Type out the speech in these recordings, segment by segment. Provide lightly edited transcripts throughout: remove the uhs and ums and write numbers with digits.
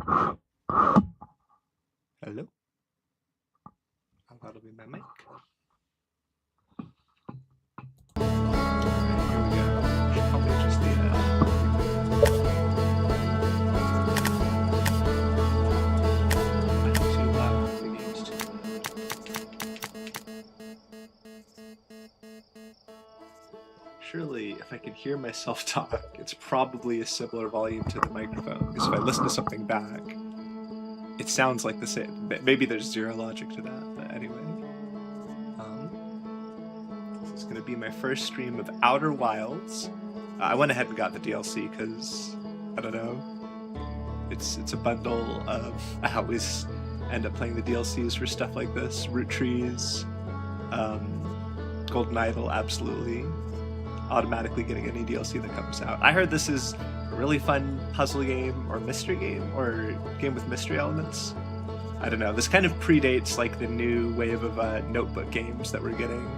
Hello? How loud will be my mic? Here we go. Should probably adjust the I'm too loud for the games too. Surely, if I can hear myself talk, it's probably a similar volume to the microphone. Because if I listen to something back, it sounds like the same. Maybe there's zero logic to that, but anyway. This is going to be my first stream of Outer Wilds. I went ahead and got the DLC because, I don't know, it's a bundle of, I always end up playing the DLCs for stuff like this. Root Trees, Golden Idol, absolutely. Automatically getting any DLC that comes out. I heard this is a really fun puzzle game or mystery game or game with mystery elements. I don't know. This kind of predates like the new wave of notebook games that we're getting.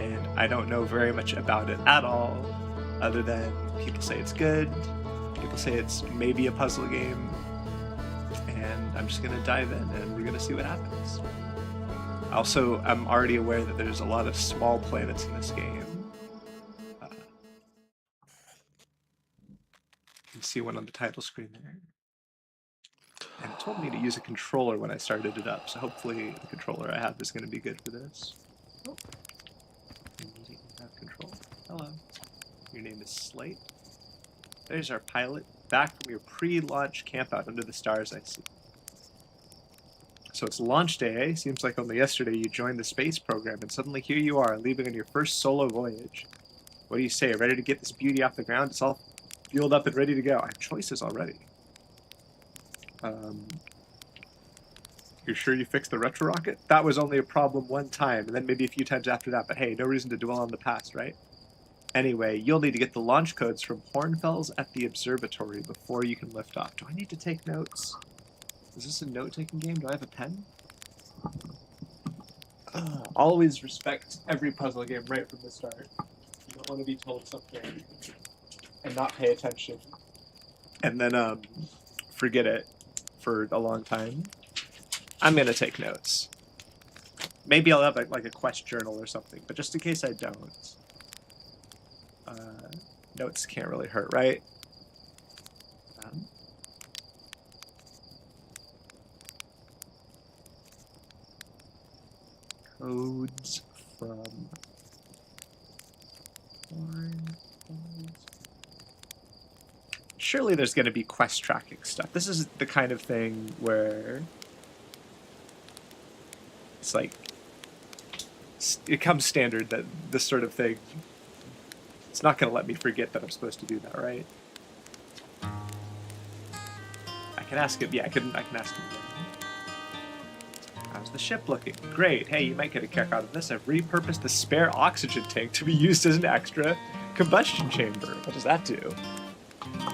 And I don't know very much about it at all, other than people say it's good, people say it's maybe a puzzle game, and I'm just gonna dive in and we're gonna see what happens. Also, I'm already aware that there's a lot of small planets in this game. You can see one on the title screen there. And it told me to use a controller when I started it up, so hopefully the controller I have is going to be good for this. Oh. Have control. Hello. Your name is Slate. There's our pilot, back from your pre-launch campout under the stars I see. So it's launch day, eh? Seems like only yesterday you joined the space program, and suddenly here you are, leaving on your first solo voyage. What do you say? Ready to get this beauty off the ground? It's all fueled up and ready to go. I have choices already. You're sure you fixed the retro rocket? That was only a problem one time, and then maybe a few times after that, but hey, no reason to dwell on the past, right? Anyway, you'll need to get the launch codes from Hornfels at the observatory before you can lift off. Do I need to take notes? Is this a note-taking game? Do I have a pen? Always respect every puzzle game right from the start. You don't want to be told something and not pay attention. And then forget it for a long time. I'm going to take notes. Maybe I'll have like a quest journal or something, but just in case I don't. Notes can't really hurt, right? Codes from surely there's going to be quest tracking stuff. This is the kind of thing where it's like it comes standard that this sort of thing, it's not going to let me forget that I'm supposed to do that, right? I can ask him. Yeah, I can ask him again. How's the ship looking? Great. Hey, you might get a kick out of this. I've repurposed the spare oxygen tank to be used as an extra combustion chamber. What does that do?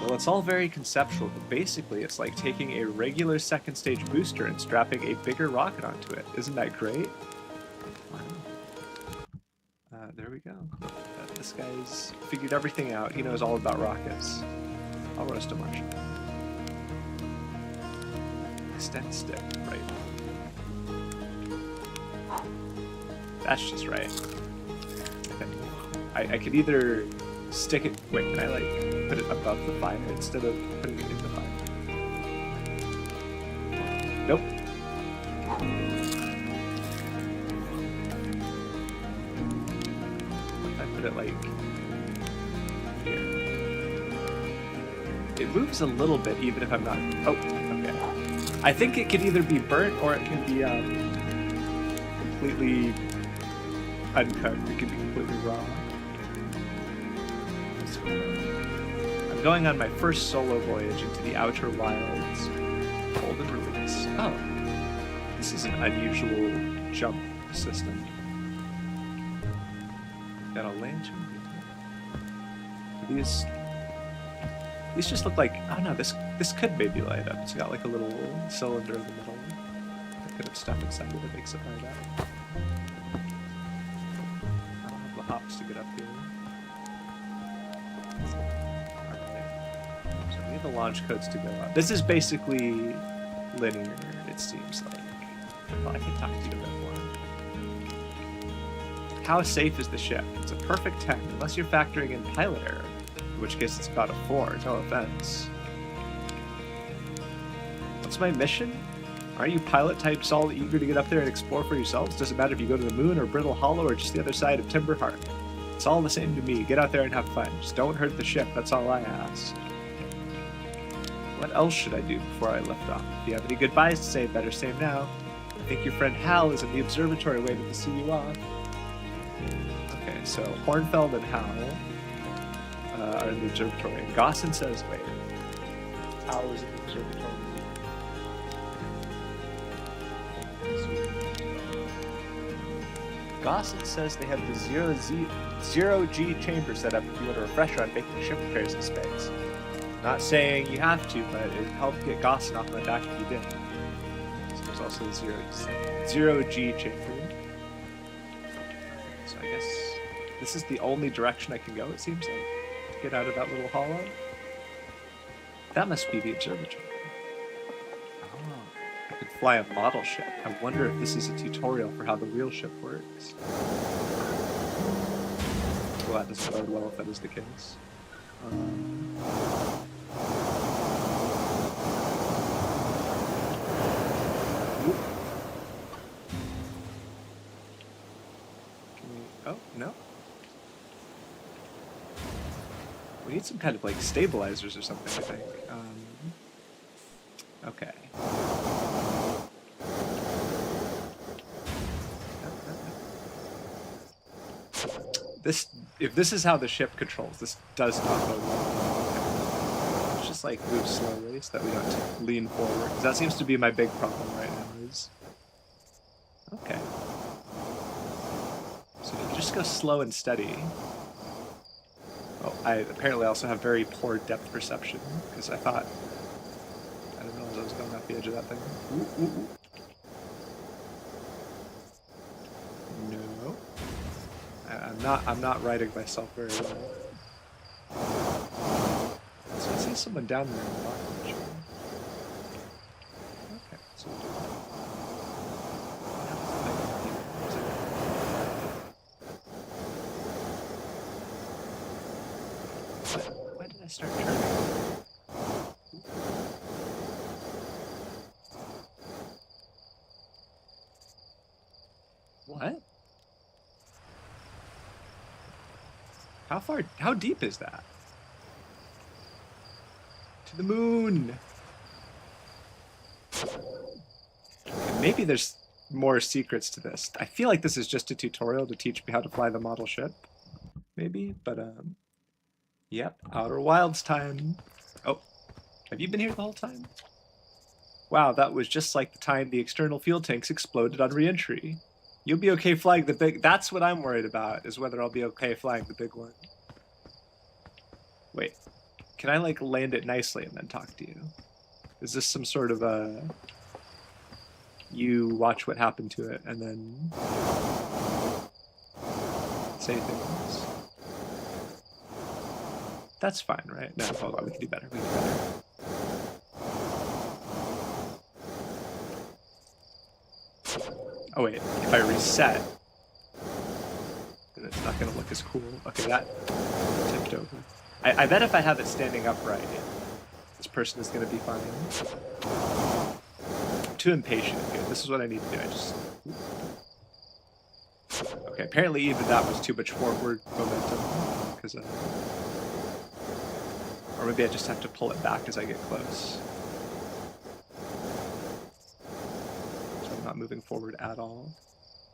Well, it's all very conceptual, but basically it's like taking a regular second stage booster and strapping a bigger rocket onto it. Isn't that great? Wow. There we go. This guy's figured everything out. He knows all about rockets. I'll roast him, Marshall. Extend stick, right. That's just right. I could either stick it. Wait, can I like put it above the fire instead of putting it in the fire? Nope. What if I put it like here? It moves a little bit even if I'm not. Oh, okay. I think it could either be burnt or it can be completely uncut. It can be completely raw. I'm going on my first solo voyage into the Outer Wilds. Hold and release. Oh. This is an unusual jump system. Got a lantern. These just look like, oh no, this could maybe light up. It's got like a little cylinder in the middle. I could have stuff inside it that makes it light up. I don't have the hops to get up here. Alright. need the launch codes to go up. This is basically linear, it seems like. Well, I can talk to you a bit more. How safe is the ship? It's a perfect 10, unless you're factoring in pilot error, in which case it's about a 4, no offense. What's my mission? Aren't you pilot types all eager to get up there and explore for yourselves? Doesn't matter if you go to the moon or Brittle Hollow or just the other side of Timber Heart. It's all the same to me. Get out there and have fun. Just don't hurt the ship, that's all I ask. What else should I do before I lift off? If you have any goodbyes to say, better say them now. I think your friend Hal is in the observatory waiting to see you off. Okay, so Hornfeld and Hal are in the observatory. And Gossin says, wait, Hal is in the observatory. Gossin says they have the zero-G chamber set up if you want a refresher on making ship repairs in space. Not saying you have to, but it would help get Gossin off my back if you did. So there's also the zero-G chamber. So I guess this is the only direction I can go, it seems like, to get out of that little hollow. That must be the observatory. I could fly a model ship. I wonder if this is a tutorial for how the real ship works. Well, that doesn't bode well if that is the case. Oh, no. We need some kind of, like, stabilizers or something, I think. Okay. If this is how the ship controls, this does not bode well. Let's just, like, move slowly so that we don't lean forward. Because that seems to be my big problem right now is... Okay. So you just go slow and steady. Oh, I apparently also have very poor depth perception, because I thought... I didn't realize I was going off the edge of that thing. Ooh, ooh, ooh. No. I'm not riding myself very well. So I see someone down there in the bottom. Okay, so we'll do that. Why did I start turning? What? How deep is that? To the moon! Okay, maybe there's more secrets to this. I feel like this is just a tutorial to teach me how to fly the model ship. Maybe, but yep, Outer Wilds time. Oh, have you been here the whole time? Wow, that was just like the time the external fuel tanks exploded on re-entry. You'll be okay flying the big... That's what I'm worried about, is whether I'll be okay flying the big one. Wait. Can I, like, land it nicely and then talk to you? Is this some sort of a... You watch what happened to it and then... say things? That's fine, right? No, hold on, we can do better. We can do better. Oh wait, if I reset, then it's not going to look as cool. Okay, that tipped over. I bet if I have it standing upright, this person is going to be fine. I'm too impatient here. This is what I need to do. I just... Okay, apparently even that was too much forward momentum. Because, or maybe I just have to pull it back as I get close. Not moving forward at all.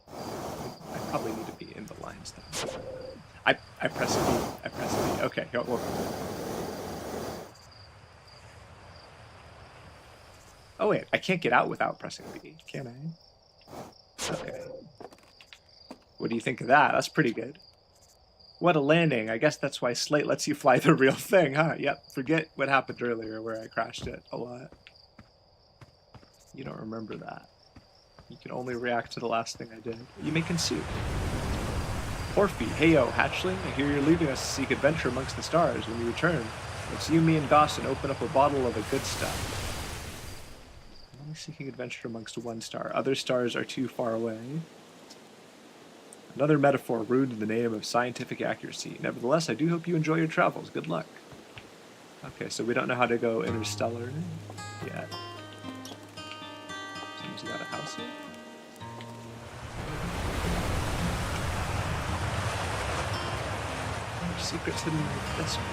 I probably need to be in the lines though. I press B. I press B. Okay, well. Oh wait, I can't get out without pressing B, can I? Okay. What do you think of that? That's pretty good. What a landing. I guess that's why Slate lets you fly the real thing, huh? Yep, forget what happened earlier where I crashed it a lot. You don't remember that. You can only react to the last thing I did. You may consume. Porphy, hey yo, hatchling, I hear you're leaving us to seek adventure amongst the stars. When you return, Let's you, me, and Dawson open up a bottle of the good stuff. I'm only seeking adventure amongst one star. Other stars are too far away. Another metaphor rude in the name of scientific accuracy. Nevertheless, I do hope you enjoy your travels. Good luck. Okay, so we don't know how to go interstellar yet. Seems we got a house here. There's secrets hidden like this one.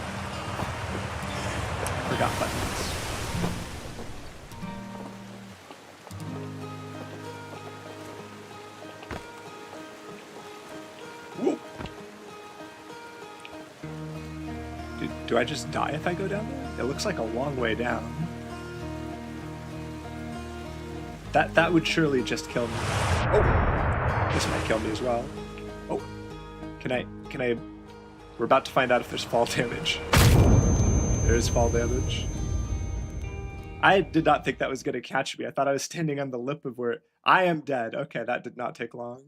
I forgot buttons. Whoa. Do I just die if I go down there? It looks like a long way down. That would surely just kill me. Oh! This might kill me as well. Oh. Can I... We're about to find out if there's fall damage. There is fall damage. I did not think that was going to catch me. I thought I was standing on the lip of where... I am dead. Okay, that did not take long.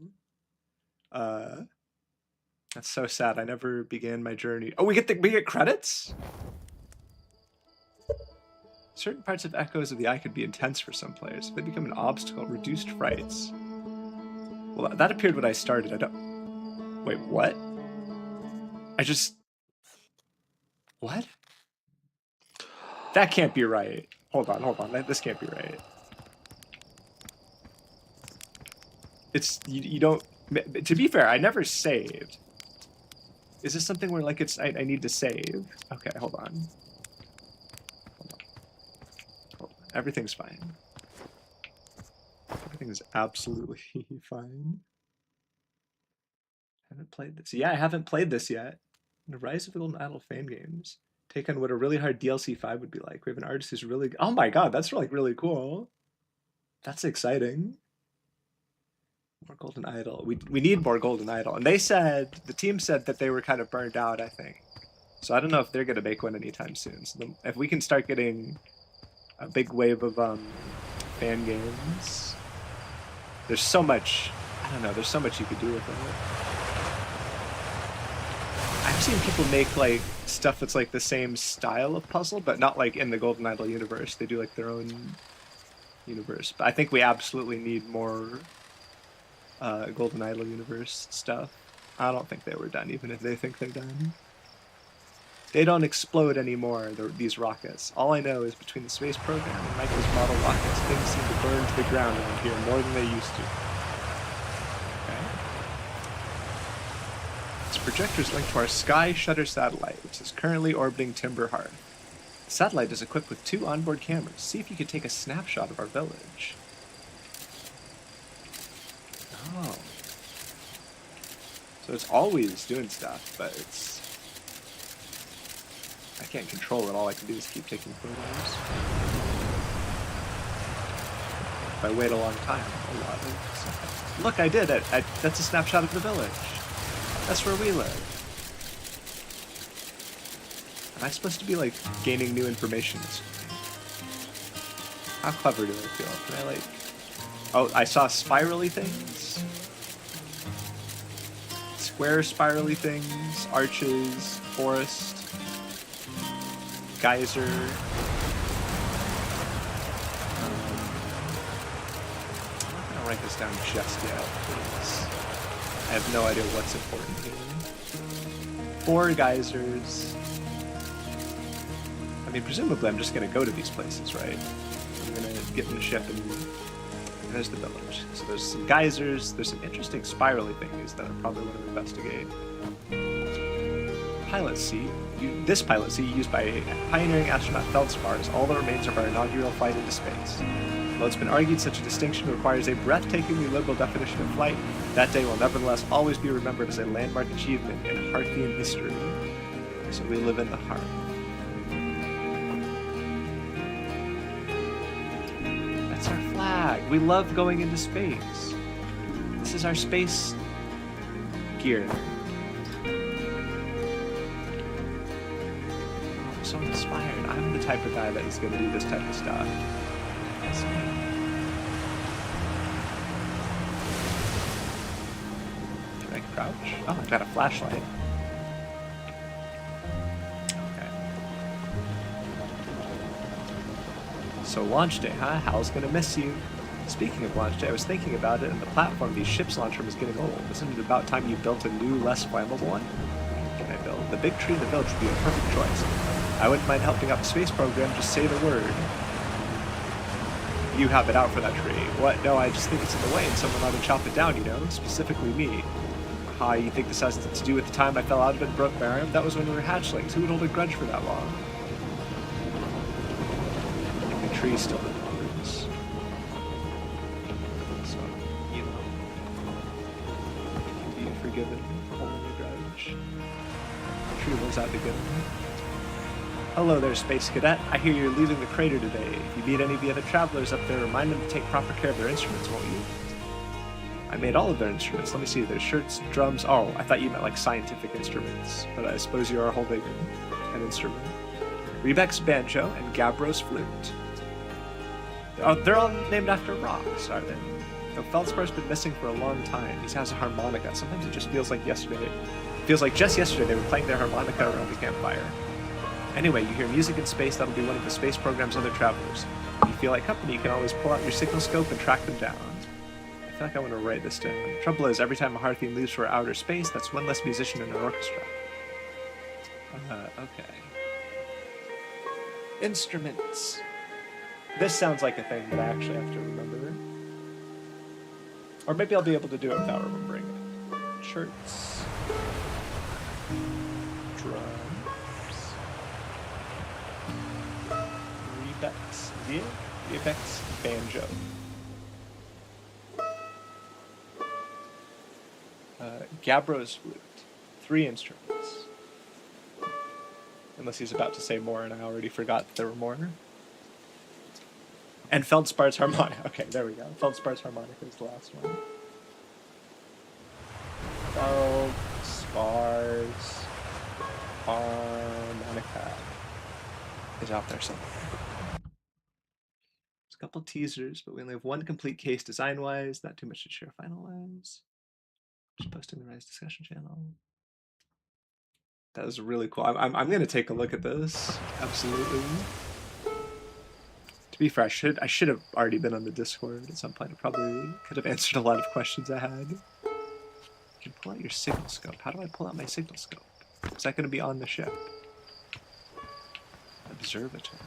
That's so sad. I never began my journey. Oh, we get credits? Certain parts of Echoes of the Eye could be intense for some players. If they become an obstacle, reduced frights. Well, that appeared when I started. I don't... Wait, what? I just... What? That can't be right. Hold on. This can't be right. It's... You don't... To be fair, I never saved. Is this something where, like, it's... I need to save? Okay, hold on. Everything's fine. Everything is absolutely fine. I haven't played this. Yeah, I haven't played this yet. The Rise of the Golden Idol fan games. Take on what a really hard DLC 5 would be like. We have an artist who's really... Oh my god, that's like really cool. That's exciting. More Golden Idol. We need more Golden Idol. And they said, the team said that they were kind of burned out, I think. So I don't know if they're going to make one anytime soon. So if we can start getting a big wave of fan games, there's so much, I don't know, there's so much you could do with it. I've seen people make like stuff that's like the same style of puzzle, but not like in the Golden Idol universe. They do like their own universe. But I think we absolutely need more Golden Idol universe stuff. I don't think they were done, even if they think they're done. They don't explode anymore, these rockets. All I know is between the space program and Michael's model rockets, things seem to burn to the ground around here more than they used to. Okay. This projector is linked to our Sky Shutter satellite, which is currently orbiting Timber Hearth. The satellite is equipped with 2 onboard cameras. See if you can take a snapshot of our village. Oh. So it's always doing stuff, but it's... I can't control it. All I can do is keep taking photos. If I wait a long time, a lot of... Look, I did it. That's a snapshot of the village. That's where we live. Am I supposed to be, like, gaining new information this way? How clever do I feel? Can I, like... Oh, I saw spirally things. Square spirally things. Arches. Forest. Geyser. I'm not going to write this down just yet, because I have no idea what's important here. 4 geysers. I mean, presumably I'm just going to go to these places, right? I'm going to get in the ship and there's the village. So there's some geysers, there's some interesting spirally things that I probably want to investigate. Pilot seat. This pilot seat, used by pioneering astronaut Feldspar, is all that remains of our inaugural flight into space. Though it's been argued such a distinction requires a breathtakingly liberal definition of flight, that day will nevertheless always be remembered as a landmark achievement in Hearthian history. So we live in the heart. That's our flag. We love going into space. This is our space gear. So inspired. I'm the type of guy that is going to do this type of stuff. That's me. Can I crouch? Oh, I've got a flashlight. Okay. So launch day, huh? Hal's gonna miss you. Speaking of launch day, I was thinking about it, and the platform these ships launch from is getting old. Isn't it about time you built a new, less flammable one? What can I build? The big tree in the village would be a perfect choice. I wouldn't mind helping out the space program, just say the word. You have it out for that tree. What? No, I just think it's in the way and someone ought to chop it down, you know? Specifically me. You think this has to do with the time I fell out of it and broke my arm? That was when we were hatchlings. Who would hold a grudge for that long? The tree still remembers. So, you know. Be forgiven for holding a grudge. The tree was out to get him. Hello there, Space Cadet. I hear you're leaving the crater today. If you meet any of the other travelers up there, remind them to take proper care of their instruments, won't you? I made all of their instruments. Let me see, their shirts, drums. Oh, I thought you meant like scientific instruments. But I suppose you are holding an instrument. Rebek's banjo and Gabbro's flute. Oh, they're all named after rocks, are they? No, Feldspar's been missing for a long time. He has a harmonica. Sometimes it just feels like yesterday. It feels like just yesterday they were playing their harmonica around the campfire. Anyway, you hear music in space, that'll be one of the space program's other travelers. If you feel like company, you can always pull out your signal scope and track them down. I feel like I want to write this down. The trouble is, every time a Hearthian leaves for outer space, that's one less musician in an orchestra. Okay. Instruments. This sounds like a thing that I actually have to remember. Or maybe I'll be able to do it without remembering it. Shirts. Drums. Rebek's. Yeah? Rebek's banjo. Gabbro's flute. 3 instruments. Unless he's about to say more and I already forgot that there were more. And Feldspar's harmonica. Okay, there we go. Feldspar's harmonica is the last one. Feldspar's harmonica is out there somewhere. There's a couple teasers, but we only have one complete case design-wise. Not too much to share final-wise. Just posting the Rise discussion channel. That was really cool. I'm gonna take a look at this. Absolutely. To be fair, I should have already been on the Discord at some point. I probably could have answered a lot of questions I had. You can pull out your signal scope. How do I pull out my signal scope? Is that gonna be on the ship? Observatory.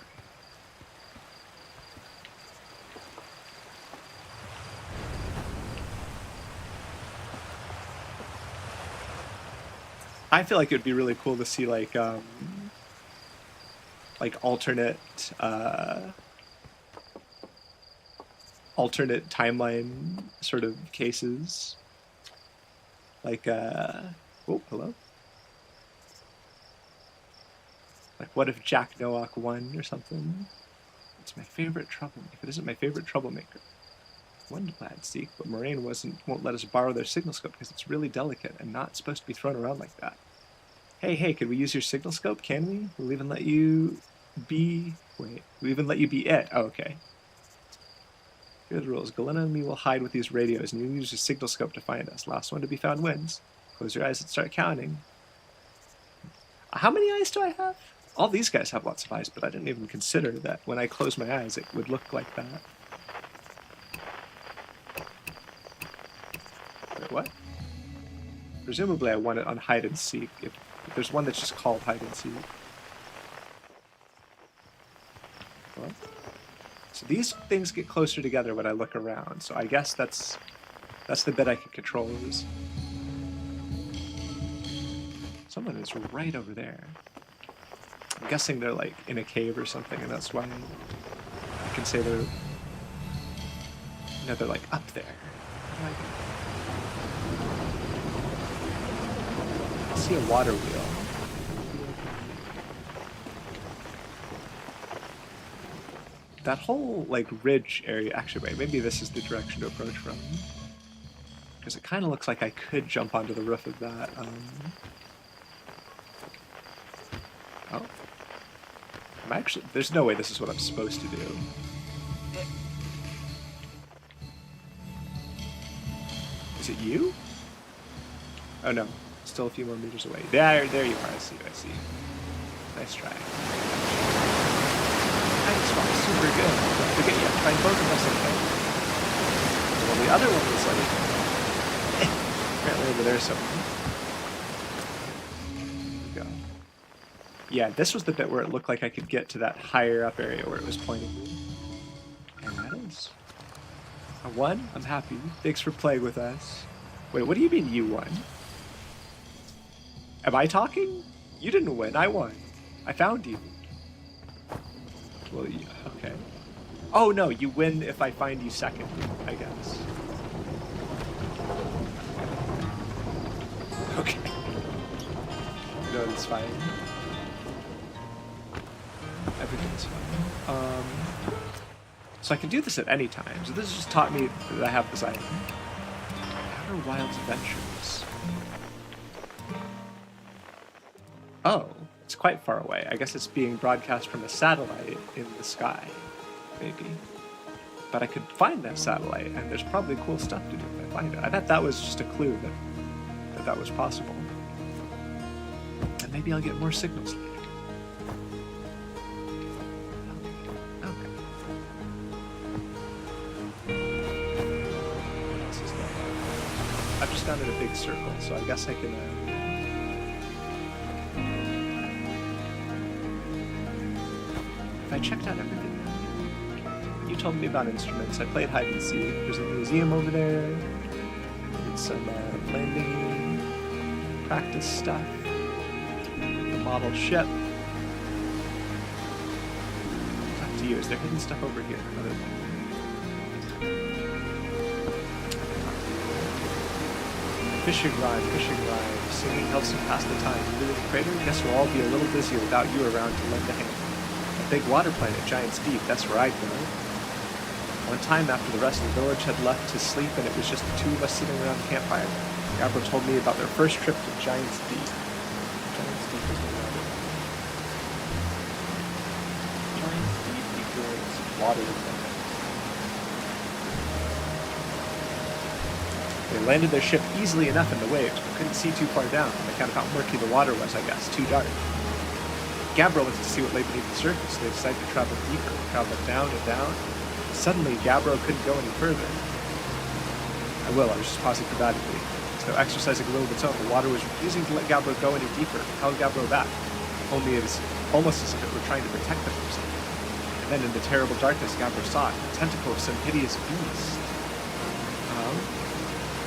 I feel like it would be really cool to see like alternate timeline sort of cases. Like oh, hello. Like what if Jack Nowak won or something? It's my favorite troublemaker. It isn't my favorite troublemaker. Windblad seek, but Moraine won't let us borrow their signal scope because it's really delicate and not supposed to be thrown around like that. Hey, can we use your signal scope? Can we? We'll even let you be... Wait, we'll even let you be it. Oh, okay. Here are the rules. Galena and me will hide with these radios, and you use your signal scope to find us. Last one to be found wins. Close your eyes and start counting. How many eyes do I have? All these guys have lots of eyes, but I didn't even consider that when I close my eyes, it would look like that. Wait, what? Presumably I want it on hide and seek. If there's one that's just called hide and seek. What? So these things get closer together when I look around. So I guess that's the bit I can control. Is someone is right over there. I'm guessing they're like in a cave or something, and that's why I can say they're. No, they're like up there. I see a water wheel. That whole like ridge area. Actually, wait. Maybe this is the direction to approach from. Because it kind of looks like I could jump onto the roof of that. Oh. I'm actually. There's no way this is what I'm supposed to do. Is it you? Oh no. Still a few more meters away. There you are. I see. Nice try. I Swap is super good. Don't forget you have to find both of us, okay? Well, the other one was like... apparently over there somewhere. There we go. Yeah, this was the bit where it looked like I could get to that higher up area where it was pointing me. And that is... I won? I'm happy. Thanks for playing with us. Wait, what do you mean you won? Am I talking? You didn't win, I won. I found you. Well, yeah, okay. Oh no, you win if I find you second, I guess. Okay. No, it's fine. Everything's fine. So I can do this at any time. So this just taught me that I have this item. Outer Wilds Adventures. Oh, it's quite far away. I guess it's being broadcast from a satellite in the sky, maybe. But I could find that satellite, and there's probably cool stuff to do if I find it. I bet that was just a clue that was possible. And maybe I'll get more signals later. Okay. What else is there? I've just gone in a big circle, so I guess I can... I checked out everything. You told me about instruments. I played hide and seek. There's a museum over there. Did some landing practice stuff. The model ship. Up to you. Is there hidden stuff over here? Other than... Fishing rhyme. Singing helps him pass the time. You live in the crater? Guess we'll all be a little busier without you around to lend a hand. Big water planet, Giant's Deep, that's where I'd go. One time after the rest of the village had left to sleep and it was just the two of us sitting around the campfire, Gabbro told me about their first trip to Giant's Deep. Giant's Deep is the water. Giant's Deep equals water planet. They landed their ship easily enough in the waves, but couldn't see too far down on account of how murky the water was, I guess, too dark. Gabbro wanted to see what lay beneath the surface, so they decided to travel deeper, travel down and down. Suddenly, Gabbro couldn't go any further. I was just pausing dramatically. So exercising a will of its own, the water was refusing to let Gabbro go any deeper, held Gabbro back. Only it was almost as if it were trying to protect them from something. And then in the terrible darkness, Gabbro saw it, the tentacle of some hideous beast.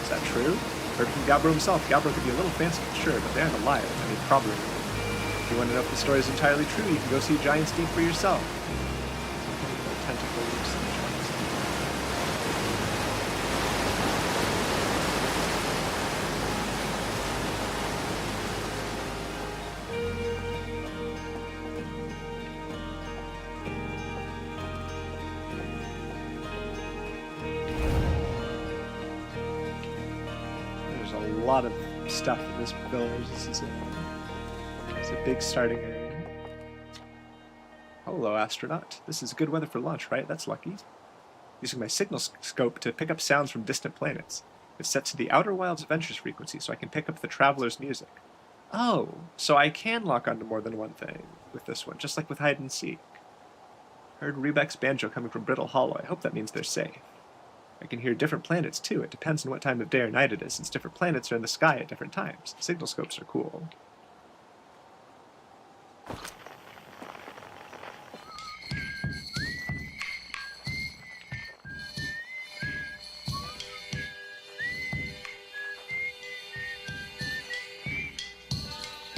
Is that true? Heard from Gabbro himself. Gabbro could be a little fancy, sure, but they aren't alive. I mean, probably. If you want to know if the story is entirely true, you can go see Giant's Deep for yourself. There's a lot of stuff in this village. This is a big starting area. Hello, astronaut. This is good weather for launch, right? That's lucky. Using my signal scope to pick up sounds from distant planets. It's set to the Outer Wilds Adventures frequency, so I can pick up the traveler's music. Oh, so I can lock onto more than one thing with this one, just like with hide and seek. Heard Rebek's banjo coming from Brittle Hollow. I hope that means they're safe. I can hear different planets, too. It depends on what time of day or night it is, since different planets are in the sky at different times. The signal scopes are cool.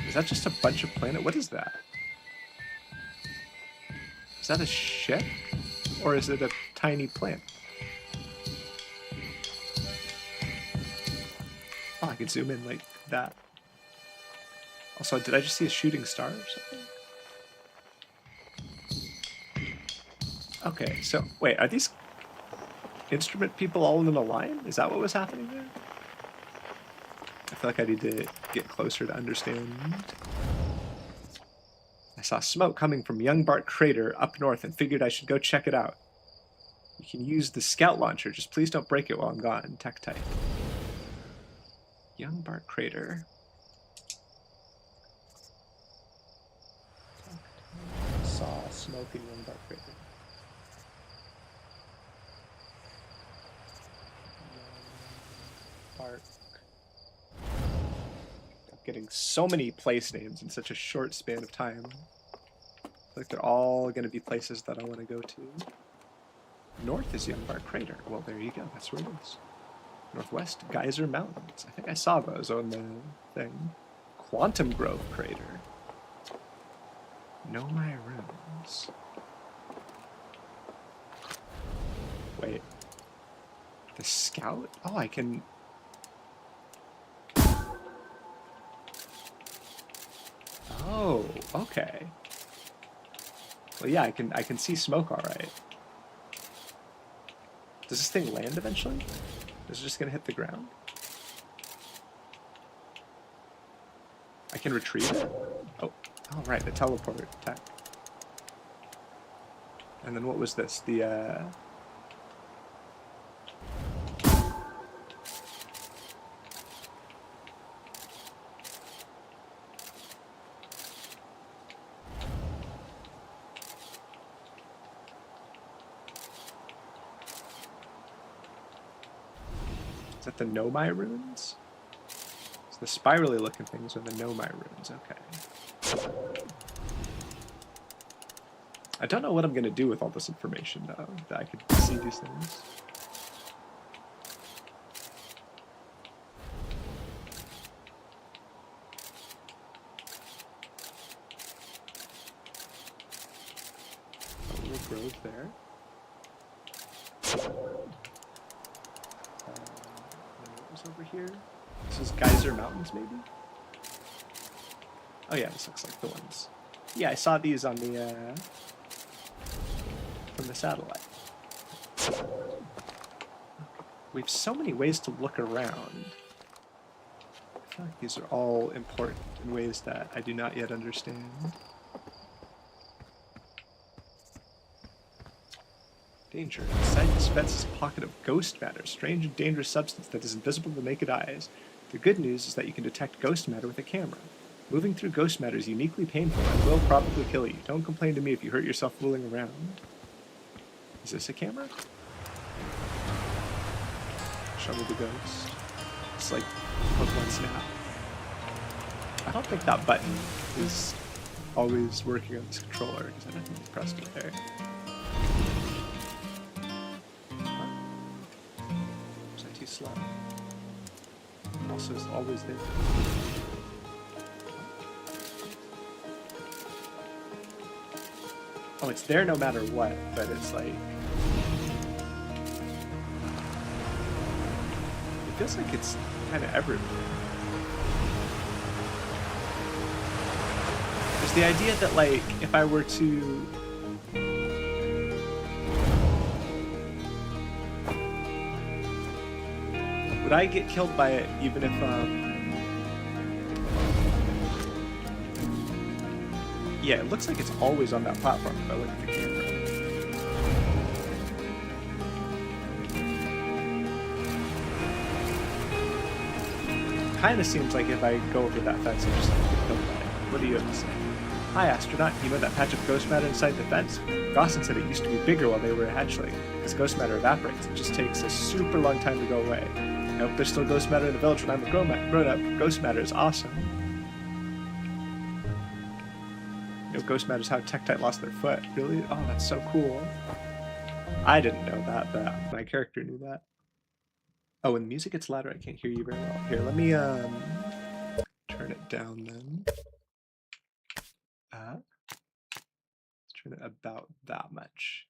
Is that just a bunch of planets? What is that? Is that a ship? Or is it a tiny planet? Oh, I can zoom in like that. Also, did I just see a shooting star or something? Okay, so, wait, are these instrument people all in a line? Is that what was happening there? I feel like I need to get closer to understand. I saw smoke coming from Young Bart Crater up north and figured I should go check it out. You can use the scout launcher, just please don't break it while I'm gone. Tech type. Young Bart Crater. Saw smoke in one dark crater. Dark. I'm getting so many place names in such a short span of time. I feel like they're all going to be places that I want to go to. North is Youngbark Crater. Well, there you go. That's where it is. Northwest, Geyser Mountains. I think I saw those on the thing. Quantum Grove Crater. Nomai Ruins. Wait. The Scout? Oh, I can... Oh, okay. Well, yeah, I can see smoke all right. Does this thing land eventually? Is it just gonna hit the ground? I can retrieve it? Oh, right, the teleport tech. And then what was this? The, is that the Nomai Ruins? So the spirally looking things are the Nomai Ruins, okay. I don't know what I'm going to do with all this information, though, that I could see these things. A little grove there. What was over here? This is Geyser Mountains, maybe? Oh yeah, this looks like the ones. Yeah, I saw these on the, from the satellite. We have so many ways to look around. I feel like these are all important in ways that I do not yet understand. Danger. Inside this fence is a pocket of ghost matter, strange and dangerous substance that is invisible to naked eyes. The good news is that you can detect ghost matter with a camera. Moving through ghost matter is uniquely painful and will probably kill you. Don't complain to me if you hurt yourself fooling around. Is this a camera? Shovel the ghost. It's like Pokemon Snap. I don't think that button is always working on this controller because I don't think I pressed it there. Was I too slow? Also, it's always there. Oh, it's there no matter what, but it's like... It feels like it's kind of everywhere. There's the idea that, like, if I were to... Would I get killed by it even if, yeah, it looks like it's always on that platform if I look at the camera. Kind of seems like if I go over that fence, I'm just going to get killed by it. What do you have to say? Hi, astronaut. You know that patch of ghost matter inside the fence? Gaussen said it used to be bigger while they were a hatchling. As ghost matter evaporates, it just takes a super long time to go away. I hope there's still ghost matter in the village when I'm a grown-up. Ghost matter is awesome. You know, ghost matter is how Tektite lost their foot. Really? Oh, that's so cool. I didn't know that, but my character knew that. Oh, when the music gets louder, I can't hear you very well. Here, let me turn it down then. Let's turn it about that much.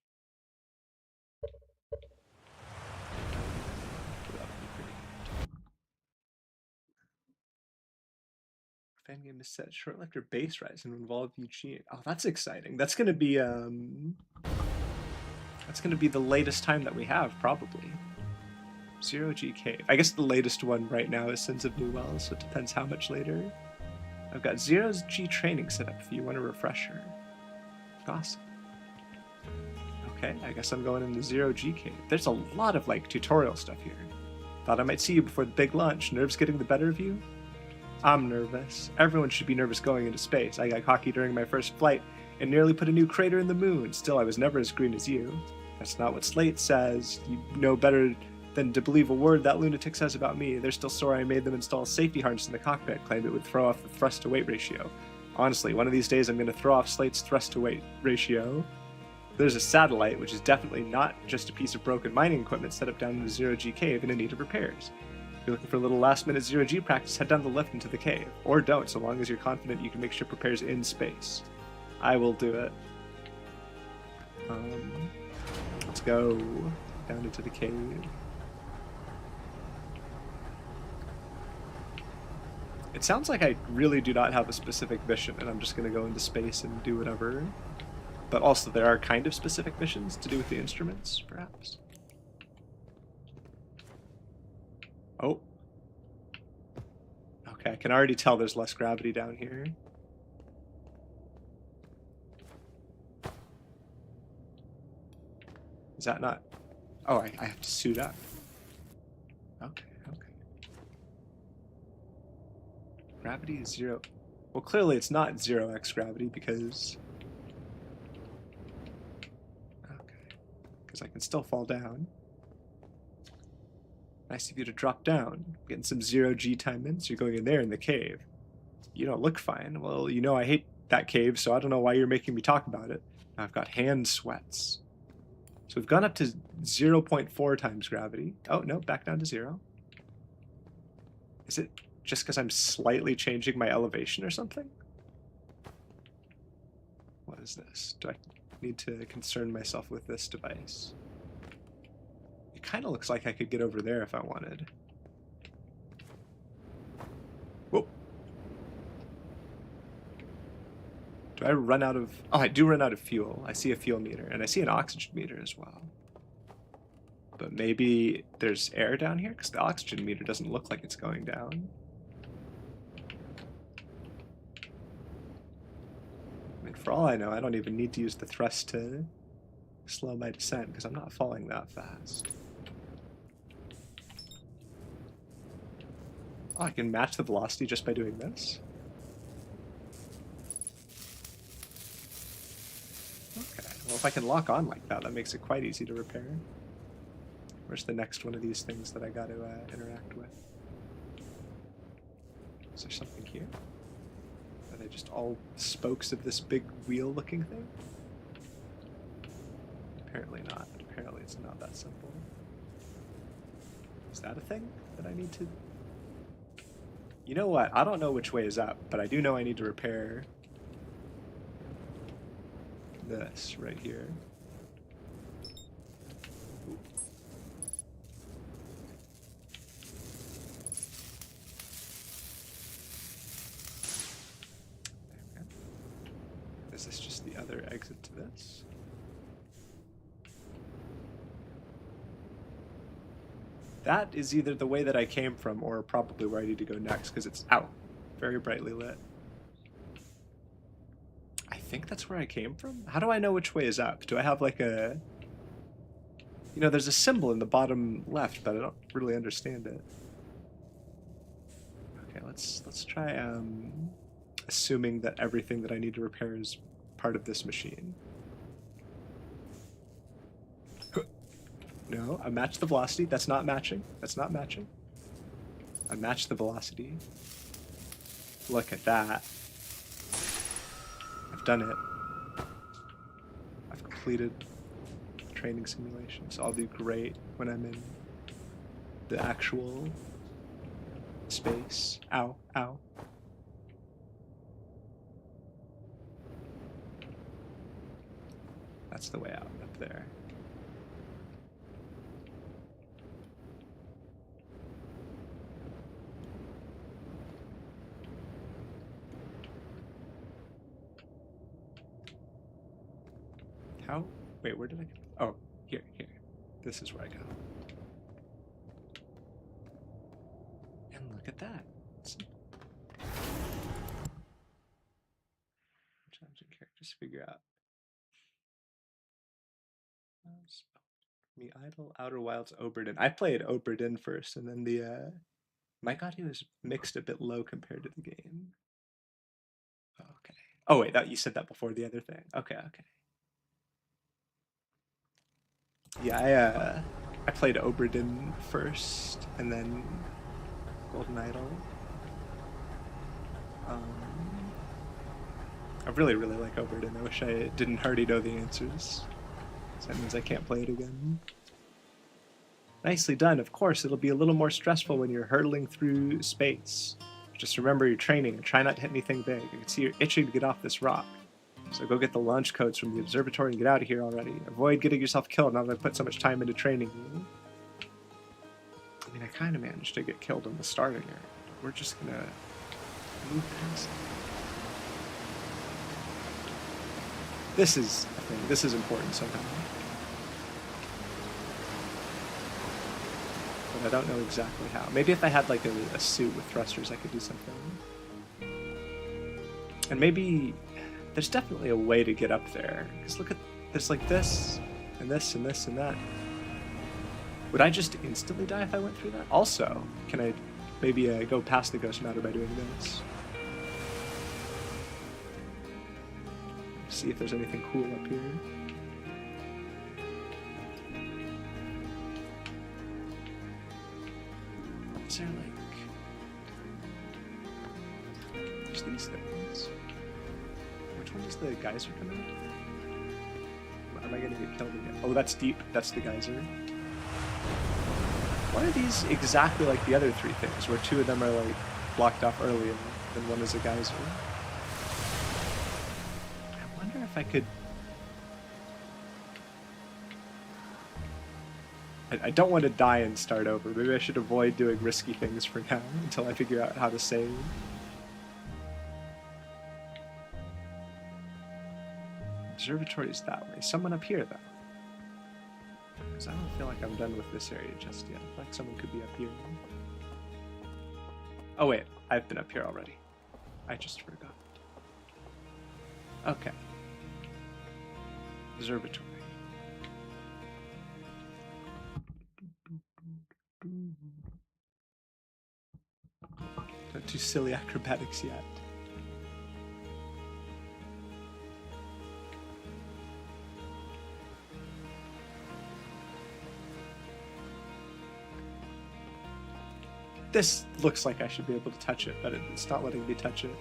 Fan game is set shortly after base rise and involve Eugene. Oh, that's exciting. That's gonna be the latest time that we have, probably. Zero G Cave. I guess the latest one right now is Sins of New Wells, so it depends how much later. I've got Zero G training set up if you want a refresher. Awesome. Okay, I guess I'm going in the Zero G Cave. There's a lot of like tutorial stuff here. Thought I might see you before the big launch. Nerves getting the better of you? I'm nervous. Everyone should be nervous going into space. I got cocky during my first flight. and nearly put a new crater in the moon. Still, I was never as green as you. That's not what Slate says. You know better than to believe a word that lunatic says about me. They're still sore I made them install a safety harness in the cockpit, claimed it would throw off the thrust-to-weight ratio. Honestly, one of these days I'm going to throw off Slate's thrust-to-weight ratio. There's a satellite, which is definitely not just a piece of broken mining equipment set up down in the zero-G cave and in need of repairs. If you're looking for a little last-minute zero-G practice, head down the lift into the cave. Or don't, so long as you're confident you can make ship repairs in space. I will do it. Let's go down into the cave. It sounds like I really do not have a specific mission, and I'm just going to go into space and do whatever. But also, there are kind of specific missions to do with the instruments, perhaps. Oh. Okay, I can already tell there's less gravity down here. Is that not... Oh, I have to suit up. Okay, okay. Gravity is 0. Well, clearly it's not 0x gravity because... Okay. Because I can still fall down. Nice of you to drop down. Getting some 0G time in, so you're going in there in the cave. You don't look fine. Well, you know I hate that cave, so I don't know why you're making me talk about it. I've got hand sweats. So we've gone up to 0.4 times gravity. Oh, no, back down to 0. Is it just because I'm slightly changing my elevation or something? What is this? Do I need to concern myself with this device? It kind of looks like I could get over there if I wanted. Whoa. Do I run out of... Oh, I do run out of fuel. I see a fuel meter, and I see an oxygen meter as well. But maybe there's air down here? Because the oxygen meter doesn't look like it's going down. I mean, for all I know, I don't even need to use the thrust to slow my descent, because I'm not falling that fast. Oh, I can match the velocity just by doing this? Okay, well if I can lock on like that, that makes it quite easy to repair. Where's the next one of these things that I got to interact with? Is there something here? Are they just all spokes of this big wheel-looking thing? Apparently not. Apparently it's not that simple. Is that a thing that I need to... You know what? I don't know which way is up, but I do know I need to repair this right here. Is this just the other exit to this? That is either the way that I came from or probably where I need to go next, because it's out, very brightly lit. I think that's where I came from? How do I know which way is up? Do I have like a... You know, there's a symbol in the bottom left, but I don't really understand it. Okay, let's try assuming that everything that I need to repair is part of this machine. No, I matched the velocity. That's not matching. That's not matching. I matched the velocity. Look at that. I've done it. I've completed training simulation, so I'll do great when I'm in the actual space. Ow, ow. That's the way out, up there. How? Wait, where did I go? Oh, here. This is where I go. And look at that. Challenging characters to figure out. Me Idol, Outer Wilds, Oberdin. I played Oberdin first, and then the my audio is mixed a bit low compared to the game. Okay, Oh wait, that you said that before the other thing. Okay, okay. Yeah, I played Oberdin first, and then Golden Idol. I really, really like Oberdin. I wish I didn't already know the answers. So that means I can't play it again. Nicely done. Of course, it'll be a little more stressful when you're hurtling through space. Just remember your training and try not to hit anything big. I can see you're itching to get off this rock. So go get the launch codes from the observatory and get out of here already. Avoid getting yourself killed now that I've put so much time into training you. I mean, I kind of managed to get killed in the starting area. We're just gonna move past it. This is a thing. This is important somehow. But I don't know exactly how. Maybe if I had like a suit with thrusters, I could do something. And maybe there's definitely a way to get up there. Because look at there's like this, and this, and this, and that. Would I just instantly die if I went through that? Also, can I maybe go past the ghost matter by doing this? See if there's anything cool up here. Is there like... There's these things. Which one is the geyser coming out? Am I gonna get killed again? Oh, that's deep. That's the geyser. Why are these exactly like the other three things, where two of them are like blocked off early and then one is a geyser? I wonder if I could... I don't want to die and start over. Maybe I should avoid doing risky things for now until I figure out how to save. Observatory is that way. Someone up here, though. Because I don't feel like I'm done with this area just yet. I feel like someone could be up here. Oh wait, I've been up here already. I just forgot. Okay. Observatory. Not too silly acrobatics yet. This looks like I should be able to touch it, but it's not letting me touch it.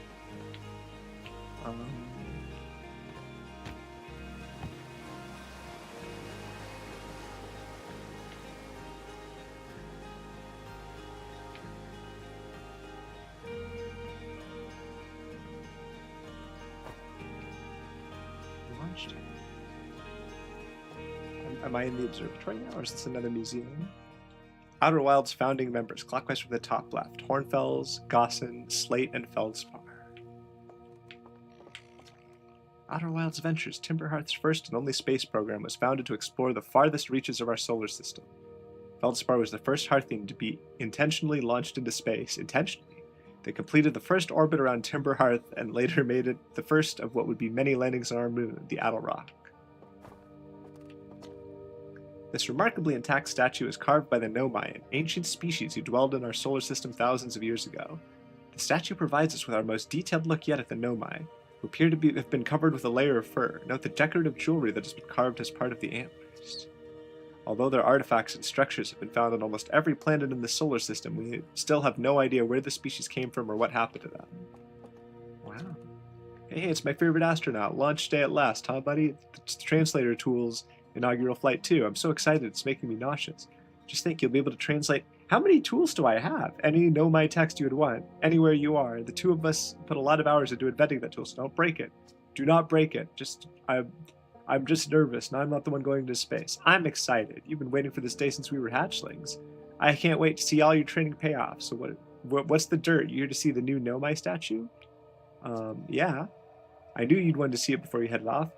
Am I in the observatory now, or is this another museum? Outer Wilds founding members, clockwise from the top left. Hornfels, Gossan, Slate, and Feldspar. Outer Wilds Ventures, Timberhearth's first and only space program, was founded to explore the farthest reaches of our solar system. Feldspar was the first Hearthian to be intentionally launched into space. Intentionally. They completed the first orbit around Timberhearth and later made it the first of what would be many landings on our moon, the Adelrock. This remarkably intact statue is carved by the Nomai, an ancient species who dwelled in our solar system thousands of years ago. The statue provides us with our most detailed look yet at the Nomai, who appear to have been covered with a layer of fur. Note the decorative jewelry that has been carved as part of the antlers. Although their artifacts and structures have been found on almost every planet in the solar system, we still have no idea where the species came from or what happened to them. Wow. Hey, it's my favorite astronaut. Launch day at last, huh, buddy? It's the translator tools. Inaugural flight too. I'm so excited, it's making me nauseous. Just think, you'll be able to translate. How many tools do I have? Any Nomai text you would want, anywhere you are. The two of us put a lot of hours into inventing that tool, so don't break it. Do not break it. I'm just nervous, and I'm not the one going into space. I'm excited. You've been waiting for this day since we were hatchlings. I can't wait to see all your training pay off. So what's the dirt? You here to see the new Nomai statue? Yeah. I knew you'd want to see it before you headed off.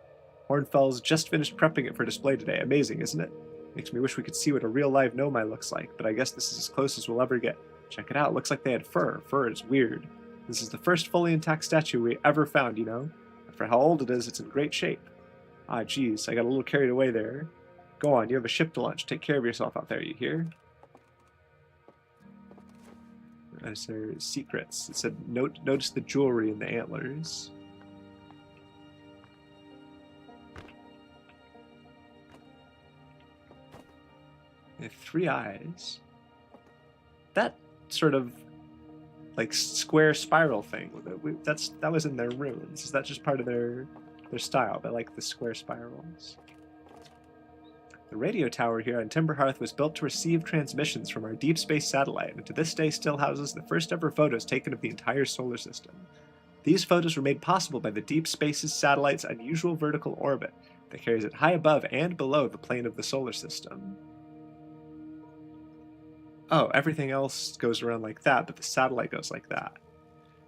Hornfels just finished prepping it for display today. Amazing, isn't it? Makes me wish we could see what a real live Nomai looks like, but I guess this is as close as we'll ever get. Check it out, looks like they had fur. Fur is weird. This is the first fully intact statue we ever found, you know? And for how old it is, it's in great shape. Ah, geez, I got a little carried away there. Go on, you have a ship to launch. Take care of yourself out there, you hear? There's secrets. It said, notice the jewelry in the antlers. 3 eyes. That sort of like square spiral thing. That was in their ruins. Is that just part of their style? They like the square spirals. The radio tower here on Timberhearth was built to receive transmissions from our deep space satellite, and to this day still houses the first ever photos taken of the entire solar system. These photos were made possible by the Deep Space's satellite's unusual vertical orbit that carries it high above and below the plane of the solar system. Oh, everything else goes around like that, but the satellite goes like that.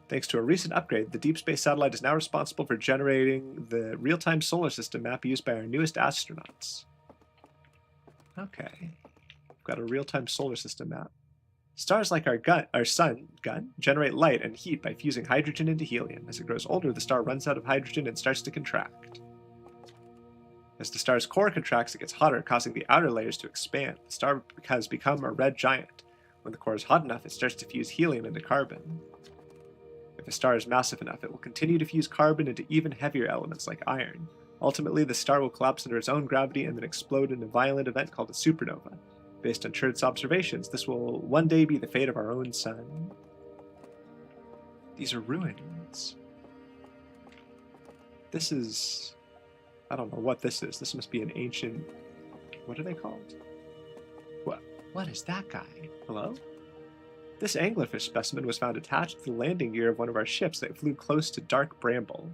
Thanks to a recent upgrade, the Deep Space satellite is now responsible for generating the real-time solar system map used by our newest astronauts. Okay. We've got a real-time solar system map. Stars like our sun generate light and heat by fusing hydrogen into helium. As it grows older, the star runs out of hydrogen and starts to contract. As the star's core contracts, it gets hotter, causing the outer layers to expand. The star has become a red giant. When the core is hot enough, it starts to fuse helium into carbon. If a star is massive enough, it will continue to fuse carbon into even heavier elements like iron. Ultimately, the star will collapse under its own gravity and then explode in a violent event called a supernova. Based on Churd's observations, this will one day be the fate of our own sun. These are ruins. This is... I don't know what this is. This must be an ancient... What are they called? What is that guy? Hello? This anglerfish specimen was found attached to the landing gear of one of our ships that flew close to Dark Bramble.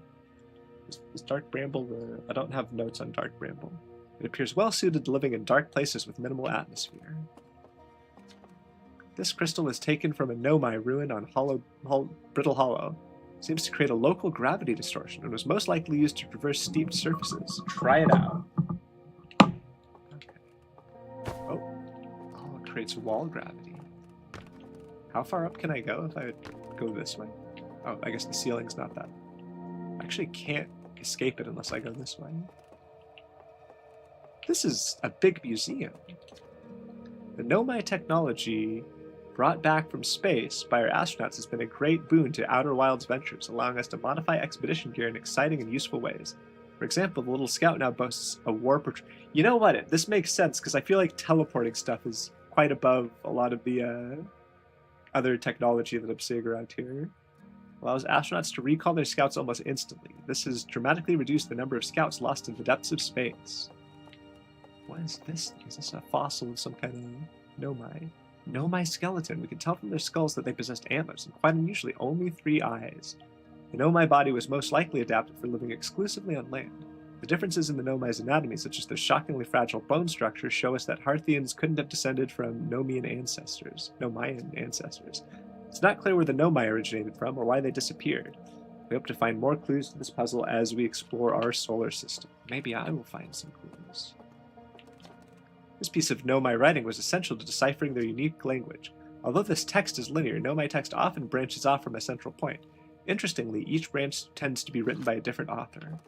Is Dark Bramble the... I don't have notes on Dark Bramble. It appears well suited to living in dark places with minimal atmosphere. This crystal is taken from a Nomai ruin on Brittle Hollow. It seems to create a local gravity distortion and was most likely used to traverse steep surfaces. Try it out. Okay. Oh, it creates wall gravity. How far up can I go if I go this way? Oh, I guess the ceiling's not that. I actually can't escape it unless I go this way. This is a big museum. The Nomai technology brought back from space by our astronauts has been a great boon to Outer Wilds ventures, allowing us to modify expedition gear in exciting and useful ways. For example, the little scout now boasts a warp patrol. You know what? This makes sense, because I feel like teleporting stuff is quite above a lot of the other technology that I'm seeing around here. Allows astronauts to recall their scouts almost instantly. This has dramatically reduced the number of scouts lost in the depths of space. What is this? Is this a fossil of some kind of Nomai? Nomai skeleton. We can tell from their skulls that they possessed antlers, and quite unusually, only 3 eyes. The Nomai body was most likely adapted for living exclusively on land. The differences in the Nomai's anatomy, such as their shockingly fragile bone structure, show us that Hearthians couldn't have descended from Nomaian ancestors. It's not clear where the Nomai originated from or why they disappeared. We hope to find more clues to this puzzle as we explore our solar system. Maybe I will find some clues. This piece of Nomai writing was essential to deciphering their unique language. Although this text is linear, Nomai text often branches off from a central point. Interestingly, each branch tends to be written by a different author.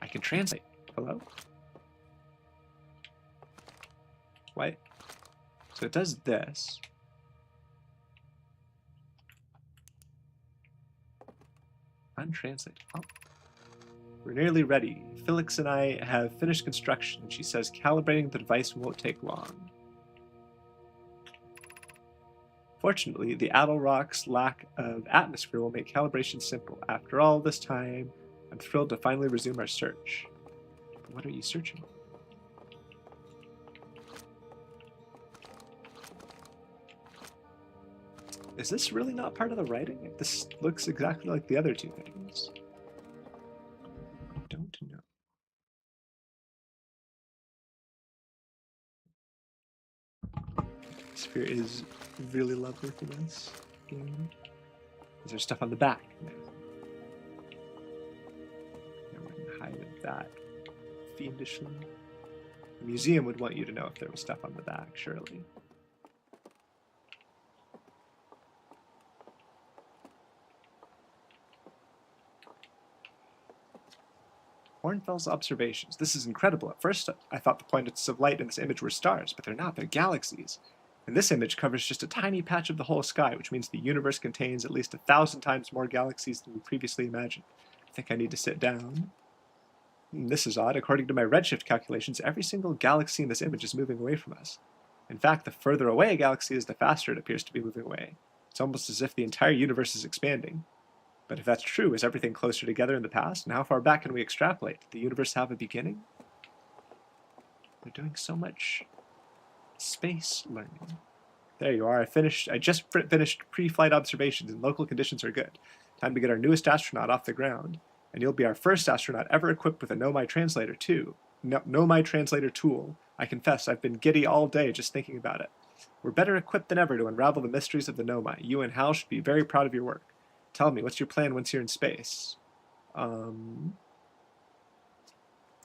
I can translate. Hello? What? So it does this. Untranslated. Oh. We're nearly ready. Felix and I have finished construction, and she says calibrating the device won't take long. Fortunately, the Addle Rock's lack of atmosphere will make calibration simple. After all this time, I'm thrilled to finally resume our search. What are you searching? Is this really not part of the writing? This looks exactly like the other 2 things. I don't know. Sphere is really lovely for this game. Is there stuff on the back? No. I wouldn't hide that fiendishly. The museum would want you to know if there was stuff on the back, surely. Hornfels observations. This is incredible. At first, I thought the points of light in this image were stars, but they're not. They're galaxies. And this image covers just a tiny patch of the whole sky, which means the universe contains at least 1,000 times more galaxies than we previously imagined. I think I need to sit down. This is odd. According to my redshift calculations, every single galaxy in this image is moving away from us. In fact, the further away a galaxy is, the faster it appears to be moving away. It's almost as if the entire universe is expanding. But if that's true, is everything closer together in the past? And how far back can we extrapolate? Did the universe have a beginning? They're doing so much space learning. There you are. I just finished pre-flight observations, and local conditions are good. Time to get our newest astronaut off the ground. And you'll be our first astronaut ever equipped with a Nomai translator, too. Nomai translator tool. I confess, I've been giddy all day just thinking about it. We're better equipped than ever to unravel the mysteries of the Nomai. You and Hal should be very proud of your work. Tell me, what's your plan once you're in space? I'm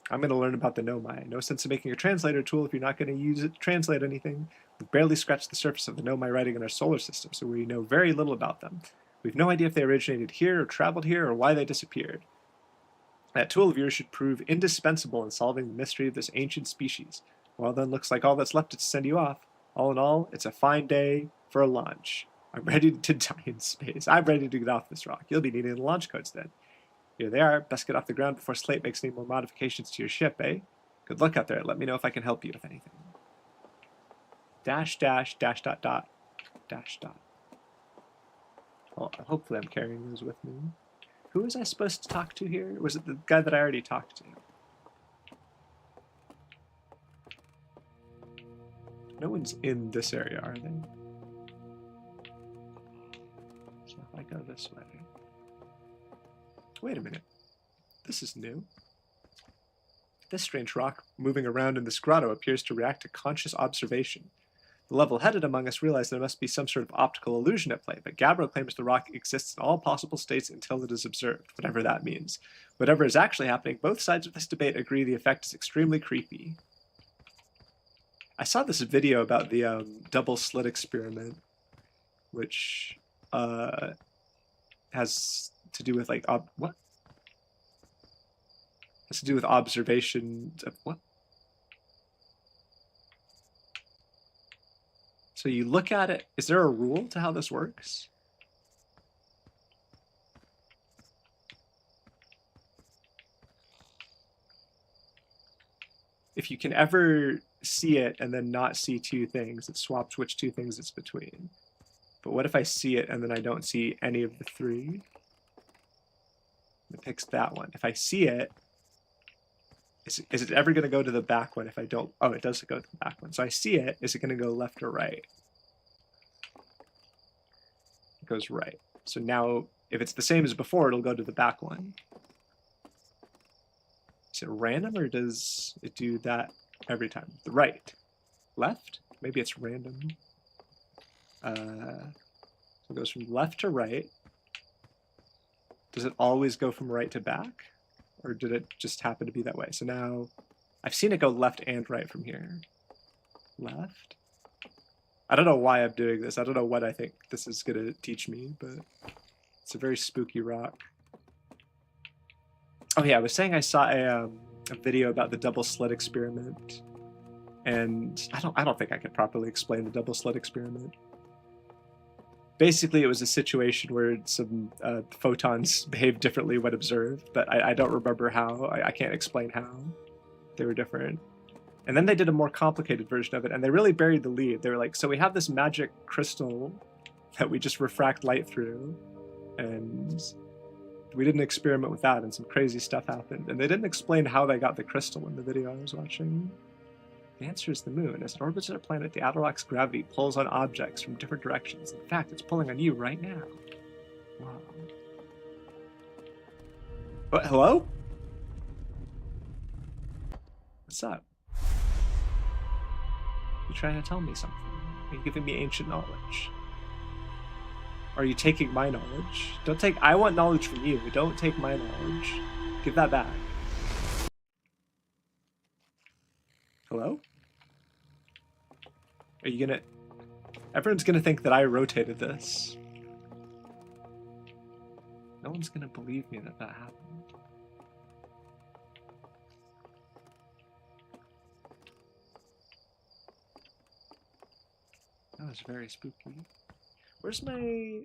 going to learn about the Nomai. No sense in making a translator tool if you're not going to use it to translate anything. We've barely scratched the surface of the Nomai writing in our solar system, so we know very little about them. We've no idea if they originated here or traveled here or why they disappeared. That tool of yours should prove indispensable in solving the mystery of this ancient species. Well then, looks like all that's left is to send you off. All in all, it's a fine day for a launch. I'm ready to die in space. I'm ready to get off this rock. You'll be needing the launch codes then. Here they are. Best get off the ground before Slate makes any more modifications to your ship, eh? Good luck out there. Let me know if I can help you with anything. Dash, dash, dash, dot, dot, dash, dot. Well, hopefully I'm carrying those with me. Who was I supposed to talk to here? Was it the guy that I already talked to? No one's in this area, are they? So if I go this way... Wait a minute. This is new. This strange rock moving around in this grotto appears to react to conscious observation. The level-headed among us realize there must be some sort of optical illusion at play, but Gabbro claims the rock exists in all possible states until it is observed, whatever that means. Whatever is actually happening, both sides of this debate agree the effect is extremely creepy. I saw this video about the double slit experiment, which has to do with like what? Has to do with observation of what? So you look at it. Is there a rule to how this works? If you can ever see it and then not see two things, it swaps which two things it's between. But what if I see it and then I don't see any of the three? It picks that one. If I see it, is it ever going to go to the back one if I don't? Oh, it does go to the back one. So I see it. Is it going to go left or right? It goes right. So now, if it's the same as before, it'll go to the back one. Is it random or does it do that every time? The right. Left? Maybe it's random. So it goes from left to right. Does it always go from right to back? Or did it just happen to be that way? So now, I've seen it go left and right from here. Left? I don't know why I'm doing this. I don't know what I think this is going to teach me, but it's a very spooky rock. Oh yeah, I was saying I saw a video about the double slit experiment. And I don't think I could properly explain the double slit experiment. Basically, it was a situation where some photons behaved differently when observed, but I don't remember how. I can't explain how they were different. And then they did a more complicated version of it, and they really buried the lead. They were like, so we have this magic crystal that we just refract light through, and we did an experiment with that, and some crazy stuff happened. And they didn't explain how they got the crystal in the video I was watching. The answer is the moon. As it orbits our planet, the outer rock's gravity pulls on objects from different directions. In fact, it's pulling on you right now. Wow. What, hello? What's up? You trying to tell me something? Are you giving me ancient knowledge? Are you taking my knowledge? Don't take... I want knowledge from you. Don't take my knowledge. Give that back. Hello? Are you gonna... Everyone's gonna think that I rotated this. No one's gonna believe me that happened. That was very spooky. Where's my...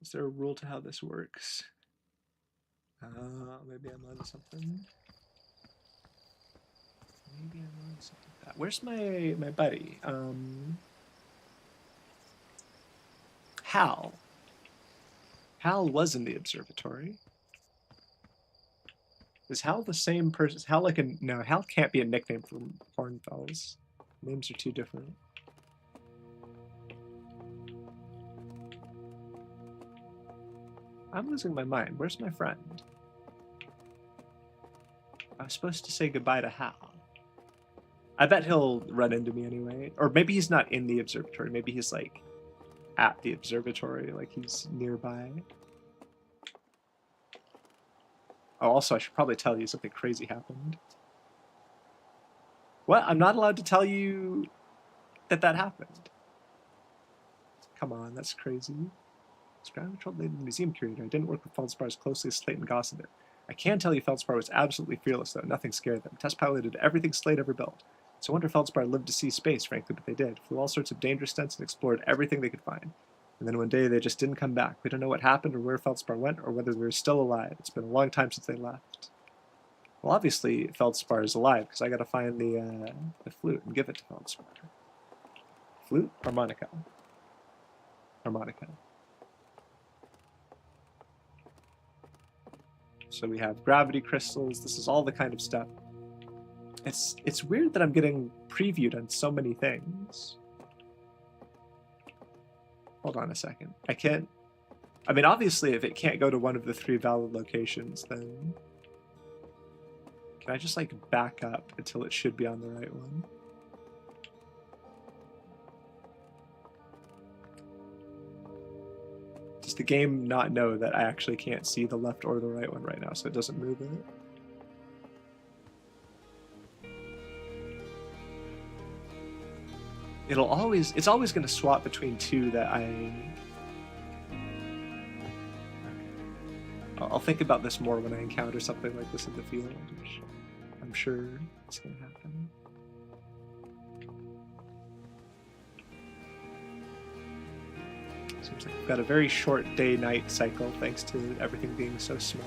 Is there a rule to how this works? Maybe I'm on something. Maybe I'm on something. Where's my buddy? Hal. Hal was in the observatory. Is Hal the same person? Is Hal like a... No, Hal can't be a nickname for Hornfels. Names are too different. I'm losing my mind. Where's my friend? I was supposed to say goodbye to Hal. I bet he'll run into me anyway. Or maybe he's not in the observatory. Maybe he's like at the observatory, like he's nearby. Oh, also, I should probably tell you something crazy happened. What? I'm not allowed to tell you that happened. Come on, that's crazy. Ground control lady, the museum curator. I didn't work with Feldspar as closely as Slate and Goss did. I can tell you Feldspar was absolutely fearless, though. Nothing scared them. Test piloted everything Slate ever built. So I wonder if Feldspar lived to see space, frankly, but they did. Flew all sorts of dangerous stunts and explored everything they could find. And then one day they just didn't come back. We don't know what happened or where Feldspar went or whether they're still alive. It's been a long time since they left. Well, obviously Feldspar is alive because I got to find the flute and give it to Feldspar. Flute? Harmonica. Harmonica. So we have gravity crystals. This is all the kind of stuff. It's weird that I'm getting previewed on so many things. Hold on a second. I can't... I mean, obviously, if it can't go to one of the 3 valid locations, then... Can I just, like, back up until it should be on the right one? Does the game not know that I actually can't see the left or the right one right now, so it doesn't move it? It's always going to swap between 2 that I'll think about this more when I encounter something like this in the field, which I'm sure is going to happen. Seems like we've got a very short day-night cycle thanks to everything being so small.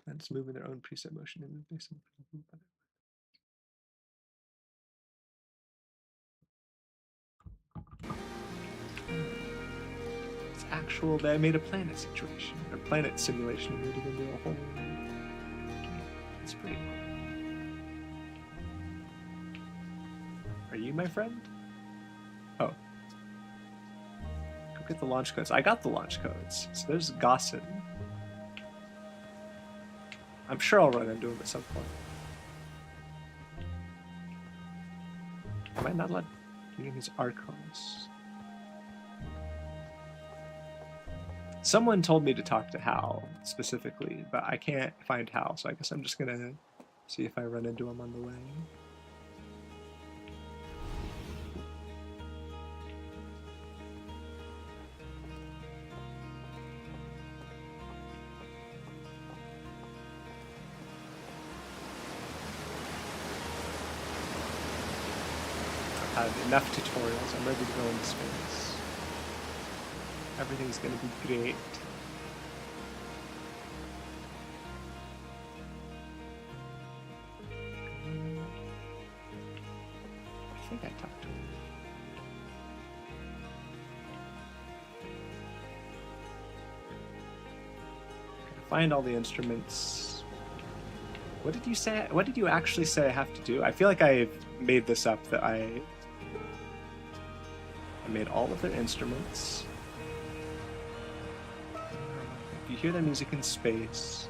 Planets move in their own preset motion and they move by It's actual that I made a planet situation, or planet simulation and made it into a whole game. It's pretty cool. Are you my friend? Oh. Go get the launch codes. I got the launch codes. So there's Gossin. I'm sure I'll run into him at some point. Am I not allowed to use Archons? Someone told me to talk to Hal specifically, but I can't find Hal, so I guess I'm just gonna see if I run into him on the way. I've had enough tutorials. I'm ready to go into space. Everything's gonna be great. I think I talked to him. Gotta find all the instruments. What did you say? What did you actually say I have to do? I feel like I've made this up, that I made all of their instruments. If you hear their music in space...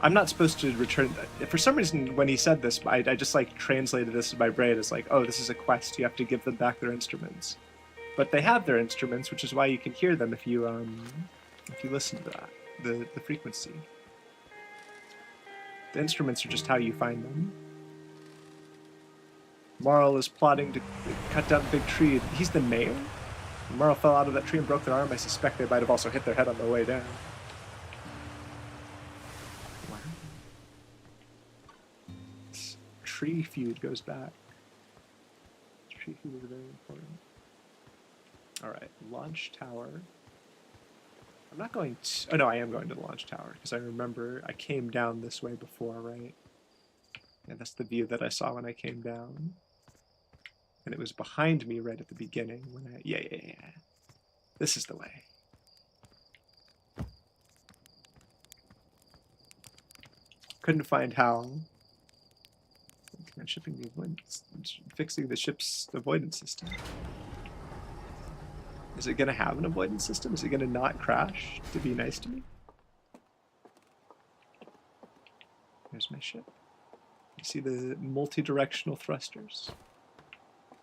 I'm not supposed to return... For some reason, when he said this, I just like translated this in my brain as like, oh, this is a quest. You have to give them back their instruments. But they have their instruments, which is why you can hear them if you listen to that, the frequency. The instruments are just how you find them. Marl is plotting to cut down a big tree. He's the mayor? When Marl fell out of that tree and broke their arm, I suspect they might have also hit their head on the way down. Wow. This tree feud goes back. Tree feud is very important. Alright, launch tower. I'm not going to... Oh, no, I am going to the launch tower, because I remember I came down this way before, right? Yeah, that's the view that I saw when I came down. And it was behind me right at the beginning when I... Yeah. This is the way. Couldn't find how. Shipping the avoidance... Fixing the ship's avoidance system. Is it going to have an avoidance system? Is it going to not crash to be nice to me? There's my ship. You see the multi-directional thrusters?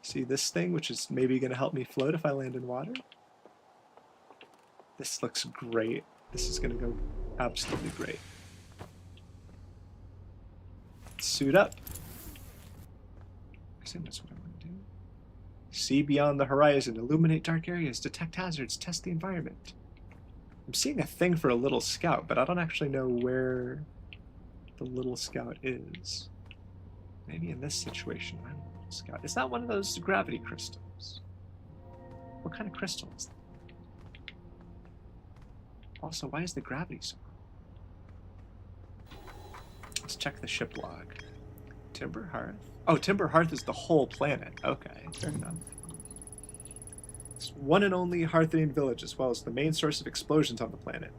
See this thing, which is maybe going to help me float if I land in water? This looks great. This is going to go absolutely great. Suit up. I think that's what I want to do. See beyond the horizon, illuminate dark areas, detect hazards, test the environment. I'm seeing a thing for a little scout, but I don't actually know where the little scout is. Maybe in this situation, I'm a little scout. Is that one of those gravity crystals? What kind of crystal is that? Also, why is the gravity so high? Let's check the ship log. Timber Hearth? Oh, Timber Hearth is the whole planet. Okay, fair enough. It's one and only Hearthenian village, as well as the main source of explosions on the planet.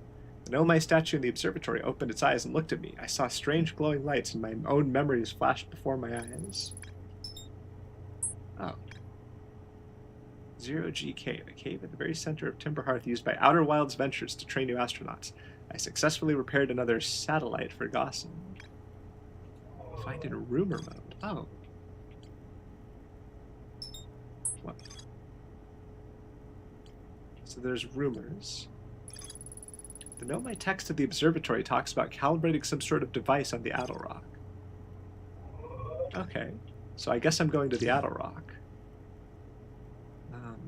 The Nomai statue in the observatory opened its eyes and looked at me. I saw strange glowing lights, and my own memories flashed before my eyes. Oh. Zero G Cave, a cave at the very center of Timber Hearth used by Outer Wilds Ventures to train new astronauts. I successfully repaired another satellite for Gaussen. Find in rumor mode. Oh. What? So there's rumors. The Nomai text of the observatory talks about calibrating some sort of device on the Attlerock. Okay. So I guess I'm going to the Attlerock.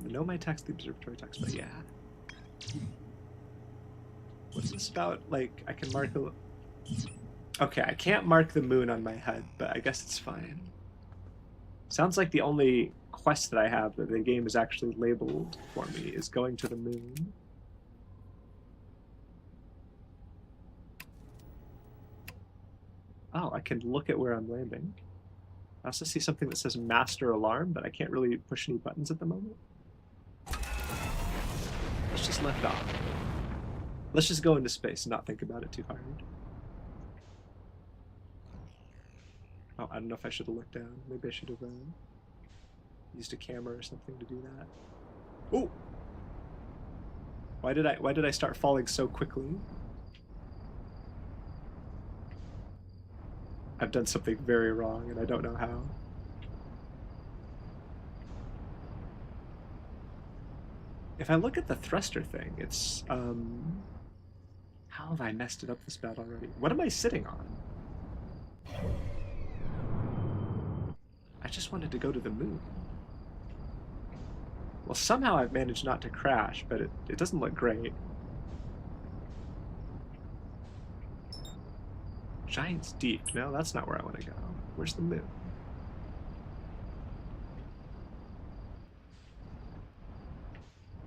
The Nomai text of the observatory talks about, yeah. What's this about? Like, I can mark the... Okay, I can't mark the moon on my HUD, but I guess it's fine. Sounds like the only quest that I have that the game is actually labeled for me is going to the moon. Oh, I can look at where I'm landing. I also see something that says Master Alarm, but I can't really push any buttons at the moment. Let's just lift off. Let's just go into space and not think about it too hard. Oh, I don't know if I should have looked down. Maybe I should have used a camera or something to do that. Oh! Why did I start falling so quickly? I've done something very wrong and I don't know how. If I look at the thruster thing, it's how have I messed it up this bad already? What am I sitting on? I just wanted to go to the moon. Well, somehow I've managed not to crash, but it doesn't look great. Giant's Deep. No, that's not where I want to go. Where's the moon?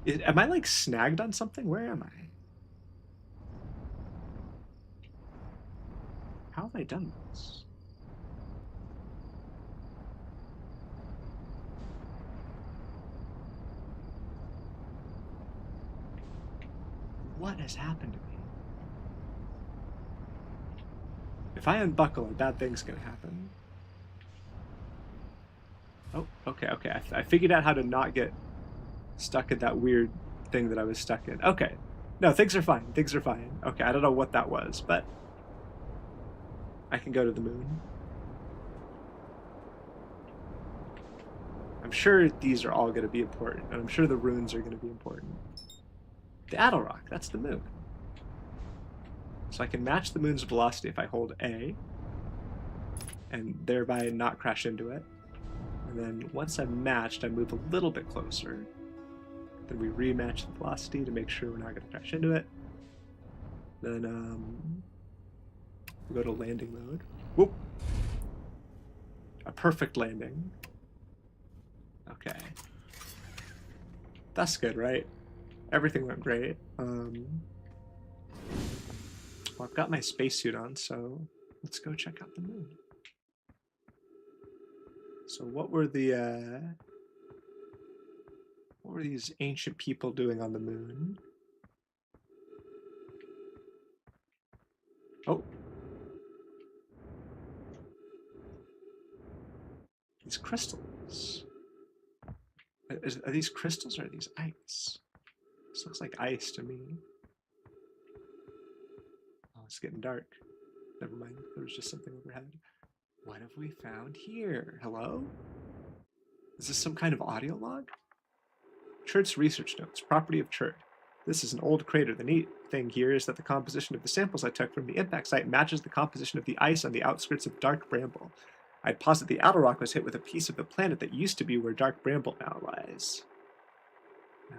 Am I like snagged on something? Where am I? How have I done this? What has happened to me? If I unbuckle, a bad thing's gonna happen. Oh, okay. I figured out how to not get stuck in that weird thing that I was stuck in. Okay. No, things are fine. Things are fine. Okay, I don't know what that was, but I can go to the moon. I'm sure these are all going to be important, and I'm sure the runes are going to be important. The Attlerock, that's the moon. So I can match the moon's velocity if I hold A, and thereby not crash into it. And then once I'm matched, I move a little bit closer. Then we rematch the velocity to make sure we're not going to crash into it. Then we go to landing mode. Whoop! A perfect landing. Okay. That's good, right? Everything went great. Well, I've got my spacesuit on, so let's go check out the moon. So what were these ancient people doing on the moon? Oh. These crystals. Are these crystals or are these ice? This looks like ice to me. Oh, it's getting dark. Never mind. There was just something overhead. What have we found here? Hello? Is this some kind of audio log? Churt's research notes. Property of Churt. This is an old crater. The neat thing here is that the composition of the samples I took from the impact site matches the composition of the ice on the outskirts of Dark Bramble. I'd posit the outer rock was hit with a piece of the planet that used to be where Dark Bramble now lies. To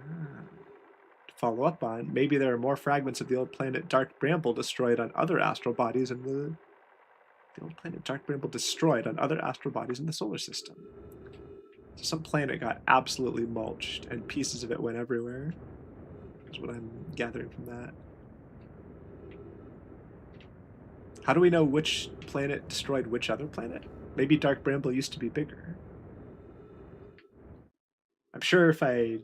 follow up on, maybe there are more fragments of the old planet Dark Bramble destroyed on other astral bodies in the old planet Dark Bramble destroyed on other astral bodies in the solar system. So some planet got absolutely mulched and pieces of it went everywhere. Is what I'm gathering from that. How do we know which planet destroyed which other planet? Maybe Dark Bramble used to be bigger. I'm sure if I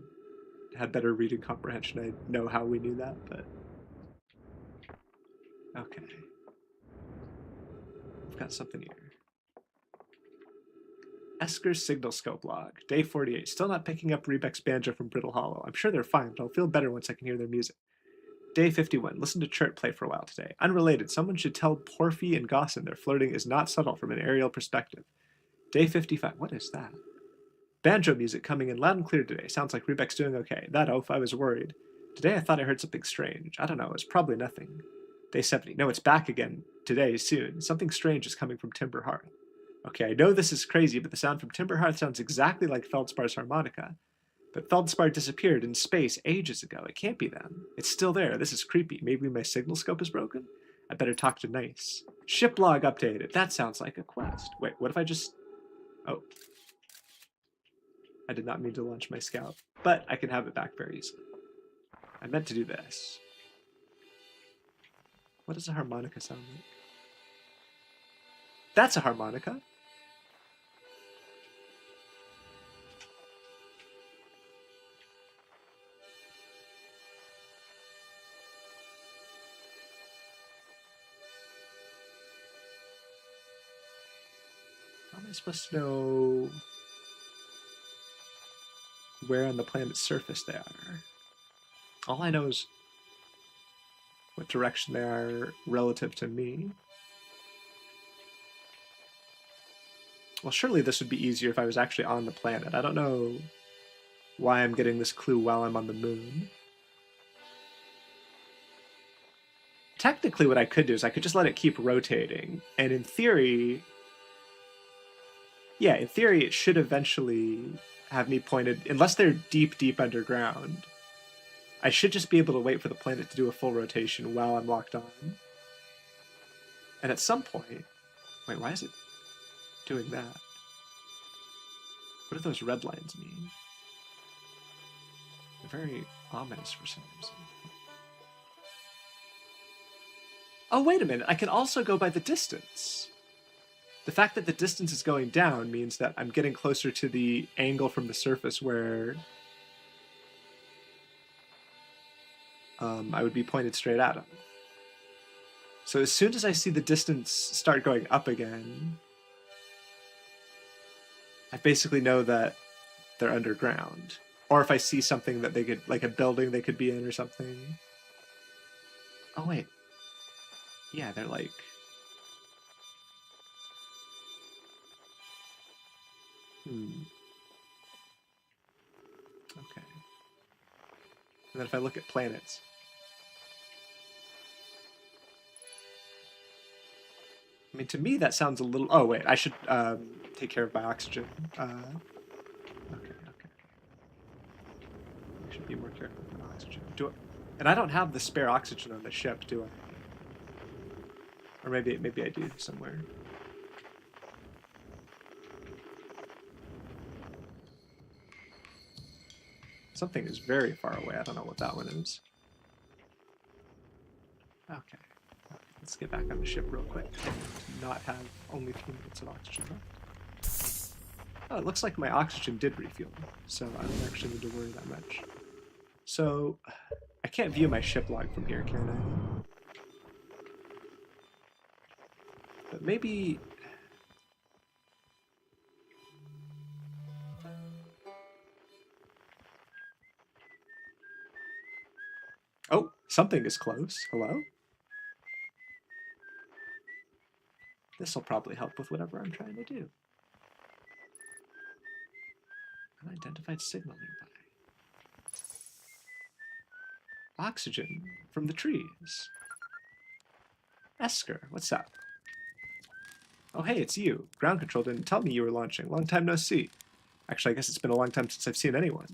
had better reading comprehension, I'd know how we knew that, but... Okay. I've got something here. Esker's signal scope log. Day 48. Still not picking up Rebek's banjo from Brittle Hollow. I'm sure they're fine, but I'll feel better once I can hear their music. Day 51. Listen to Churt play for a while today. Unrelated. Someone should tell Porphy and Gossin their flirting is not subtle from an aerial perspective. Day 55. What is that? Banjo music coming in loud and clear today. Sounds like Rebek's doing okay. That oaf, I was worried. Today I thought I heard something strange. I don't know. It's probably nothing. Day 70. No, it's back again. Today, soon. Something strange is coming from Timber Hearth. Okay, I know this is crazy, but the sound from Timber Hearth sounds exactly like Feldspar's harmonica. But Feldspar disappeared in space ages ago. It can't be them. It's still there. This is creepy. Maybe my signal scope is broken? I better talk to Nice. Ship log updated. That sounds like a quest. Wait, what if I just... Oh. I did not mean to launch my scout, but I can have it back very easily. I meant to do this. What does a harmonica sound like? That's a harmonica. How am I supposed to know where on the planet's surface they are? All I know is what direction they are relative to me. Well, surely this would be easier if I was actually on the planet. I don't know why I'm getting this clue while I'm on the moon. Technically, what I could do is I could just let it keep rotating. And in theory... Yeah, in theory, it should eventually have me pointed... Unless they're deep, deep underground, I should just be able to wait for the planet to do a full rotation while I'm locked on. And at some point... Wait, why is it doing that? What do those red lines mean? They're very ominous for some reason. Oh, wait a minute. I can also go by the distance. The fact that the distance is going down means that I'm getting closer to the angle from the surface where I would be pointed straight at them. So as soon as I see the distance start going up again, I basically know that they're underground. Or if I see something that they could, like a building they could be in or something. Oh, wait. Yeah, they're like... Okay. And then if I look at planets... I mean, to me, that sounds a little... Oh, wait, I should take care of my oxygen. Okay. I should be more careful with my oxygen. And I don't have the spare oxygen on the ship, do I? Or maybe I do somewhere. Something is very far away. I don't know what that one is. Okay. Let's get back on the ship real quick. Not have only 3 minutes of oxygen left. Oh, it looks like my oxygen did refuel, so I don't actually need to worry that much. So, I can't view my ship log from here, can I? But maybe... Oh, something is close. Hello? This'll probably help with whatever I'm trying to do. Unidentified signal nearby. Oxygen from the trees. Esker, what's up? Oh hey, it's you. Ground control didn't tell me you were launching. Long time no see. Actually, I guess it's been a long time since I've seen anyone.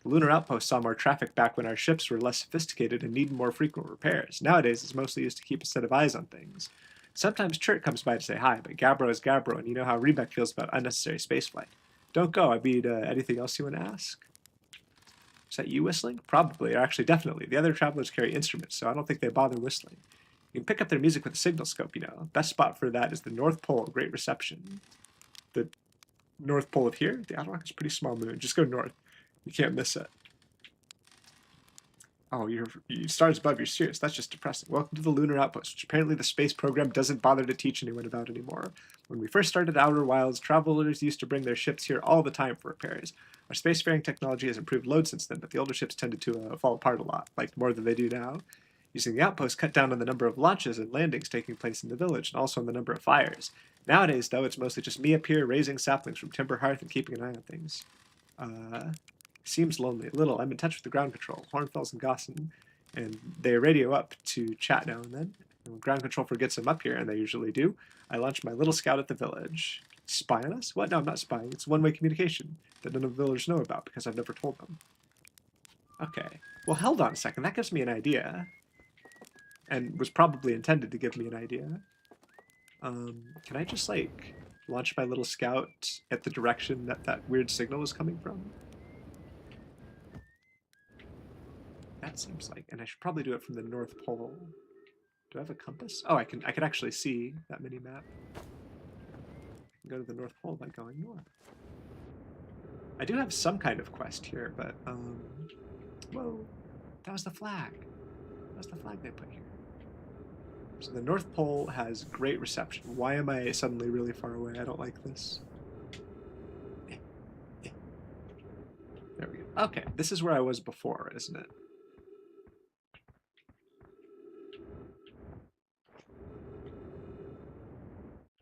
The lunar outpost saw more traffic back when our ships were less sophisticated and needed more frequent repairs. Nowadays, it's mostly used to keep a set of eyes on things. Sometimes Chert comes by to say hi, but Gabbro is Gabbro, and you know how Rebek feels about unnecessary spaceflight. Don't go. I mean, anything else you want to ask? Is that you whistling? Probably, or actually definitely. The other travelers carry instruments, so I don't think they bother whistling. You can pick up their music with a signal scope, you know. Best spot for that is the North Pole, Great Reception. The North Pole of here? The Outer Rock is a pretty small moon. Just go north. You can't miss it. Oh, your stars above, you're serious. That's just depressing. Welcome to the Lunar Outpost, which apparently the space program doesn't bother to teach anyone about anymore. When we first started Outer Wilds, travelers used to bring their ships here all the time for repairs. Our spacefaring technology has improved loads since then, but the older ships tended to fall apart a lot, like more than they do now. Using the outpost cut down on the number of launches and landings taking place in the village, and also on the number of fires. Nowadays, though, it's mostly just me up here raising saplings from Timber Hearth and keeping an eye on things. Seems lonely. A little. I'm in touch with the ground control, Hornfels and Gosson, and they radio up to chat now and then. And when ground control forgets I'm up here, and they usually do, I launch my little scout at the village. Spy on us? What? No, I'm not spying. It's one-way communication that none of the villagers know about because I've never told them. Okay. Well, hold on a second. That gives me an idea. And was probably intended to give me an idea. Can I just, like, launch my little scout at the direction that that weird signal was coming from? That seems like, and I should probably do it from the North Pole. Do I have a compass? Oh, I can actually see that mini map. I can go to the North Pole by going north. I do have some kind of quest here, but whoa, that was the flag. That was the flag they put here. So the North Pole has great reception. Why am I suddenly really far away? I don't like this. There we go. Okay, this is where I was before, isn't it?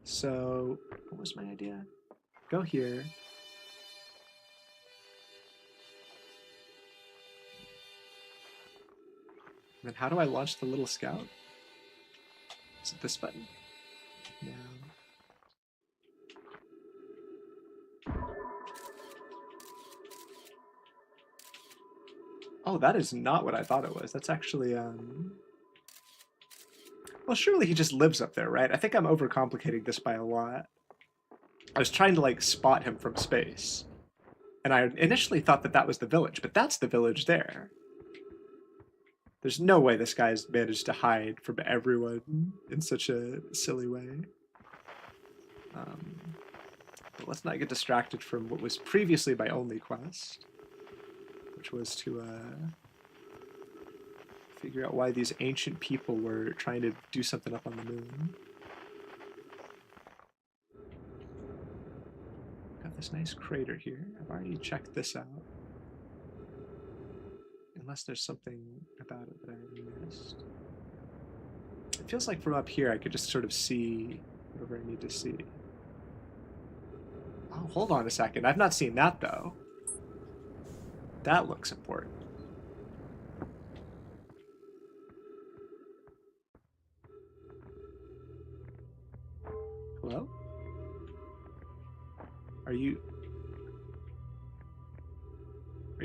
So, what was my idea? Go here. And then how do I launch the little scout? Is it this button? No. Oh, that is not what I thought it was. That's actually, well, surely he just lives up there, right? I think I'm overcomplicating this by a lot. I was trying to, like, spot him from space. And I initially thought that that was the village, but that's the village there. There's no way this guy's managed to hide from everyone in such a silly way. But let's not get distracted from what was previously my only quest, which was to figure out why these ancient people were trying to do something up on the moon. Got this nice crater here. I've already checked this out. Unless there's something about it that I missed. It feels like from up here I could just sort of see whatever I need to see. Oh, hold on a second. I've not seen that, though. That looks important. Hello? Are you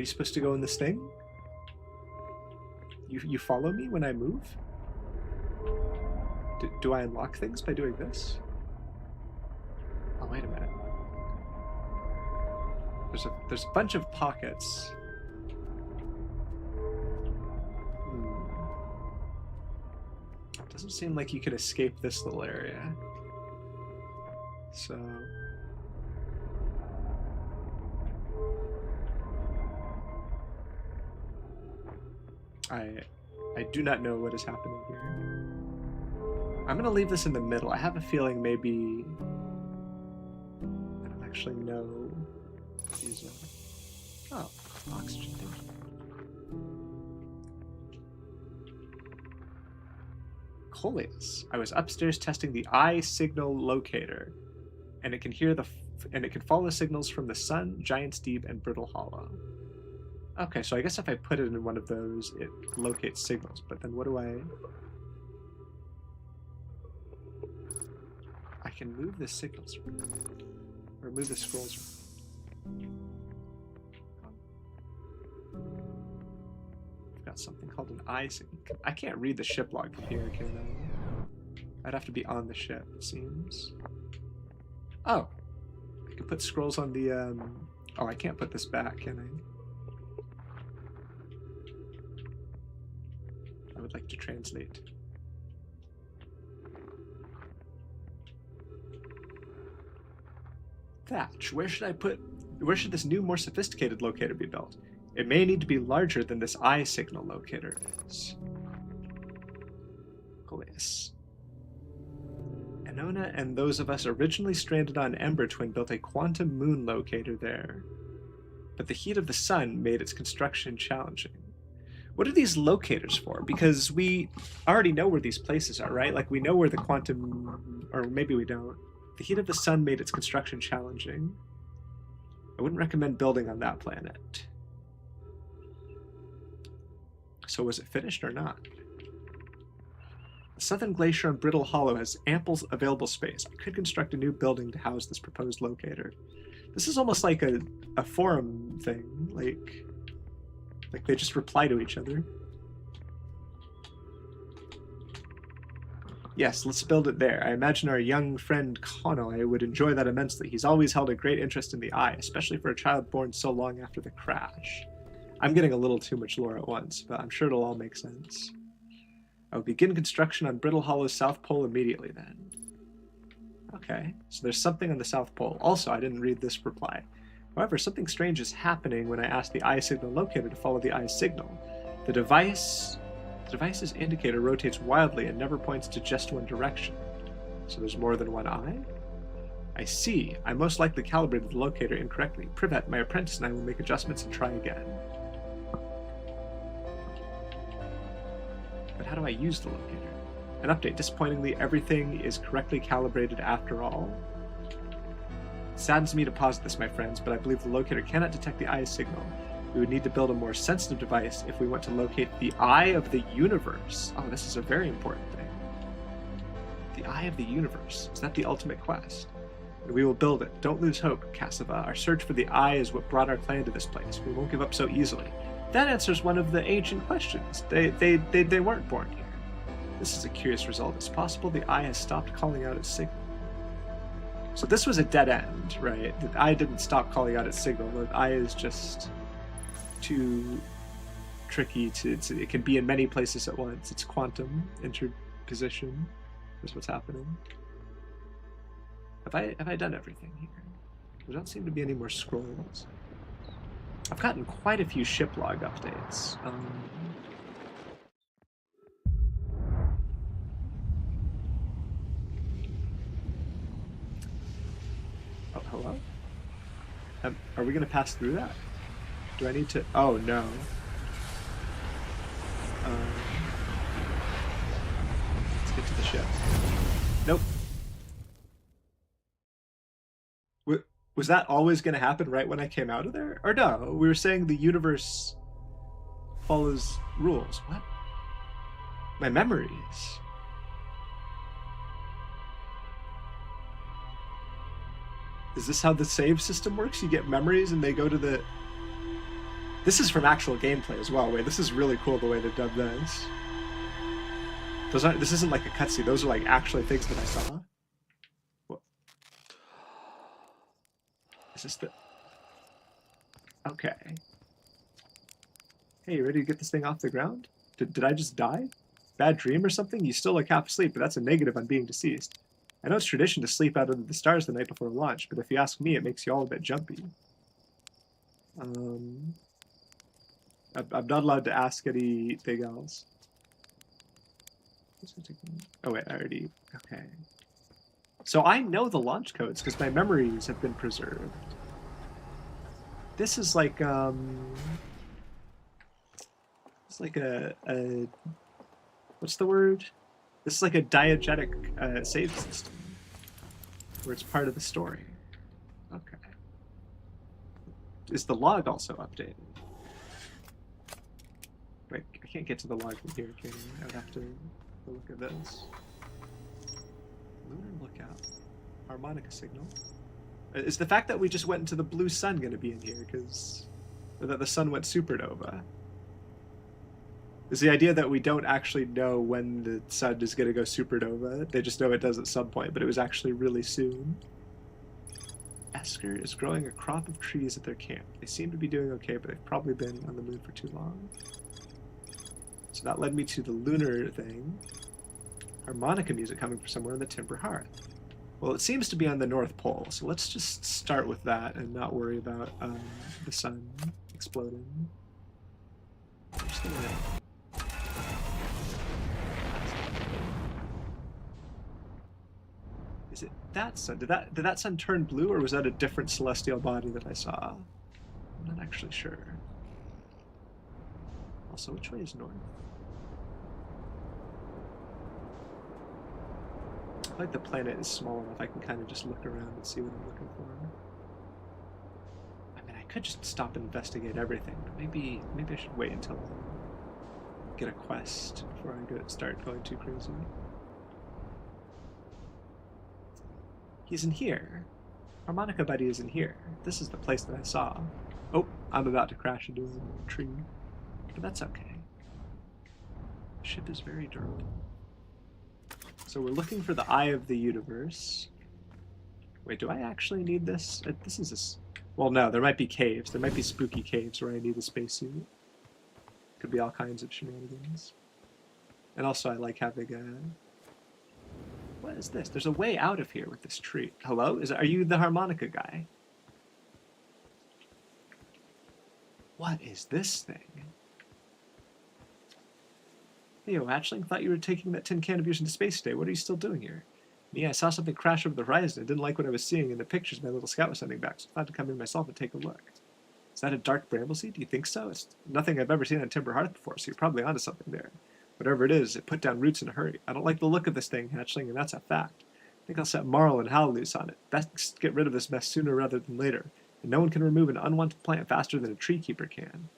supposed to go in this thing? You follow me when I move? Do I unlock things by doing this? Oh, wait a minute. There's a bunch of pockets. Doesn't seem like you can escape this little area. So... I do not know what is happening here. I'm gonna leave this in the middle. I have a feeling maybe... I don't actually know these are... Oh, oxygen. Coleus. I was upstairs testing the eye signal locator, and it can follow signals from the sun, Giant's Deep, and Brittle Hollow. Okay, so I guess if I put it in one of those, it locates signals. But then what do I can move the signals or move the scrolls. I've got something called an eye signal. I can't read the ship log from here, can I? I'd have to be on the ship, it seems. Oh, I can put scrolls on the. Oh, I can't put this back, can I? I would like to translate. Thatch. Where should this new, more sophisticated locator be built? It may need to be larger than this eye signal locator is. Coleus. Anona and those of us originally stranded on Ember Twin built a quantum moon locator there. But the heat of the sun made its construction challenging. What are these locators for? Because we already know where these places are, right? Like, we know where the quantum... Or maybe we don't. The heat of the sun made its construction challenging. I wouldn't recommend building on that planet. So was it finished or not? The southern glacier on Brittle Hollow has ample available space. I could construct a new building to house this proposed locator. This is almost like a forum thing. Like they just reply to each other. Yes, let's build it there. I imagine our young friend Connoy would enjoy that immensely. He's always held a great interest in the eye, especially for a child born so long after the crash. I'm getting a little too much lore at once, but I'm sure it'll all make sense. I will begin construction on Brittle Hollow's South Pole immediately then. Okay, so there's something on the South Pole. Also, I didn't read this reply. However, something strange is happening when I ask the eye signal locator to follow the eye signal. The device's indicator rotates wildly and never points to just one direction. So there's more than one eye? I see. I most likely calibrated the locator incorrectly. Privet, my apprentice, and I will make adjustments and try again. But how do I use the locator? An update. Disappointingly, everything is correctly calibrated after all. It saddens me to posit this, my friends, but I believe the locator cannot detect the eye signal. We would need to build a more sensitive device if we want to locate the eye of the universe. Oh, this is a very important thing. The eye of the universe. Is that the ultimate quest? And we will build it. Don't lose hope, Cassava. Our search for the eye is what brought our clan to this place. We won't give up so easily. That answers one of the ancient questions. They weren't born here. This is a curious result. It's possible the eye has stopped calling out its signal. So this was a dead end, right? The eye didn't stop calling out its signal. The eye is just too tricky it can be in many places at once. It's quantum interposition is what's happening. Have I done everything here? There don't seem to be any more scrolls. I've gotten quite a few ship log updates. Oh, hello? Are we going to pass through that? Do I need to... Oh, no. Let's get to the ship. Nope. Was that always going to happen right when I came out of there? Or no, we were saying the universe follows rules. What? My memories. Is this how the save system works? You get memories and they go to the... This is from actual gameplay as well. Wait, this is really cool the way they dubbed this. This isn't like a cutscene. Those are like actually things that I saw. What? Is this the... Okay. Hey, you ready to get this thing off the ground? Did I just die? bad dream or something? You still look half asleep, but that's a negative on being deceased. I know it's tradition to sleep out under the stars the night before launch, but if you ask me, it makes you all a bit jumpy. I'm not allowed to ask anything else. Oh wait, I already... Okay. So I know the launch codes because my memories have been preserved. This is like, it's like a what's the word? This is like a diegetic save system where it's part of the story. Okay. Is the log also updated? Wait, I can't get to the log from here, can I? I would have to look at this. Lunar lookout. Harmonica signal. Is the fact that we just went into the blue sun going to be in here? Because that the sun went supernova. Is the idea that we don't actually know when the sun is going to go supernova? They just know it does at some point, but it was actually really soon. Esker is growing a crop of trees at their camp. They seem to be doing okay, but they've probably been on the moon for too long. So that led me to the lunar thing. Harmonica music coming from somewhere in the Timber Hearth. Well, it seems to be on the North Pole, so let's just start with that and not worry about the sun exploding. Is it that sun? Did that sun turn blue, or was that a different celestial body that I saw? I'm not actually sure. Also, which way is north? I feel like the planet is small enough I can kind of just look around and see what I'm looking for. I mean, I could just stop and investigate everything, but maybe I should wait until I get a quest before I start going too crazy. He's in here. Harmonica Buddy is in here. This is the place that I saw. Oh, I'm about to crash into a tree. But that's okay. The ship is very durable. So we're looking for the Eye of the Universe. Wait, do I actually need this? This is this. Well, no, there might be caves. There might be spooky caves where I need a spacesuit. Could be all kinds of shenanigans. And also, I like having a... What is this? There's a way out of here with this tree. Hello? Are you the harmonica guy? What is this thing? Hey, yo, Hatchling, thought you were taking that tin can of yours into space today. What are you still doing here? Me, I saw something crash over the horizon. I didn't like what I was seeing in the pictures my little scout was sending back, so I thought to come in myself and take a look. Is that a dark bramble seed? Do you think so? It's nothing I've ever seen on Timber Hearth before, so you're probably onto something there. Whatever it is, it put down roots in a hurry. I don't like the look of this thing, Hatchling, and that's a fact. I think I'll set Marl and Hal loose on it. Best get rid of this mess sooner rather than later. And no one can remove an unwanted plant faster than a tree keeper can.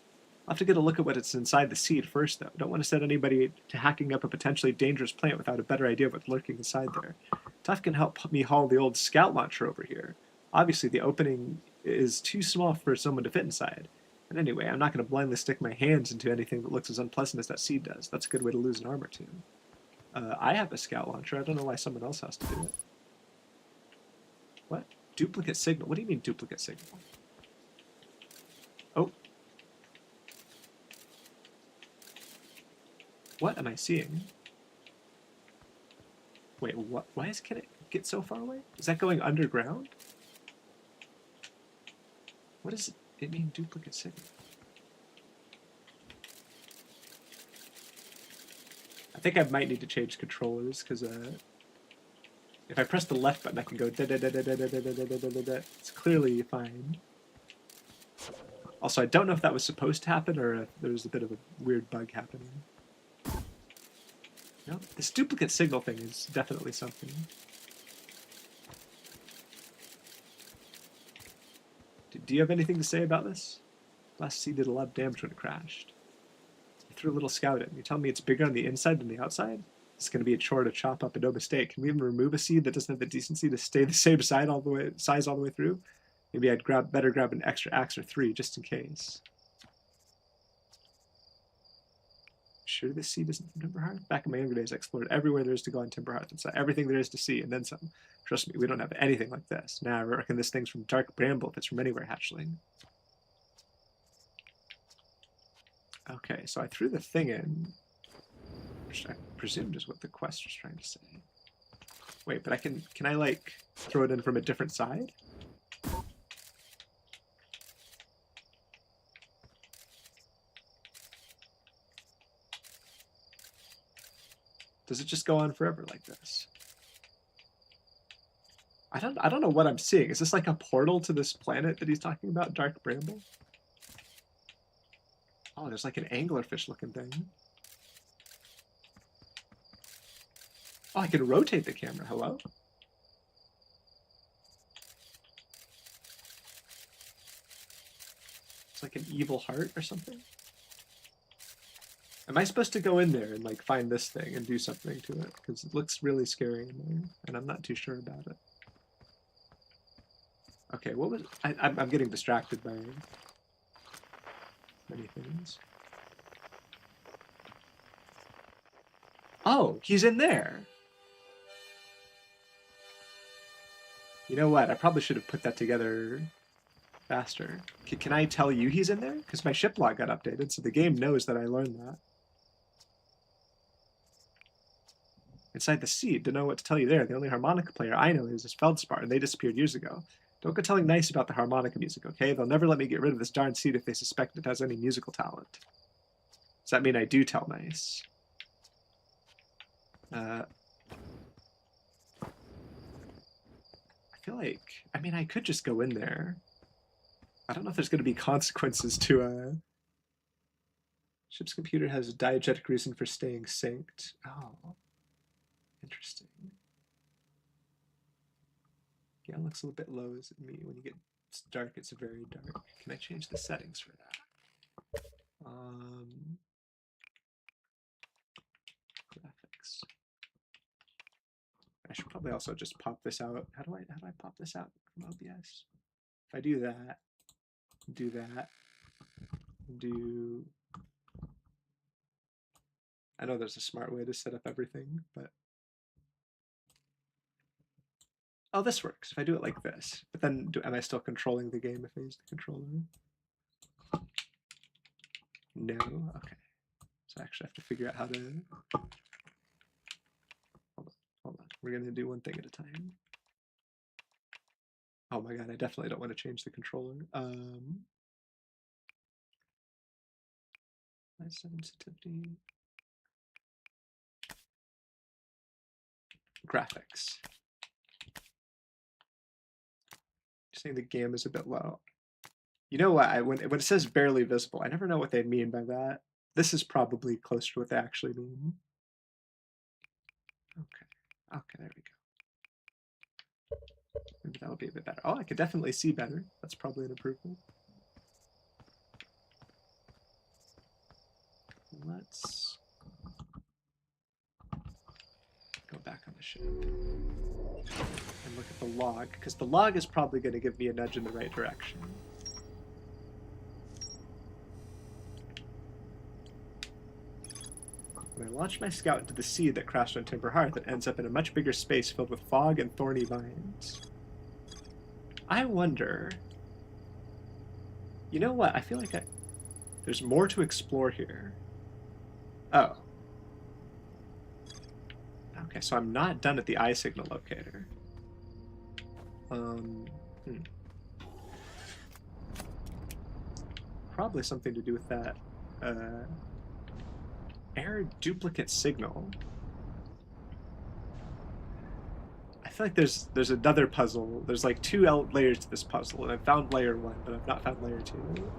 I'll have to get a look at what it's inside the seed first, though. Don't want to set anybody to hacking up a potentially dangerous plant without a better idea of what's lurking inside there. Tuff can help me haul the old scout launcher over here. Obviously, the opening is too small for someone to fit inside. And anyway, I'm not going to blindly stick my hands into anything that looks as unpleasant as that seed does. That's a good way to lose an armor to. I have a scout launcher. I don't know why someone else has to do it. What? Duplicate signal? What do you mean duplicate signal? Oh. What am I seeing? Wait, what? Why can it get so far away? Is that going underground? What does it mean, duplicate signal? I think I might need to change controllers, because if I press the left button, I can go da da da da da da da da da da da da. It's clearly fine. Also, I don't know if that was supposed to happen, or if there was a bit of a weird bug happening. No, this duplicate signal thing is definitely something. Do you have anything to say about this? Last seed did a lot of damage when it crashed. I threw a little scout in. You tell me it's bigger on the inside than the outside? It's going to be a chore to chop up, and no mistake. Can we even remove a seed that doesn't have the decency to stay the same size all the way through? Maybe I'd better grab an extra axe or 3 just in case. Sure this seed isn't from Timber Hearth? Back in my younger days, I explored everywhere there is to go on Timber Hearth and saw everything there is to see, and then some. Trust me, we don't have anything like this. Nah, I reckon this thing's from Dark Bramble if it's from anywhere, Hatchling. Okay, so I threw the thing in. Which I presumed is what the quest was trying to say. Wait, but can I like throw it in from a different side? Does it just go on forever like this? I don't know what I'm seeing. Is this like a portal to this planet that he's talking about, Dark Bramble? Oh, there's like an anglerfish looking thing. Oh, I can rotate the camera. Hello? It's like an evil heart or something. Am I supposed to go in there and like find this thing and do something to it? Because it looks really scary in there, and I'm not too sure about it. Okay, what was I'm getting distracted by many things. Oh, he's in there. You know what? I probably should have put that together faster. Can I tell you he's in there? Because my ship log got updated, so the game knows that I learned that. Inside the seed, to know what to tell you there. The only harmonica player I know is Feldspar, and they disappeared years ago. Don't go telling Nice about the harmonica music, okay? They'll never let me get rid of this darn seed if they suspect it has any musical talent. Does that mean I do tell Nice? I feel like, I mean, I could just go in there. I don't know if there's going to be consequences to ship's computer has a diegetic reason for staying synced. Oh, interesting. Yeah, it looks a little bit low as me. When you get dark, it's very dark. Can I change the settings for that? Graphics. I should probably also just pop this out. How do I pop this out from OBS? If I do that, do. I know there's a smart way to set up everything, but oh, this works. If I do it like this, but then am I still controlling the game if I use the controller? No. Okay. So I actually have to figure out how to. Hold on. We're gonna do one thing at a time. Oh my god, I definitely don't want to change the controller. Sensitivity. Graphics. Just saying the game is a bit low. You know what? When it says barely visible, I never know what they mean by that. This is probably closer to what they actually mean. Okay, there we go. Maybe that'll be a bit better. Oh, I could definitely see better. That's probably an improvement. Let's go back on the ship and look at the log, because the log is probably going to give me a nudge in the right direction. When I launch my scout into the sea that crashed on Timber Hearth, it ends up in a much bigger space filled with fog and thorny vines. I wonder... You know what? I feel like there's more to explore here. Oh. Okay, so I'm not done at the eye signal locator. Probably something to do with that. Error duplicate signal. I feel like there's another puzzle. There's like two layers to this puzzle, and I've found layer 1, but I've not found layer 2.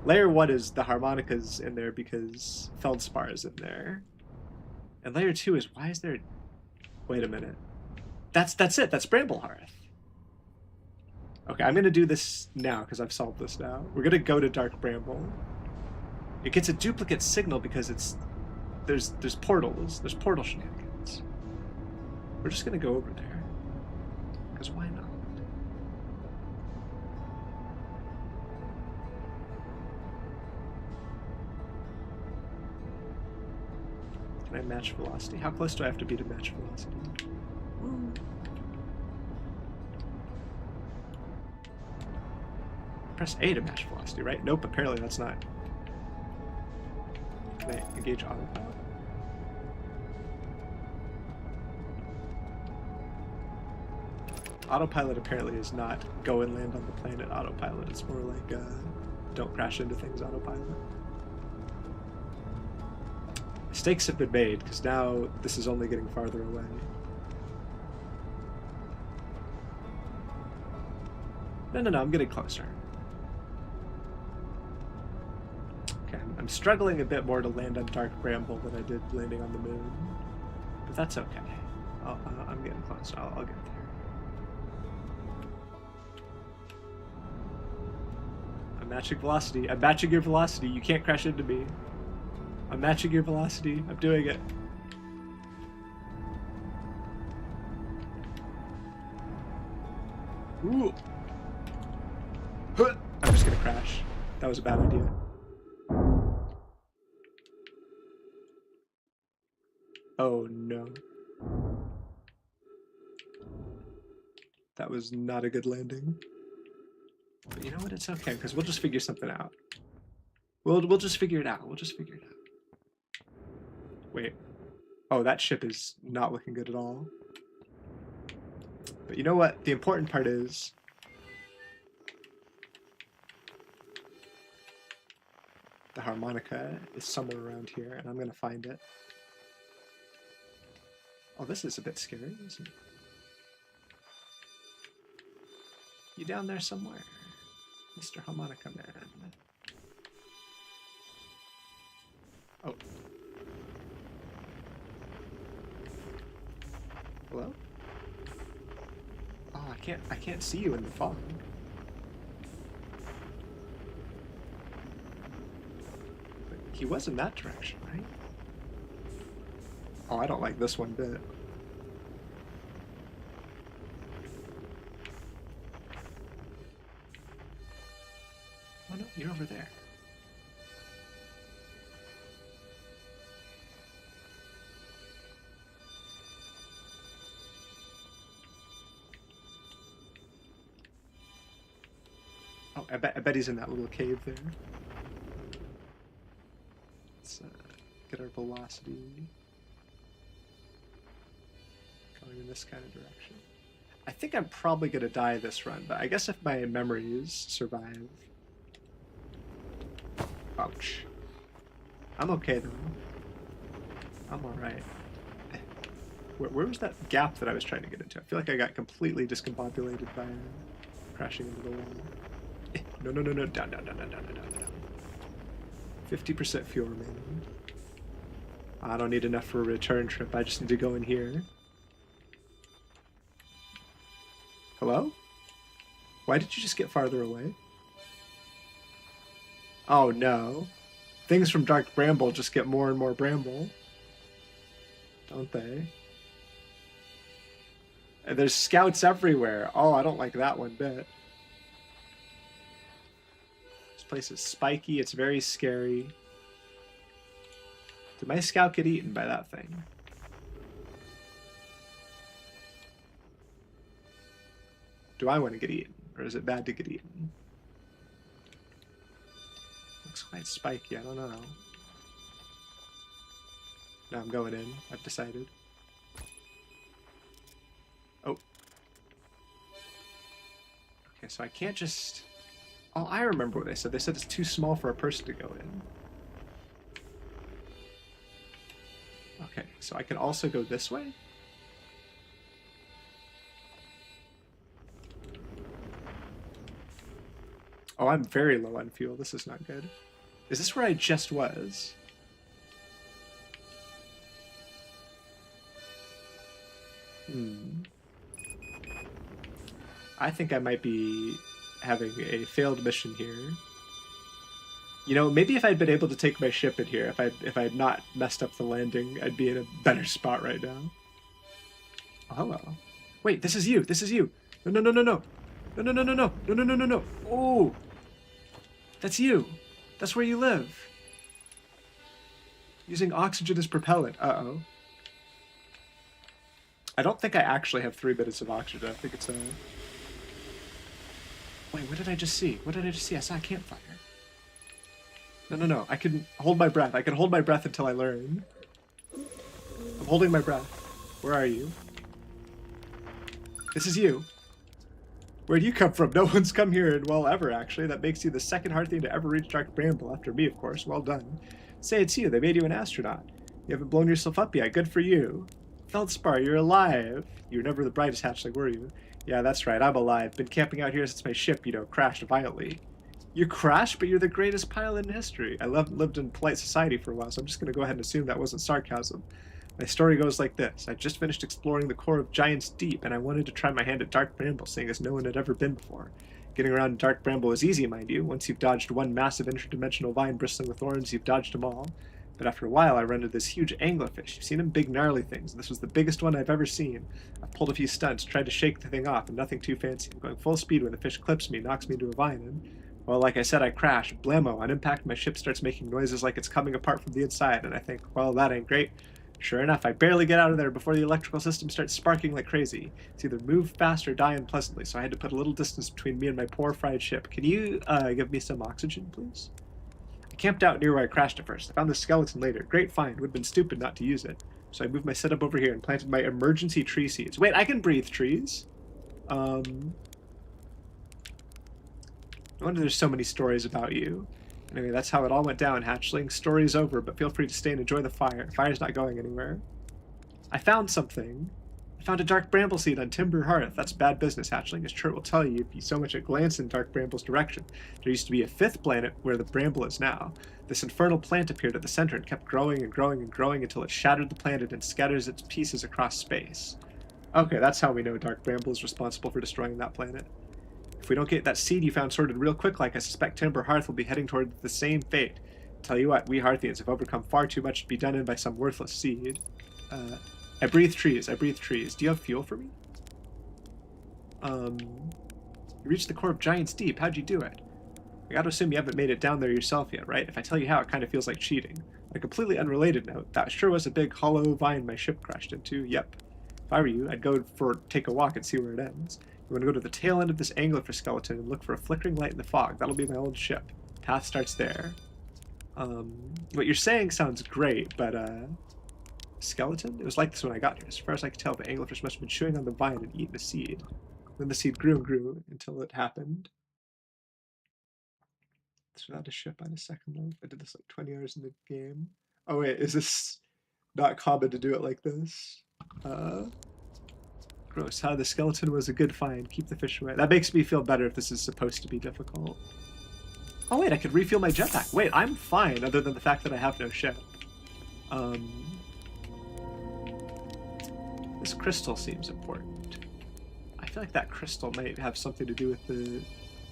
Layer 1 is the harmonica's in there because Feldspar is in there. And layer 2 is, why is there... Wait a minute. That's it. That's Bramble Hearth. Okay, I'm going to do this now because I've solved this now. We're going to go to Dark Bramble. It gets a duplicate signal because there's portals. There's portal shenanigans. We're just going to go over there. Because why not? Can I match velocity? How close do I have to be to match velocity? Press A to match velocity, right? Nope, apparently that's not. Can I engage autopilot? Autopilot apparently is not go and land on the planet autopilot. It's more like don't crash into things autopilot. Mistakes have been made because now this is only getting farther away. No, I'm getting closer. Okay, I'm struggling a bit more to land on Dark Bramble than I did landing on the moon. But that's okay. I'm getting closer. I'll get there. I'm matching velocity. I'm matching your velocity. You can't crash into me. I'm matching your velocity. I'm doing it. Ooh. I'm just gonna crash. That was a bad idea. Oh no. That was not a good landing. But you know what? It's okay, because we'll just figure something out. We'll just figure it out. We'll just figure it out. Wait. Oh, that ship is not looking good at all. But you know what? The important part is... the harmonica is somewhere around here, and I'm going to find it. Oh, this is a bit scary, isn't it? You down there somewhere, Mr. Harmonica Man? Oh. Hello? Oh, I can't see you in the fog. But he was in that direction, right? Oh, I don't like this one bit. Oh no, you're over there. Oh, I bet he's in that little cave there. Let's get our velocity going in this kind of direction. I think I'm probably gonna die this run, but I guess if my memories survive. Ouch. I'm okay though. I'm alright. Where was that gap that I was trying to get into? I feel like I got completely discombobulated by crashing into the wall. No, down. 50% fuel remaining. I don't need enough for a return trip, I just need to go in here. Hello? Why did you just get farther away? Oh no. Things from Dark Bramble just get more and more bramble. Don't they? And there's scouts everywhere. Oh, I don't like that one bit. This place is spiky, it's very scary. Did my scout get eaten by that thing? Do I want to get eaten? Or is it bad to get eaten? Looks quite spiky, I don't know. No, I'm going in. I've decided. Oh. Okay, so I can't just... Oh, I remember what they said. They said it's too small for a person to go in. Okay, so I can also go this way? Oh, I'm very low on fuel. This is not good. Is this where I just was? I think I might be having a failed mission here. You know, maybe if I'd been able to take my ship in here, if I had not messed up the landing, I'd be in a better spot right now. Oh, hello. Wait, this is you. This is you. No. No. Oh, that's you. That's where you live. Using oxygen as propellant. Uh-oh. I don't think I actually have 3 minutes of oxygen. I think it's a... Wait, what did I just see? What did I just see? I saw a campfire. No. I can hold my breath. I can hold my breath until I learn. I'm holding my breath. Where are you? This is you. Where'd you come from? No one's come here in, well, ever, actually. That makes you the second Hearthian to ever reach Dark Bramble, after me, of course. Well done. Say it's you. They made you an astronaut. You haven't blown yourself up yet. Good for you. Feldspar, you're alive. You were never the brightest hatchling, were you? Yeah, that's right. I'm alive. Been camping out here since my ship, crashed violently. You crashed, but you're the greatest pilot in history. I lived in polite society for a while, so I'm just going to go ahead and assume that wasn't sarcasm. My story goes like this. I just finished exploring the core of Giant's Deep, and I wanted to try my hand at Dark Bramble, seeing as no one had ever been before. Getting around Dark Bramble is easy, mind you. Once you've dodged one massive interdimensional vine bristling with thorns, you've dodged them all. But after a while, I run into this huge anglerfish. You've seen them, big gnarly things. This was the biggest one I've ever seen. I've pulled a few stunts, tried to shake the thing off, and nothing too fancy. I'm going full speed when the fish clips me, knocks me into a vine, and... well, like I said, I crash. Blammo. On impact, my ship starts making noises like it's coming apart from the inside, and I think, well, that ain't great. Sure enough, I barely get out of there before the electrical system starts sparking like crazy. It's either move fast or die unpleasantly, so I had to put a little distance between me and my poor fried ship. Can you give me some oxygen, please? I camped out near where I crashed at first. I found the skeleton later. Great find. Would have been stupid not to use it. So I moved my setup over here and planted my emergency tree seeds. Wait, I can breathe trees? No wonder there's so many stories about you. Anyway, that's how it all went down, hatchling. Story's over, but feel free to stay and enjoy the fire. Fire's not going anywhere. I found something. I found a Dark Bramble seed on Timber Hearth. That's bad business, hatchling, as Chert will tell you if you so much as glance in Dark Bramble's direction. There used to be a 5th planet where the Bramble is now. This infernal plant appeared at the center and kept growing and growing and growing until it shattered the planet and scatters its pieces across space. Okay, that's how we know Dark Bramble is responsible for destroying that planet. If we don't get that seed you found sorted real quick, like I suspect Timber Hearth will be heading toward the same fate. Tell you what, we Hearthians have overcome far too much to be done in by some worthless seed. I breathe trees. I breathe trees. Do you have fuel for me? You reached the core of Giant's Deep. How'd you do it? I gotta assume you haven't made it down there yourself yet, right? If I tell you how, it kind of feels like cheating. On a completely unrelated note, that sure was a big hollow vine my ship crashed into. Yep. If I were you, I'd go take a walk and see where it ends. You want to go to the tail end of this anglerfish skeleton and look for a flickering light in the fog. That'll be my old ship. Path starts there. What you're saying sounds great, but, skeleton? It was like this when I got here. As far as I could tell, the anglerfish must have been chewing on the vine and eating the seed. Then the seed grew and grew until it happened. It's without a ship on a second life. I did this like 20 hours in the game. Oh wait, is this not common to do it like this? Gross. How the skeleton was a good find. Keep the fish away. That makes me feel better if this is supposed to be difficult. Oh wait, I could refuel my jetpack. Wait, I'm fine other than the fact that I have no ship. This crystal seems important. I feel like that crystal might have something to do with the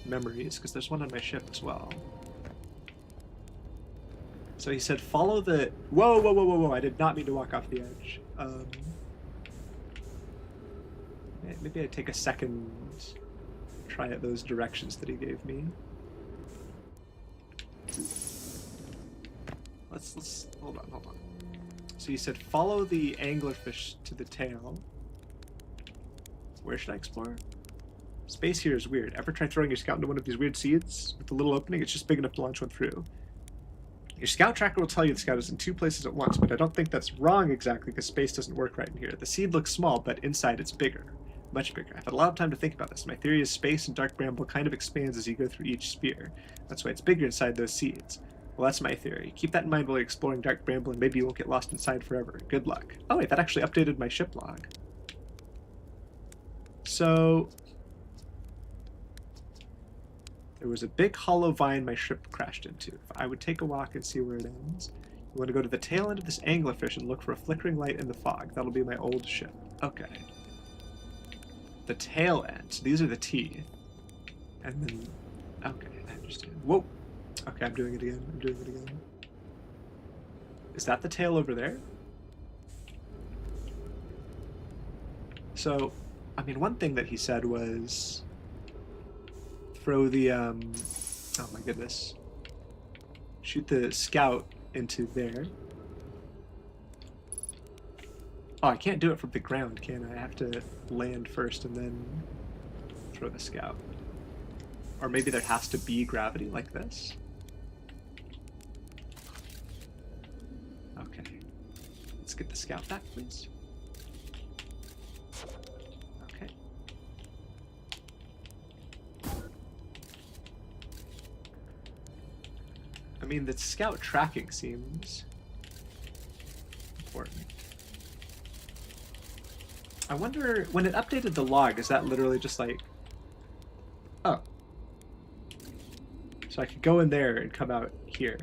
memories, because there's one on my ship as well. So he said, follow the... Whoa, whoa, whoa, whoa, whoa. I did not mean to walk off the edge. Maybe I'd take a second try at those directions that he gave me. Let's hold on. So you said follow the anglerfish to the tail. Where should I explore? Space here is weird. Ever try throwing your scout into one of these weird seeds with a little opening? It's just big enough to launch one through. Your scout tracker will tell you the scout is in 2 places at once, but I don't think that's wrong exactly because space doesn't work right in here. The seed looks small, but inside it's bigger. Much bigger. I've had a lot of time to think about this. My theory is space and Dark Bramble kind of expands as you go through each sphere. That's why it's bigger inside those seeds. Well, that's my theory. Keep that in mind while you're exploring Dark Bramble, and maybe you won't get lost inside forever. Good luck. Oh wait, that actually updated my ship log. So... there was a big hollow vine my ship crashed into. If I would take a walk and see where it ends. You want to go to the tail end of this anglerfish and look for a flickering light in the fog. That'll be my old ship. Okay. The tail end. So these are the teeth. And then... okay, I understand. Whoa! Okay, I'm doing it again. Is that the tail over there? So, I mean, one thing that he said was... throw the, oh my goodness. Shoot the scout into there. Oh, I can't do it from the ground, can I? I have to land first and then throw the scout. Or maybe there has to be gravity like this. Okay. Let's get the scout back, please. Okay. I mean, the scout tracking seems important. I wonder, when it updated the log, is that literally just like... Oh. So I could go in there and come out here.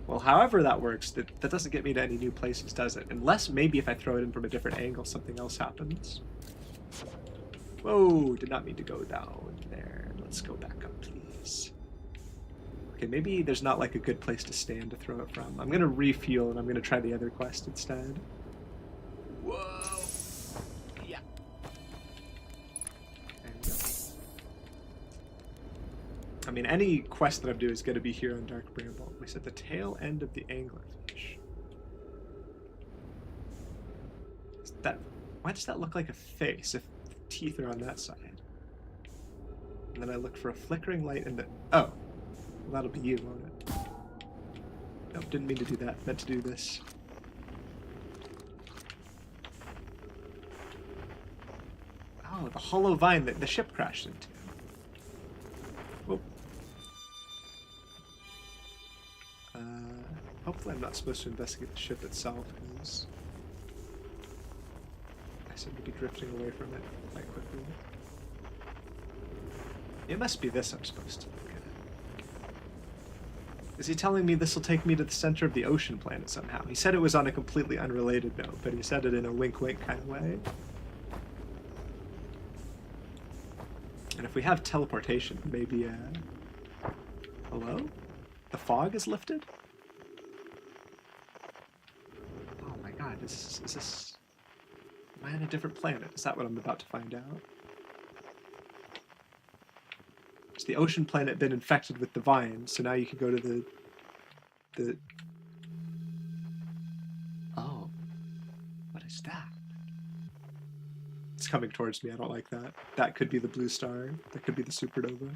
Well, however that works, that doesn't get me to any new places, does it? Unless maybe if I throw it in from a different angle, something else happens. Whoa, did not mean to go down there. Let's go back up, please. Okay, maybe there's not like a good place to stand to throw it from. I'm gonna refuel and I'm gonna try the other quest instead. Whoa! Yeah. There we go. I mean, any quest that I'm doing is gonna be here on Dark Bramble. We said the tail end of the anglerfish. Why does that look like a face if the teeth are on that side? And then I look for a flickering light in the... Oh. Well, that'll be you, won't it? Nope, didn't mean to do that. Meant to do this. Oh, the hollow vine that the ship crashed into. Whoop. Hopefully I'm not supposed to investigate the ship itself, because I seem to be drifting away from it quite quickly. It must be this I'm supposed to look at. Is he telling me this will take me to the center of the ocean planet somehow? He said it was on a completely unrelated note, but he said it in a wink-wink kind of way. And if we have teleportation, maybe, hello? The fog is lifted? Oh my god, is this... Am I on a different planet? Is that what I'm about to find out? Has the ocean planet been infected with the vines, so now you can go to the... Oh. What is that? It's coming towards me, I don't like that. That could be the blue star. That could be the supernova.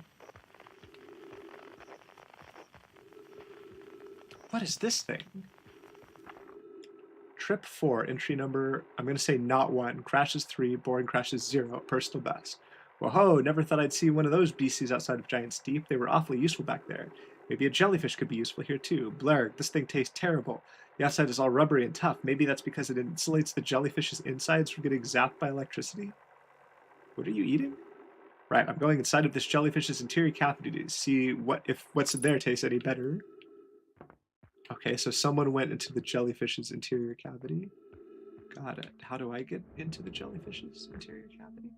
What is this thing? Trip 4, entry number, I'm going to say not 1, crashes 3, boring crashes 0, personal best. Whoa, never thought I'd see one of those beasties outside of Giant's Deep. They were awfully useful back there. Maybe a jellyfish could be useful here too. Blurg, this thing tastes terrible. The outside is all rubbery and tough. Maybe that's because it insulates the jellyfish's insides from getting zapped by electricity? What are you eating? Right, I'm going inside of this jellyfish's interior cavity to see what's in there tastes any better. Okay, so someone went into the jellyfish's interior cavity. Got it. How do I get into the jellyfish's interior cavity?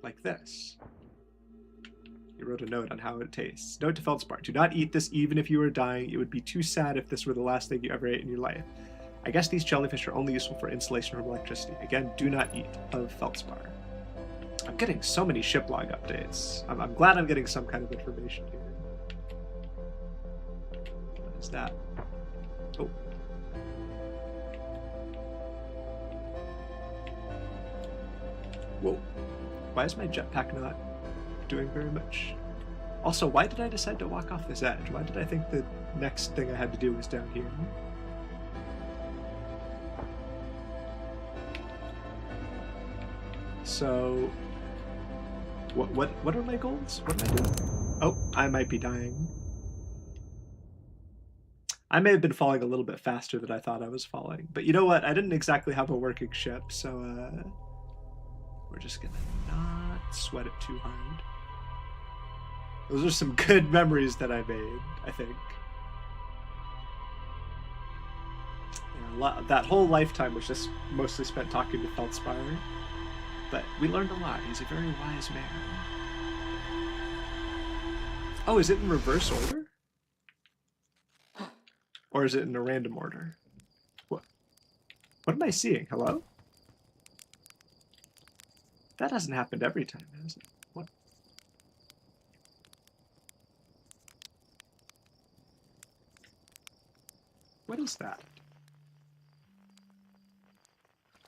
Like this. He wrote a note on how it tastes. Note to Feldspar. Do not eat this even if you were dying. It would be too sad if this were the last thing you ever ate in your life. I guess these jellyfish are only useful for insulation from electricity. Again, do not eat of Feldspar. I'm getting so many ship log updates. I'm glad I'm getting some kind of information here. What is that? Oh. Whoa. Why is my jetpack not doing very much? Also, why did I decide to walk off this edge? Why did I think the next thing I had to do was down here? So, what are my goals? What am I doing? Oh, I might be dying. I may have been falling a little bit faster than I thought I was falling. But you know what? I didn't exactly have a working ship, so we're just gonna not sweat it too hard. Those are some good memories that I made, I think. Yeah, that whole lifetime was just mostly spent talking to Feldspar. But we learned a lot. He's a very wise man. Oh, is it in reverse order? Or is it in a random order? What am I seeing? Hello? That hasn't happened every time, has it? What? What is that?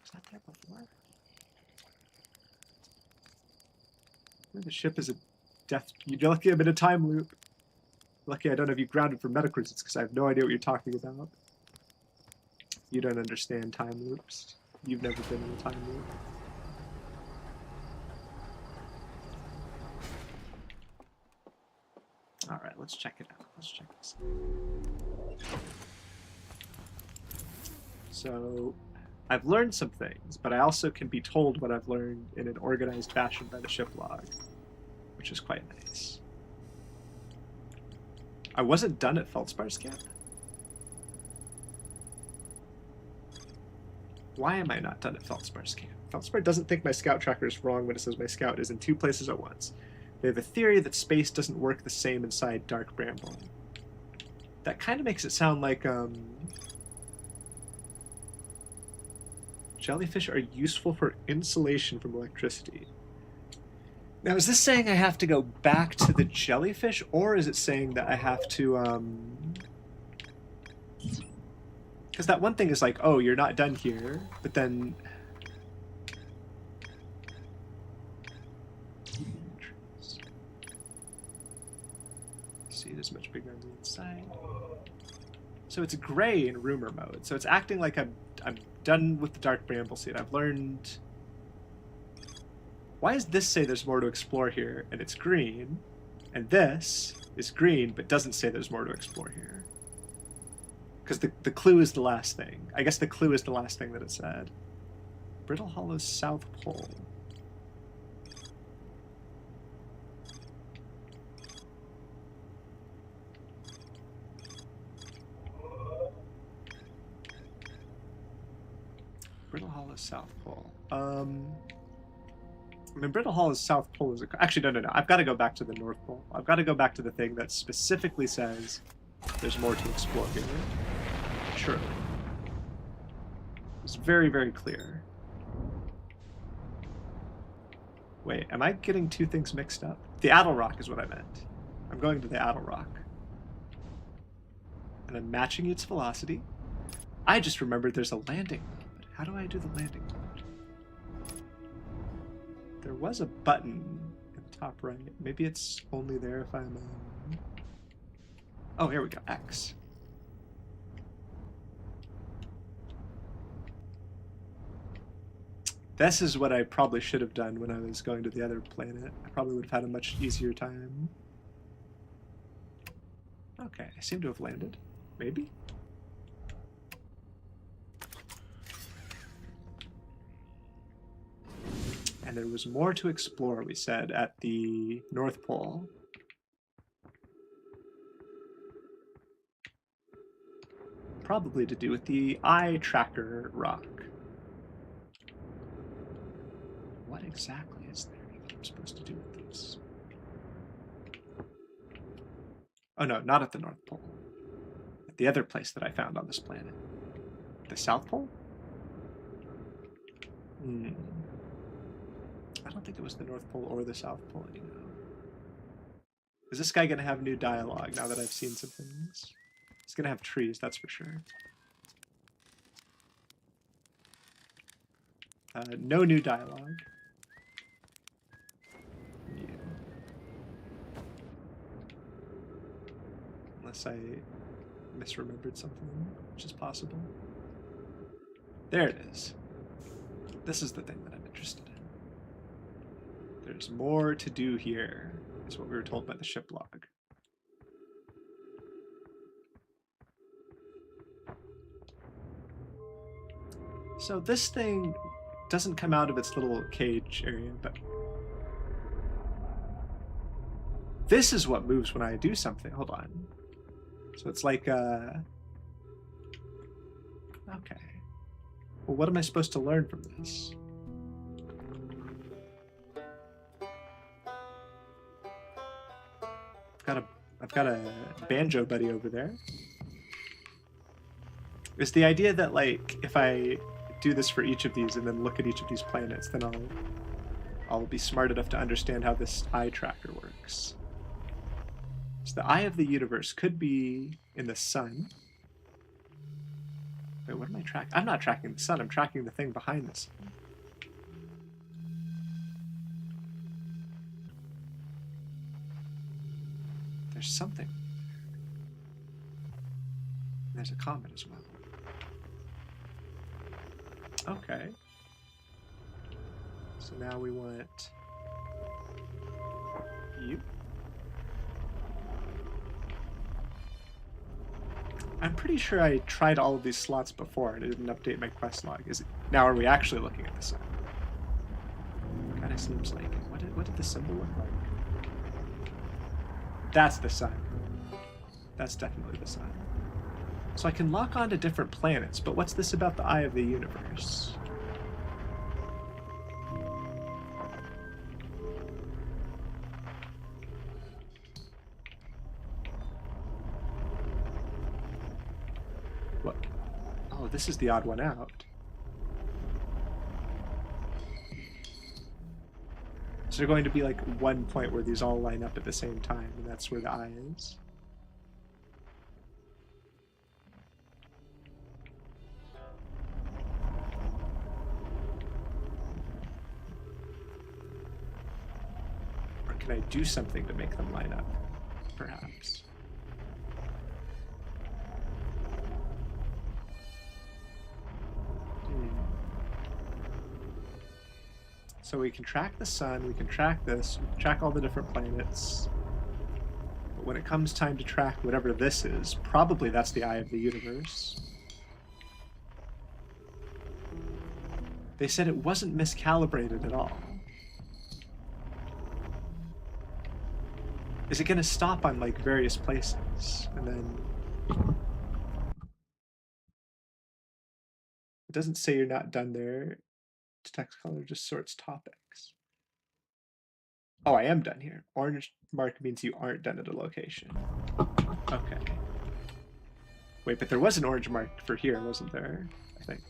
Was that there before? The ship is a death. You're lucky I'm in a time loop. Lucky I don't have you grounded for medical reasons because I have no idea what you're talking about. You don't understand time loops. You've never been in a time loop. let's check it out. Let's check this out. So I've learned some things, but I also can be told what I've learned in an organized fashion by the ship log, which is quite nice. I wasn't done at Feldspar's camp. Why am I not done at Feldspar's camp? Feldspar doesn't think my scout tracker is wrong when it says my scout is in 2 places at once. They have a theory that space doesn't work the same inside Dark Bramble. That kind of makes it sound like jellyfish are useful for insulation from electricity. Now, is this saying I have to go back to the jellyfish, or is it saying that I have to, because that one thing is like, oh, you're not done here, but then... See, it is much bigger on the inside. So it's gray in rumor mode, so it's acting like I'm done with the Dark Bramble Seed. I've learned... Why does this say there's more to explore here, and it's green, and this is green, but doesn't say there's more to explore here? Because the clue is the last thing. I guess the clue is the last thing that it said. Brittle Hollow's South Pole. Brittle Hollow's South Pole. I mean, Brittle Hollow's South Pole is actually no. I've got to go back to the North Pole. I've got to go back to the thing that specifically says there's more to explore here. Surely. It's very, very clear. Wait, am I getting 2 things mixed up? The Addle Rock is what I meant. I'm going to the Addle Rock. And I'm matching its velocity. I just remembered there's a landing mode. How do I do the landing mode? There was a button in the top right. Maybe it's only there if I'm... Oh, here we go. X. This is what I probably should have done when I was going to the other planet. I probably would have had a much easier time. Okay, I seem to have landed. Maybe? And there was more to explore, we said, at the North Pole. Probably to do with the eye tracker rock. What exactly is there that I'm supposed to do with this? Oh no, not at the North Pole. At the other place that I found on this planet. The South Pole? I don't think it was the North Pole or the South Pole anymore. Is this guy gonna have new dialogue now that I've seen some things? He's gonna have trees, that's for sure. No new dialogue. Yeah. Unless I misremembered something, which is possible. There it is. This is the thing that I'm interested in. There's more to do here, is what we were told by the ship log. So this thing doesn't come out of its little cage area, but this is what moves when I do something. Hold on. So it's like, okay. Well, what am I supposed to learn from this? I've got a banjo buddy over there. It's the idea that, like, if I do this for each of these and then look at each of these planets, then I'll be smart enough to understand how this eye tracker works. So the eye of the universe could be in the sun. Wait, what am I tracking? I'm not tracking the sun, I'm tracking the thing behind the sun. There's something. There's a comet as well. Okay. So now we want you. I'm pretty sure I tried all of these slots before and it didn't update my quest log. Is it now? Are we actually looking at the sun? Kind of seems like it. What did the symbol look like? That's the sun. That's definitely the sun. So I can lock onto different planets, but what's this about the eye of the universe? What? Oh, this is the odd one out. So there's going to be like one point where these all line up at the same time, and that's where the eye is. Or can I do something to make them line up? Perhaps. So we can track the sun, we can track this, we can track all the different planets. But when it comes time to track whatever this is, probably that's the eye of the universe. They said it wasn't miscalibrated at all. Is it going to stop on like various places and then... It doesn't say you're not done there. Text color just sorts topics. Oh, I am done here. Orange mark means you aren't done at a location. Okay. Wait, but there was an orange mark for here, wasn't there? I think.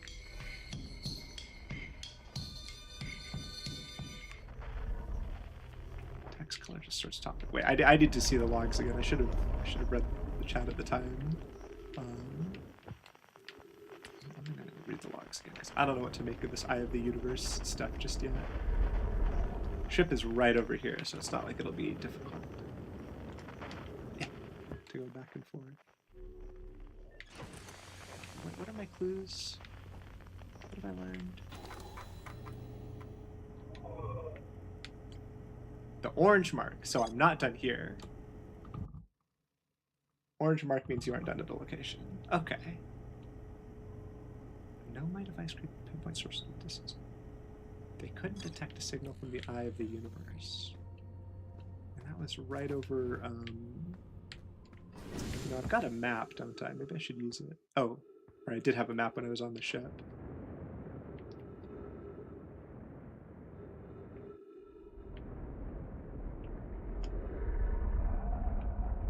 Text color just sorts topic. Wait, I need to see the logs again. I should have read the chat at the time. I'm gonna read the logs again because I don't know what to make of this Eye of the Universe stuff just yet. Ship is right over here, so it's not like it'll be difficult to go back and forth. What are my clues? What have I learned? The orange mark, so I'm not done here. Orange mark means you aren't done at a location. Okay. No, my device could pinpoint source of distance. They couldn't detect a signal from the Eye of the Universe. And that was right over, you know, I've got a map, don't I? Maybe I should use it. Oh, or I did have a map when I was on the ship.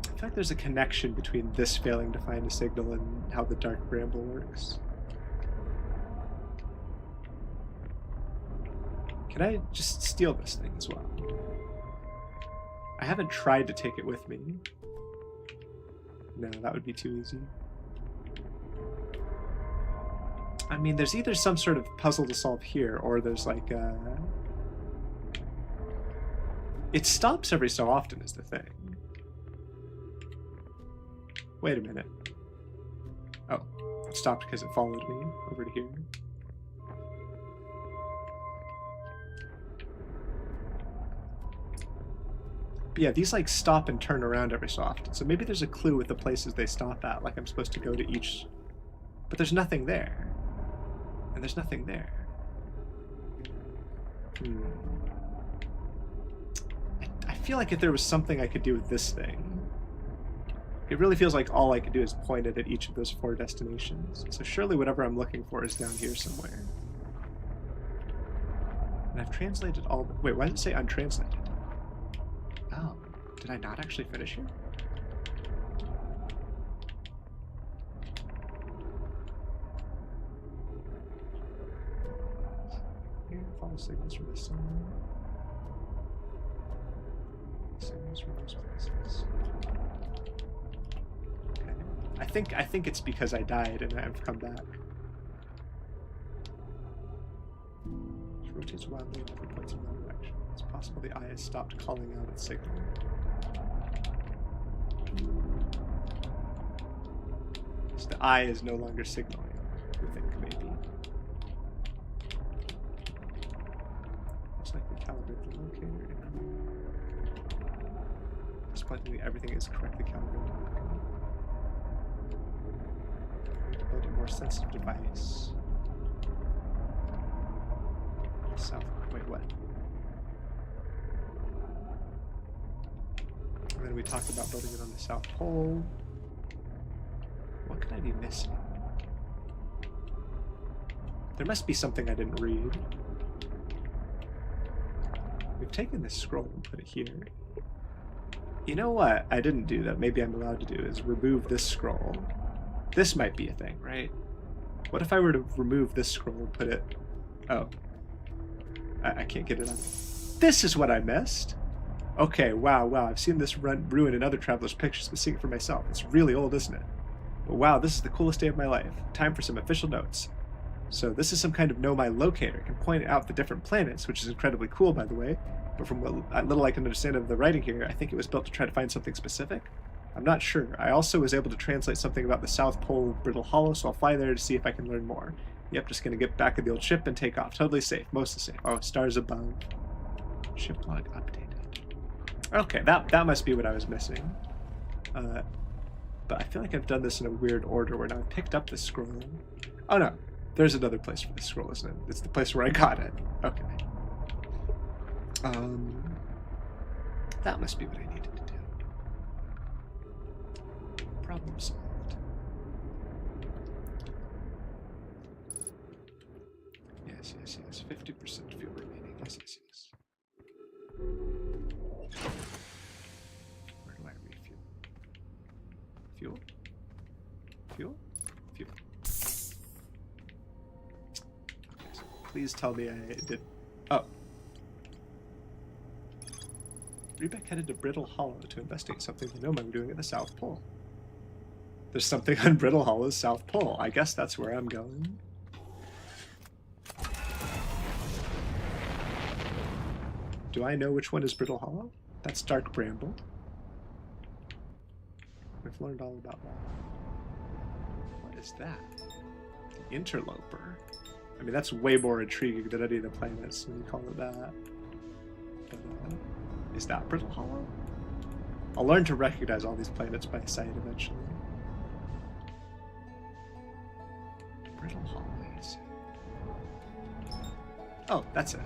I feel like there's a connection between this failing to find a signal and how the Dark Bramble works. Can I just steal this thing as well? I haven't tried to take it with me. No, that would be too easy. I mean, there's either some sort of puzzle to solve here, or there's like a... It stops every so often is the thing. Wait a minute. Oh, it stopped because it followed me over to here. But yeah, these like stop and turn around every so often. So maybe there's a clue with the places they stop at, like I'm supposed to go to each... But there's nothing there. And there's nothing there. I feel like if there was something I could do with this thing, it really feels like all I could do is point it at each of those 4 destinations. So surely whatever I'm looking for is down here somewhere. And I've translated all the... Wait, why does it say untranslated? Oh, did I not actually finish here? Here, follow signals from the sun. Signals from those places. Okay. I think it's because I died and I've come back. It rotates wildly in different points in one direction. It's possible the eye has stopped calling out its signal. So the eye is no longer signaling, we think, maybe. Most likely calibrate the locator. Surprisingly, everything is correctly calibrated. more sensitive device. South. Wait, what? And then we talked about building it on the South Pole. What could I be missing? There must be something I didn't read. We've taken this scroll and put it here. You know what I didn't do that maybe I'm allowed to do is remove this scroll. This might be a thing, right? What if I were to remove this scroll and put it... Oh. I can't get it on. This is what I missed? Okay, wow. I've seen this ruin in other travelers' pictures, but seeing it for myself. It's really old, isn't it? But wow, this is the coolest day of my life. Time for some official notes. So this is some kind of Know My Locator. It can point out the different planets, which is incredibly cool, by the way. But from what little I can understand of the writing here, I think it was built to try to find something specific. I'm not sure. I also was able to translate something about the South Pole of Brittle Hollow, so I'll fly there to see if I can learn more. Yep, just gonna get back in the old ship and take off. Totally safe, mostly safe. Oh, stars above. Ship log updated. Okay, that must be what I was missing. But I feel like I've done this in a weird order where now I picked up this scroll. Oh no, there's another place for this scroll, isn't it? It's the place where I got it. Okay. That must be what I needed to do. Problem solved. Yes. 50% fuel remaining. Yes. Where do I refuel? Fuel? Okay, so please tell me I did. Oh. Rebeck headed to Brittle Hollow to investigate something they know I'm doing at the South Pole. There's something on Brittle Hollow's South Pole. I guess that's where I'm going. Do I know which one is Brittle Hollow? That's Dark Bramble. We've learned all about that. What is that? The Interloper. I mean, that's way more intriguing than any of the planets when you call it that. But, is that Brittle Hollow? I'll learn to recognize all these planets by sight eventually. Brittle Hollow, I see. Oh, that's it.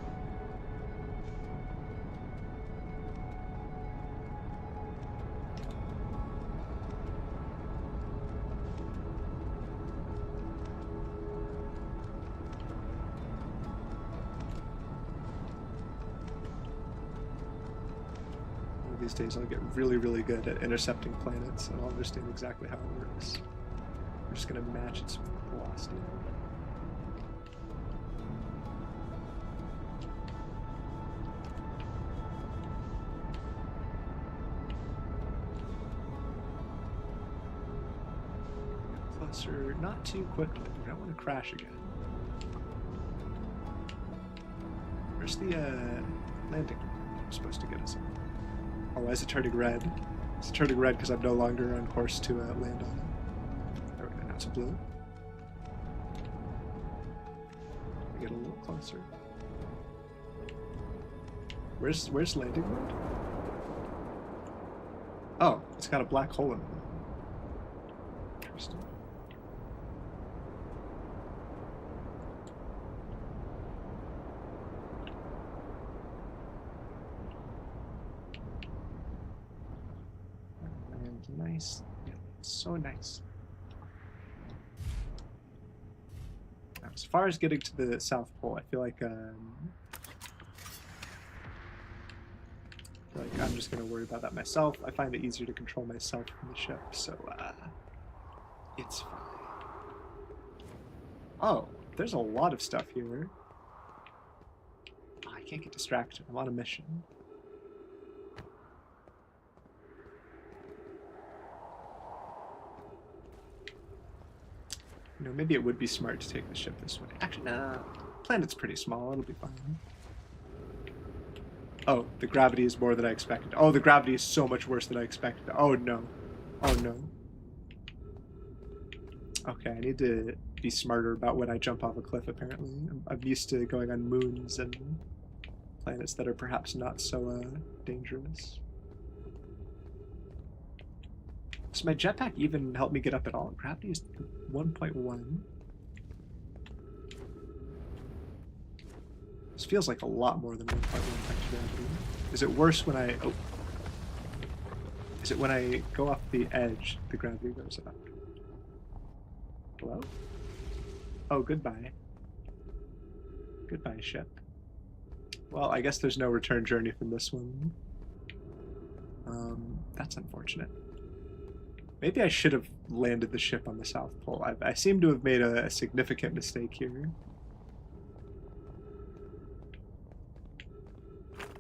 These days I'll get really good at intercepting planets and I'll understand exactly how it works. I'm just going to match its velocity. Get closer, not too quickly. We don't want to crash again. Where's the landing I'm supposed to get us on? Oh, why is it turning red? It's turning red because I'm no longer on course to land on it. There we go, now it's blue. Get a little closer. Where's landing mode? Oh, it's got a black hole in it. Interesting. Nice. So nice. Now, as far as getting to the South Pole, I feel like I'm just going to worry about that myself. I find it easier to control myself from the ship, so it's fine. Oh, there's a lot of stuff here. Oh, I can't get distracted. I'm on a mission. You know, maybe it would be smart to take the ship this way. Actually, nah. Planet's pretty small. It'll be fine. Oh, the gravity is more than I expected. Oh, the gravity is so much worse than I expected. Oh, no. Oh, no. Okay, I need to be smarter about when I jump off a cliff, apparently. I'm used to going on moons and planets that are perhaps not so dangerous. Does my jetpack even help me get up at all? Gravity is 1.1. This feels like a lot more than 1.1 times gravity. Is it worse when I... Oh. Is it when I go off the edge, the gravity goes up? Hello? Oh, goodbye. Goodbye, ship. Well, I guess there's no return journey from this one. That's unfortunate. Maybe I should have landed the ship on the South Pole. I seem to have made a significant mistake here.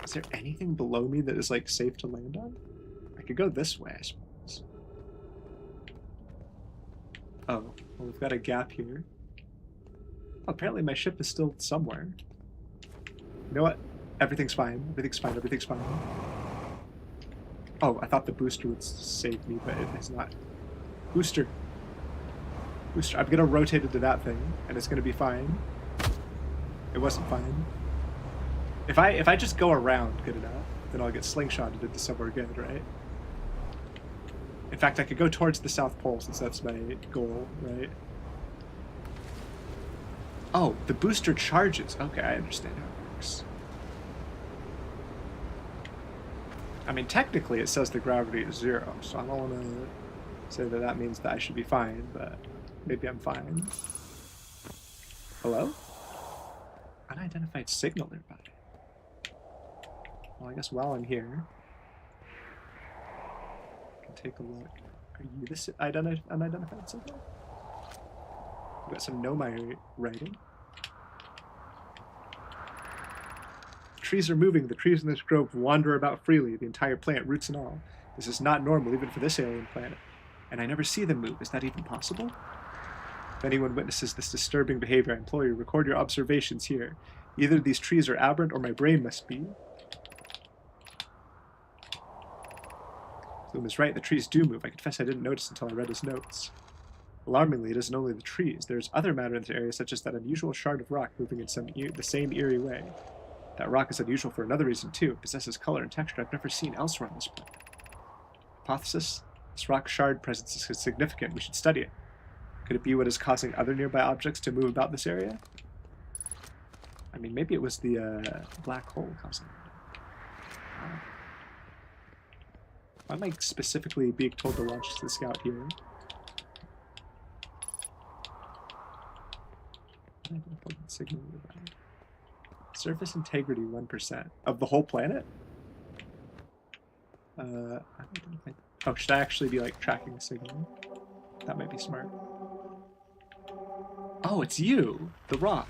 Is there anything below me that is, like, safe to land on? I could go this way, I suppose. Oh, well, we've got a gap here. Oh, apparently my ship is still somewhere. You know what? Everything's fine. Everything's fine. Everything's fine. Oh, I thought the booster would save me, but it is not. Booster. Booster. I'm gonna rotate into that thing, and it's gonna be fine. It wasn't fine. If I just go around good enough, then I'll get slingshotted into somewhere good, right? In fact, I could go towards the South Pole since that's my goal, right? Oh, the booster charges. Okay, I understand how it works. I mean, technically it says the gravity is 0, so I don't want to say that that means that I should be fine, but maybe I'm fine. Hello? Unidentified signal nearby. Well, I guess while I'm here, I can take a look. Are you this unidentified signal? We've got some Nomai writing. Trees are moving. The trees in this grove wander about freely, the entire plant, roots and all. This is not normal, even for this alien planet. And I never see them move. Is that even possible? If anyone witnesses this disturbing behavior, I implore you, record your observations here. Either these trees are aberrant or my brain must be. Bloom is right, the trees do move. I confess I didn't notice until I read his notes. Alarmingly, it isn't only the trees. There's other matter in this area, such as that unusual shard of rock moving in the same eerie way. That rock is unusual for another reason, too. It possesses color and texture I've never seen elsewhere on this planet. Hypothesis? This rock shard presence is significant. We should study it. Could it be what is causing other nearby objects to move about this area? I mean, maybe it was the black hole causing it. Why am I specifically being told to launch the scout here? Signal nearby. Surface integrity 1%. Of the whole planet? Oh, should I actually be like tracking the signal? That might be smart. Oh, it's you! The rock.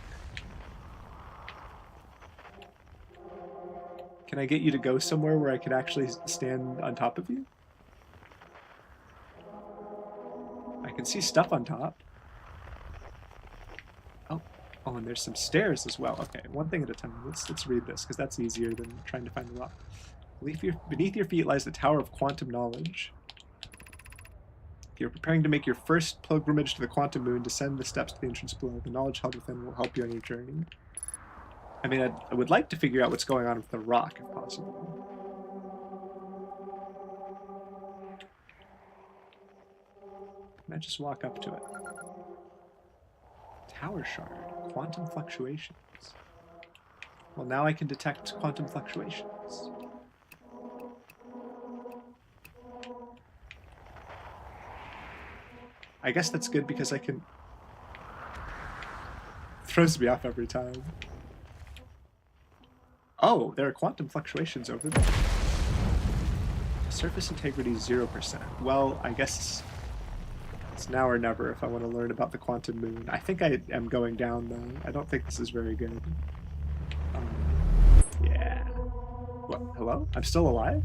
Can I get you to go somewhere where I can actually stand on top of you? I can see stuff on top. Oh, and there's some stairs as well. Okay, one thing at a time. Let's read this, because that's easier than trying to find the rock. Beneath your feet lies the Tower of Quantum Knowledge. If you're preparing to make your first pilgrimage to the Quantum Moon, descend the steps to the entrance below. The knowledge held within will help you on your journey. I mean, I would like to figure out what's going on with the rock, if possible. Can I just walk up to it? Tower shard. Quantum fluctuations. Well, now I can detect quantum fluctuations. I guess that's good because I can... Throws me off every time. Oh, there are quantum fluctuations over there. Surface integrity 0%. Well, I guess it's now or never if I want to learn about the quantum moon. I think I am going down, though. I don't think this is very good. Yeah. What? Hello? I'm still alive?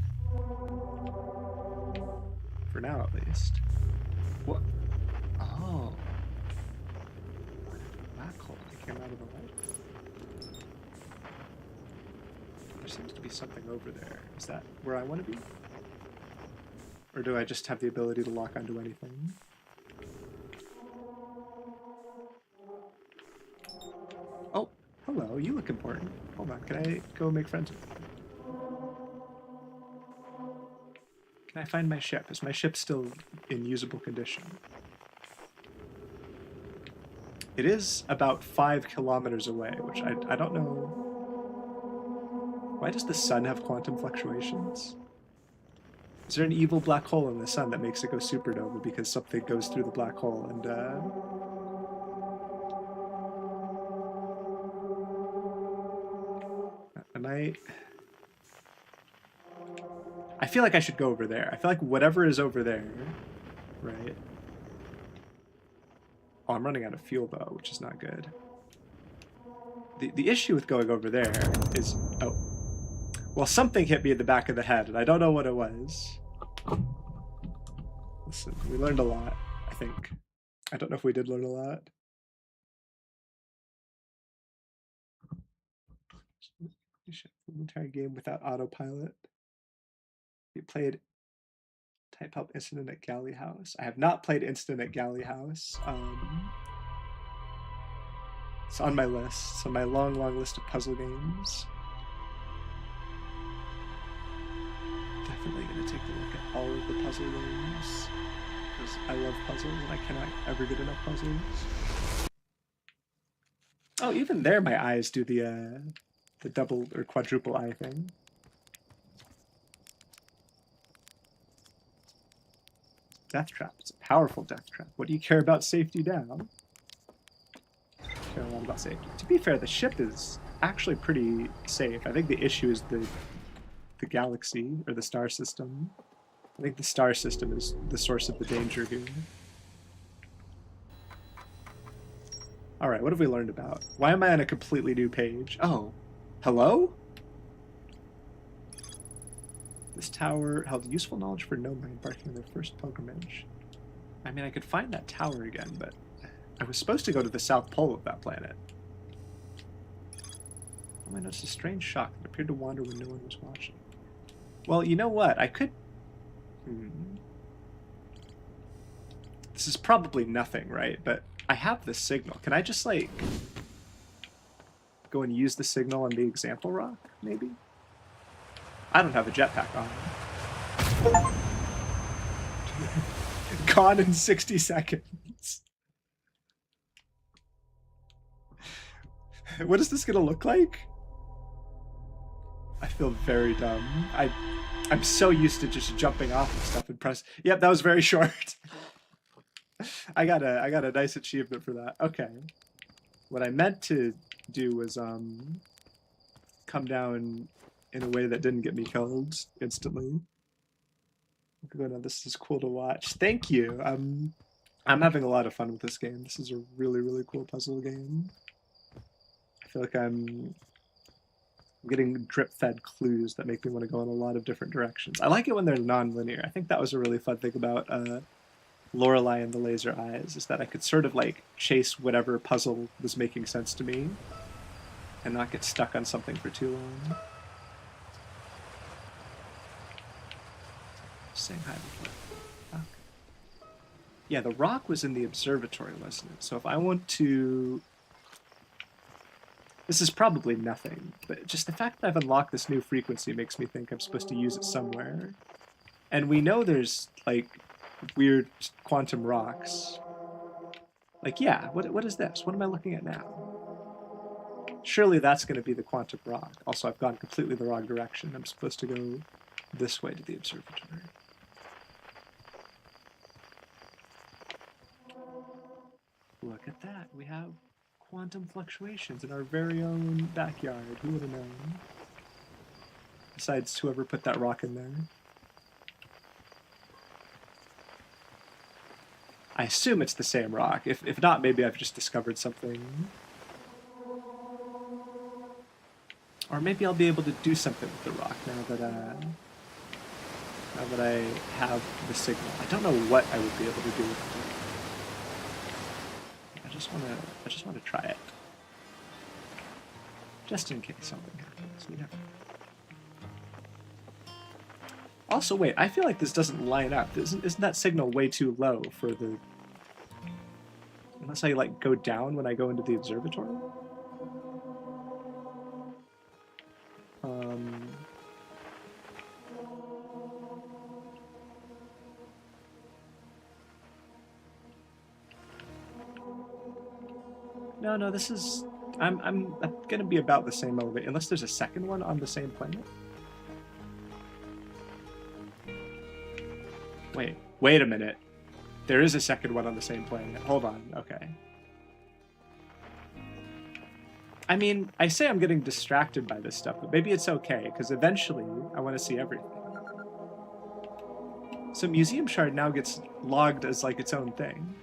For now, at least. What? Oh. Black hole. I came out of the light. There seems to be something over there. Is that where I want to be? Or do I just have the ability to lock onto anything? Oh, hello. You look important. Hold on. Can I go make friends with you? Can I find my ship? Is my ship still in usable condition? It is about 5 kilometers away, which I don't know. Why does the sun have quantum fluctuations? Is there an evil black hole in the sun that makes it go supernova because something goes through the black hole and am I feel like I should go over there. I feel like whatever is over there, right? Oh, I'm running out of fuel though, which is not good. The issue with going over there is, oh, well, something hit me in the back of the head, and I don't know what it was. Listen, we learned a lot, I think. I don't know if we did learn a lot. The entire game without autopilot. You played Type Help Incident at Galley House. I have not played Incident at Galley House. It's on my list. It's on my long, long list of puzzle games. Definitely going to take a look at all of the puzzle games because I love puzzles and I cannot ever get enough puzzles. Oh, even there, my eyes do the double or quadruple eye thing. Death trap. It's a powerful death trap. What do you care about safety down? I care a lot about safety. To be fair, the ship is actually pretty safe. I think the issue is the galaxy or the star system. I think the star system is the source of the danger here. Alright, what have we learned about? Why am I on a completely new page? Oh, hello? This tower held useful knowledge for Noma embarking on their first pilgrimage. I mean, I could find that tower again, but I was supposed to go to the South Pole of that planet. Oh, I noticed a strange shock that appeared to wander when no one was watching. Well, you know what? I could... This is probably nothing, right? But I have the signal. Can I just, like, go and use the signal on the example rock, maybe? I don't have a jetpack on. Gone in 60 seconds. What is this gonna look like? I feel very dumb. I'm so used to just jumping off of stuff and press. Yep, that was very short. I got a nice achievement for that. Okay. What I meant to do was come down in a way that didn't get me killed instantly. This is cool to watch. Thank you. I'm having a lot of fun with this game. This is a really, really cool puzzle game. I feel like I'm getting drip-fed clues that make me want to go in a lot of different directions. I like it when they're non-linear. I think that was a really fun thing about Lorelei and the Laser Eyes, is that I could sort of like chase whatever puzzle was making sense to me and not get stuck on something for too long. Saying hi before. Okay. Yeah, the rock was in the observatory, wasn't it? So if I want to... This is probably nothing, but just the fact that I've unlocked this new frequency makes me think I'm supposed to use it somewhere. And we know there's, like, weird quantum rocks. Like, yeah, what is this? What am I looking at now? Surely that's going to be the quantum rock. Also, I've gone completely the wrong direction. I'm supposed to go this way to the observatory. Look at that. We have quantum fluctuations in our very own backyard. Who would have known? Besides whoever put that rock in there. I assume it's the same rock. If not, maybe I've just discovered something. Or maybe I'll be able to do something with the rock now that I have the signal. I don't know what I would be able to do with it. I just want to try it. Just in case something happens, you know. Also, wait, I feel like this doesn't line up. Isn't that signal way too low for the... Unless I, like, go down when I go into the observatory? No, this is... I'm gonna be about the same elevation, unless there's a second one on the same planet. Wait a minute. There is a second one on the same planet. Hold on, okay. I mean, I say I'm getting distracted by this stuff, but maybe it's okay, because eventually I want to see everything. So Museum Shard now gets logged as like its own thing.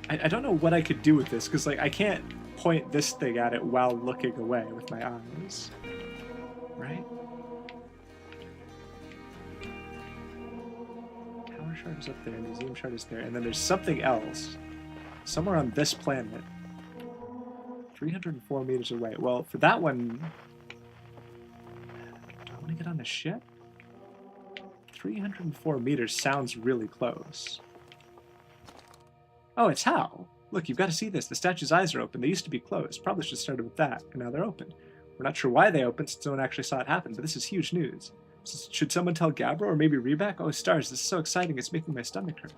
I don't know what I could do with this, because like I can't point this thing at it while looking away with my eyes. Right? Tower Shard is up there, Museum Shard is there, and then there's something else. Somewhere on this planet. 304 meters away. Well, for that one... Do I want to get on the ship? 304 meters sounds really close. Oh, it's Hal. Look, you've got to see this. The statue's eyes are open. They used to be closed. Probably should have started with that, and now they're open. We're not sure why they opened since no one actually saw it happen, but this is huge news. Should someone tell Gabbro or maybe Reback? Oh, stars, this is so exciting. It's making my stomach hurt.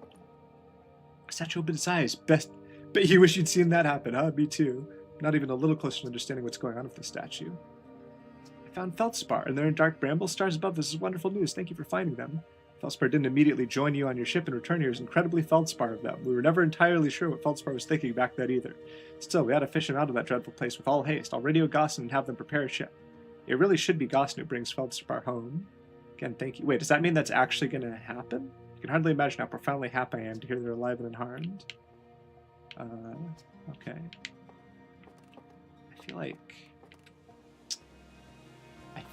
The statue opened its eyes. Bet you wish you'd seen that happen, huh? Me too. Not even a little closer to understanding what's going on with the statue. I found Feldspar, and they're in dark bramble stars above. This is wonderful news. Thank you for finding them. Feldspar didn't immediately join you on your ship and return here. It was incredibly Feldspar of them. We were never entirely sure what Feldspar was thinking back then either. Still, we had to fish him out of that dreadful place with all haste. I'll radio Gosson and have them prepare a ship. It really should be Gosson who brings Feldspar home. Again, thank you. Wait, does that mean that's actually going to happen? You can hardly imagine how profoundly happy I am to hear they're alive and unharmed. Okay.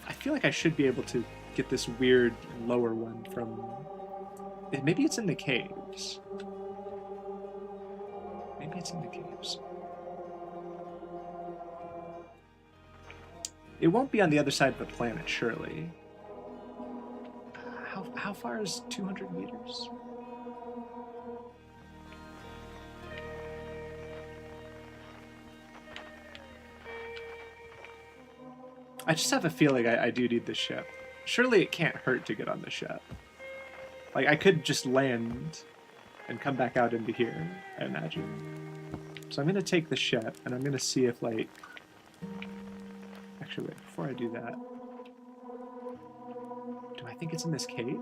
I feel like I should be able to get this weird lower one from... Maybe it's in the caves. Maybe it's in the caves. It won't be on the other side of the planet, surely. How far is 200 meters? I just have a feeling I do need the ship. Surely it can't hurt to get on the ship. Like, I could just land and come back out into here, I imagine. So I'm going to take the ship, and I'm going to see if, like... Actually, wait, before I do that... Do I think it's in this cave?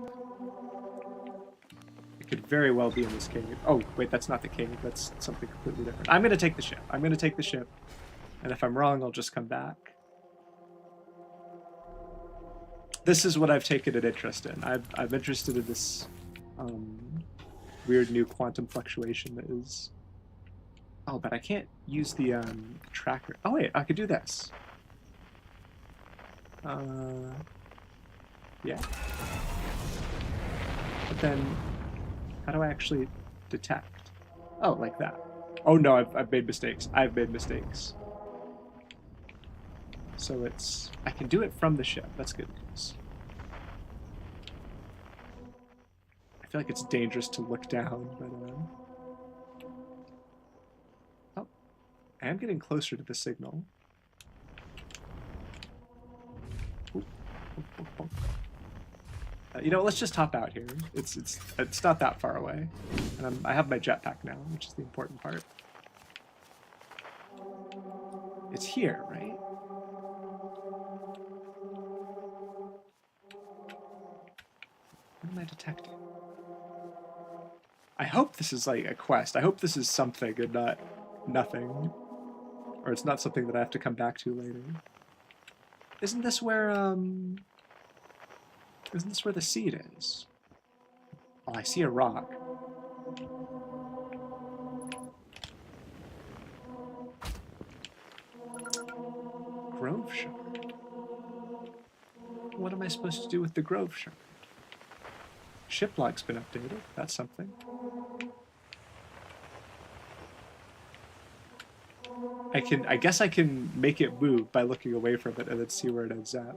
It could very well be in this cave. Oh, wait, that's not the cave. That's something completely different. I'm going to take the ship. I'm going to take the ship. And if I'm wrong, I'll just come back. This is what I've taken an interest in. I'm interested in this weird new quantum fluctuation that is... Oh, but I can't use the tracker. Oh wait, I could do this. Yeah. But then, how do I actually detect? Oh, like that. Oh no, I've made mistakes. I've made mistakes. So it's... I can do it from the ship. That's good news. I feel like it's dangerous to look down, but... Oh. I am getting closer to the signal. You know, let's just hop out here. It's not that far away. And I have my jetpack now, which is the important part. It's here, right? What am I detecting? I hope this is like a quest. I hope this is something and not nothing. Or it's not something that I have to come back to later. Isn't this where the seed is? Oh, I see a rock. Grove Shard. What am I supposed to do with the Grove Shard? Ship log's been updated. That's something. I guess I can make it move by looking away from it and then see where it ends up.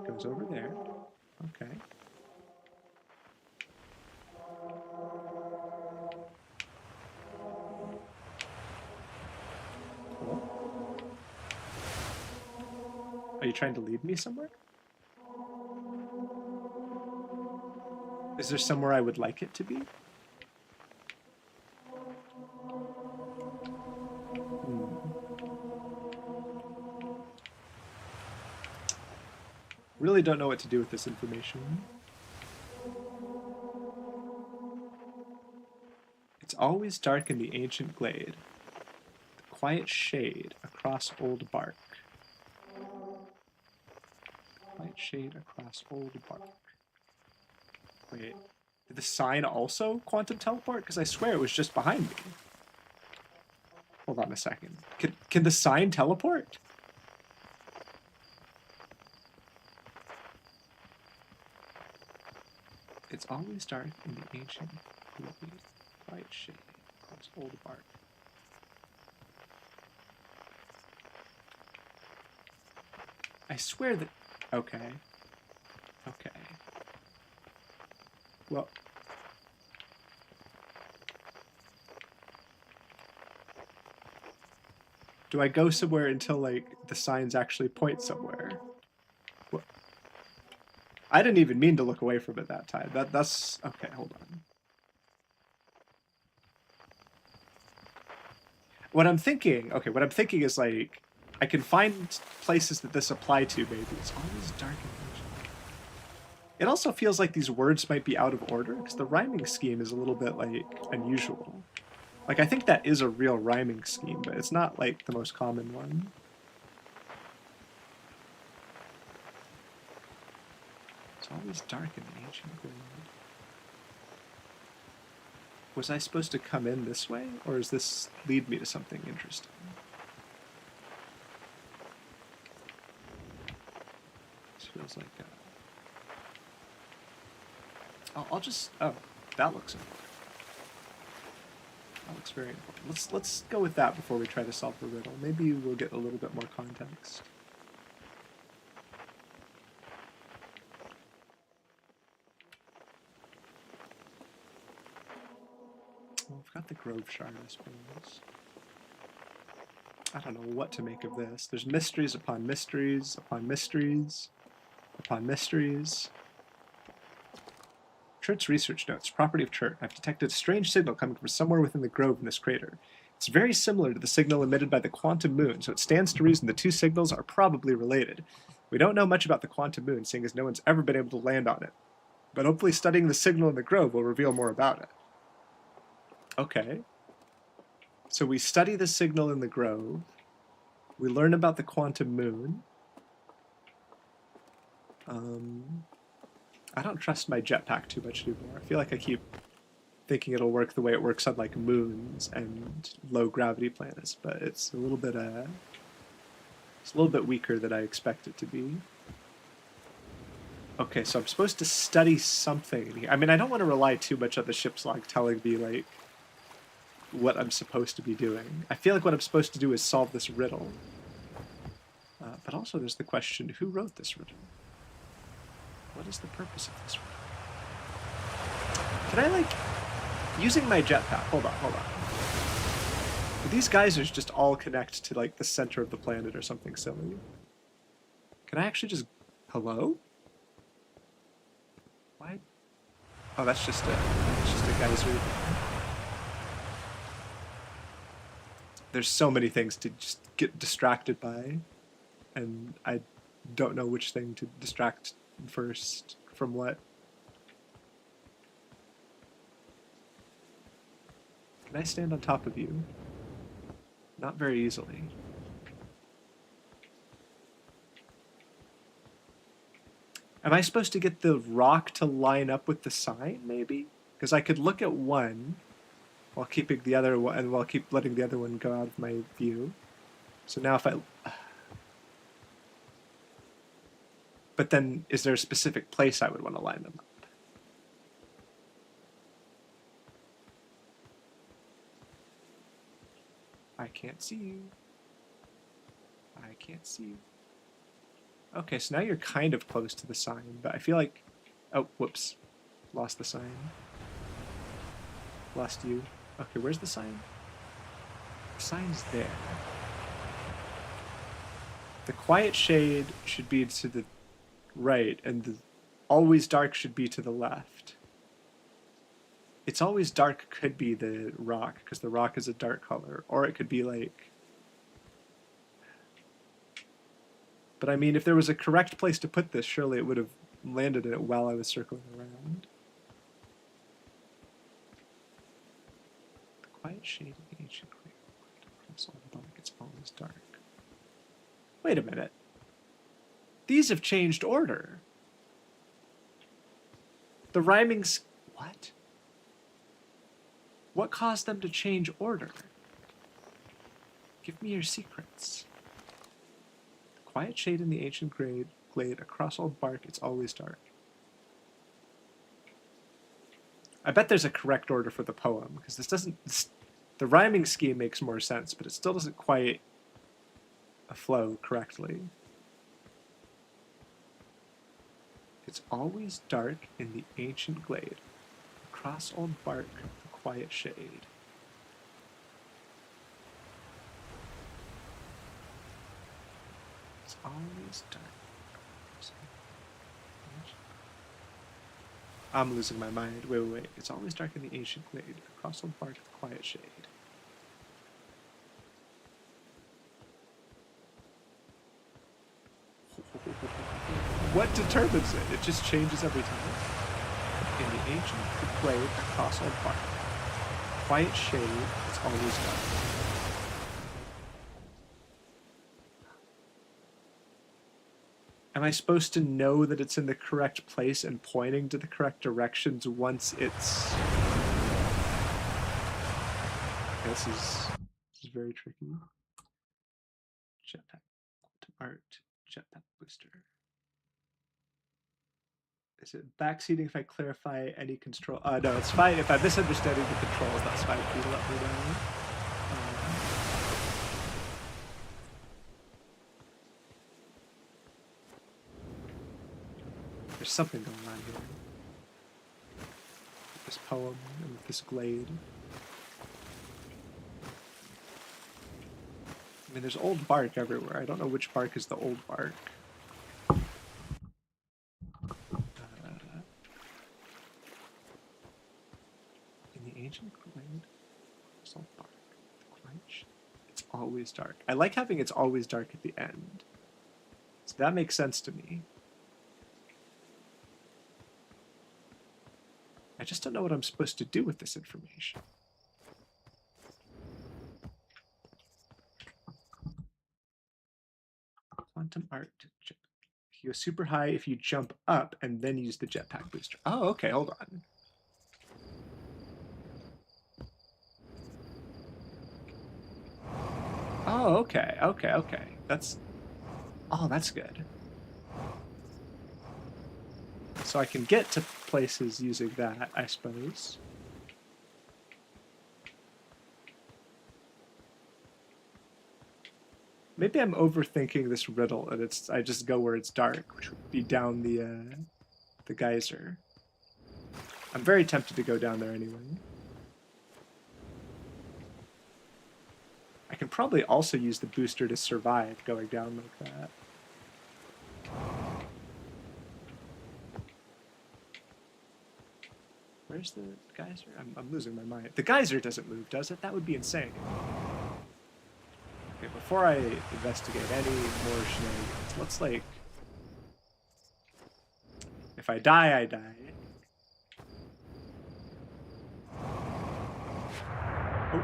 Goes over there. Okay. Cool. Are you trying to lead me somewhere? Is there somewhere I would like it to be? Really don't know what to do with this information. It's always dark in the ancient glade. The quiet shade across old bark. Quiet shade across old bark. Wait, did the sign also quantum teleport? Because I swear it was just behind me. Hold on a second. Can the sign teleport? It's always dark in the ancient glade. Quiet shade across old bark. I swear that... Okay. Okay. Well... Do I go somewhere until, like, the signs actually point somewhere? What? I didn't even mean to look away from it that time. That's... Okay, hold on. What I'm thinking is, like, I can find places that this apply to, maybe. It's always dark and ancient. It also feels like these words might be out of order, because the rhyming scheme is a little bit, like, unusual. Like, I think that is a real rhyming scheme, but it's not, like, the most common one. It's always dark in the ancient glade. Was I supposed to come in this way, or does this lead me to something interesting? This feels like I'll just... Oh, that looks important. That looks very important. Let's go with that before we try to solve the riddle. Maybe we'll get a little bit more context. Well, I've got the Grove Shard, I suppose. I don't know what to make of this. There's mysteries upon mysteries upon mysteries upon mysteries. Churt's research notes. Property of Churt. I've detected a strange signal coming from somewhere within the grove in this crater. It's very similar to the signal emitted by the quantum moon, so it stands to reason the two signals are probably related. We don't know much about the quantum moon, seeing as no one's ever been able to land on it. But hopefully studying the signal in the grove will reveal more about it. Okay. So we study the signal in the grove. We learn about the quantum moon. I don't trust my jetpack too much anymore. I feel like I keep thinking it'll work the way it works on like moons and low gravity planets, but it's a little bit weaker than I expect it to be. Okay, so I'm supposed to study something. I mean, I don't want to rely too much on the ship's log telling me like what I'm supposed to be doing. I feel like what I'm supposed to do is solve this riddle. But also there's the question, who wrote this riddle? What is the purpose of this riddle? Can I, like, using my jetpack, hold on. These geysers just all connect to, like, the center of the planet or something silly. Can I actually just, hello? Why? Oh, that's just a geyser. There's so many things to just get distracted by, and I don't know which thing to distract first from what. Can I stand on top of you? Not very easily. Am I supposed to get the rock to line up with the sign, maybe? Because I could look at one while keeping the other one, and while keep letting the other one go out of my view. So now if I... But then, is there a specific place I would want to line them up? I can't see you. I can't see you. Okay, so now you're kind of close to the sign, but I feel like... Oh, whoops. Lost the sign. Lost you. Okay, where's the sign? The sign's there. The quiet shade should be to the right, and the always dark should be to the left. It's always dark could be the rock, because the rock is a dark color, or it could be like... But I mean, if there was a correct place to put this, surely it would have landed in it while I was circling around. The quiet shade of the ancient clear. Across all the dark, it's always dark. Wait a minute. These have changed order. The rhyming's... What? What caused them to change order? Give me your secrets. The quiet shade in the ancient glade, across all bark, it's always dark. I bet there's a correct order for the poem, because this doesn't... the rhyming scheme makes more sense, but it still doesn't quite flow correctly. It's always dark in the ancient glade. Across old bark, the quiet shade. It's always dark. I'm losing my mind. Wait. It's always dark in the ancient glade. Across old bark, the quiet shade. What determines it? It just changes every time. In the ancient glade, across old bark. Quiet shade, it's always dark. Am I supposed to know that it's in the correct place and pointing to the correct directions once it's... This is very tricky. Jetpack, quantum art, jetpack booster. Is it backseating if I clarify any control? No, it's fine. If I'm misunderstanding the controls, that's fine for you to let me know. There's something going on here. With this poem and with this glade. I mean, there's old bark everywhere. I don't know which bark is the old bark. In the ancient glade, there's old bark. It's always dark. I like having it's always dark at the end. So that makes sense to me. I just don't know what I'm supposed to do with this information. Quantum art. You go super high if you jump up and then use the jetpack booster. Oh, okay, hold on. Oh, okay. That's... Oh, that's good. So I can get to places using that, I suppose. Maybe I'm overthinking this riddle, and I just go where it's dark, which would be down the geyser. I'm very tempted to go down there anyway. I can probably also use the booster to survive going down like that. Where's the geyser? I'm losing my mind. The geyser doesn't move, does it? That would be insane. Okay, before I investigate any more shenanigans, let's like... If I die, I die. Oh.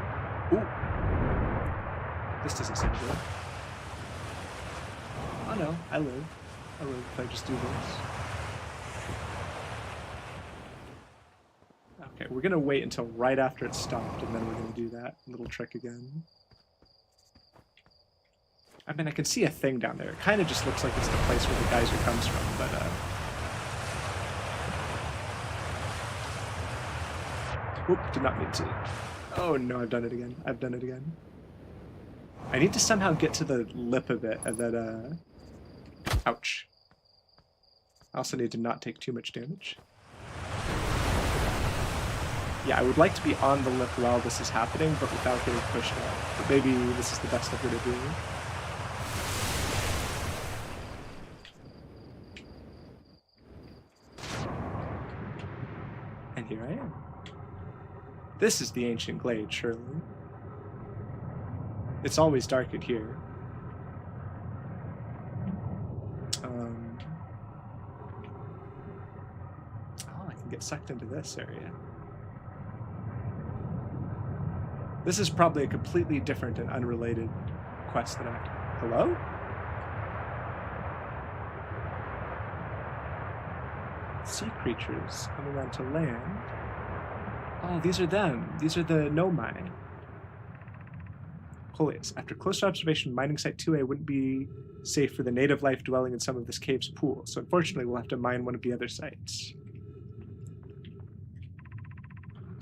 Ooh. This doesn't seem good. Oh no, I live. I live if I just do this. Okay, we're gonna wait until right after it's stopped, and then we're gonna do that little trick again. I mean, I can see a thing down there. It kind of just looks like it's the place where the geyser comes from, but Oop, did not mean to. Oh no, I've done it again. I need to somehow get to the lip of it, and then, ouch. I also need to not take too much damage. Yeah, I would like to be on the lip while this is happening, but without getting pushed out. But maybe this is the best I'm gonna do. And here I am. This is the ancient glade, surely. It's always dark in here. Oh, I can get sucked into this area. This is probably a completely different and unrelated quest than Hello? Sea creatures coming onto land. Oh, these are them. These are the Nomai. Coleus. After closer observation, mining site 2A wouldn't be safe for the native life dwelling in some of this cave's pool, so unfortunately we'll have to mine one of the other sites.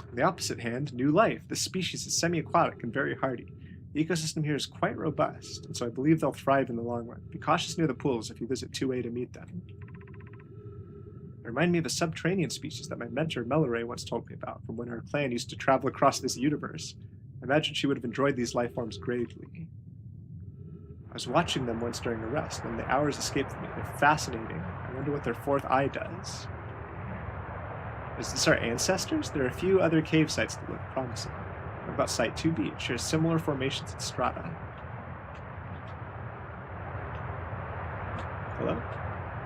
On the opposite hand, new life. This species is semi-aquatic and very hardy. The ecosystem here is quite robust, and so I believe they'll thrive in the long run. Be cautious near the pools if you visit 2A to meet them. They remind me of a subterranean species that my mentor Melore once told me about, from when our clan used to travel across this universe. I imagine she would have enjoyed these life forms greatly. I was watching them once during a rest, and the hours escaped me. They're fascinating. I wonder what their fourth eye does. Is this our ancestors? There are a few other cave sites that look promising. What about Site 2B? It shares similar formations and strata. Hello?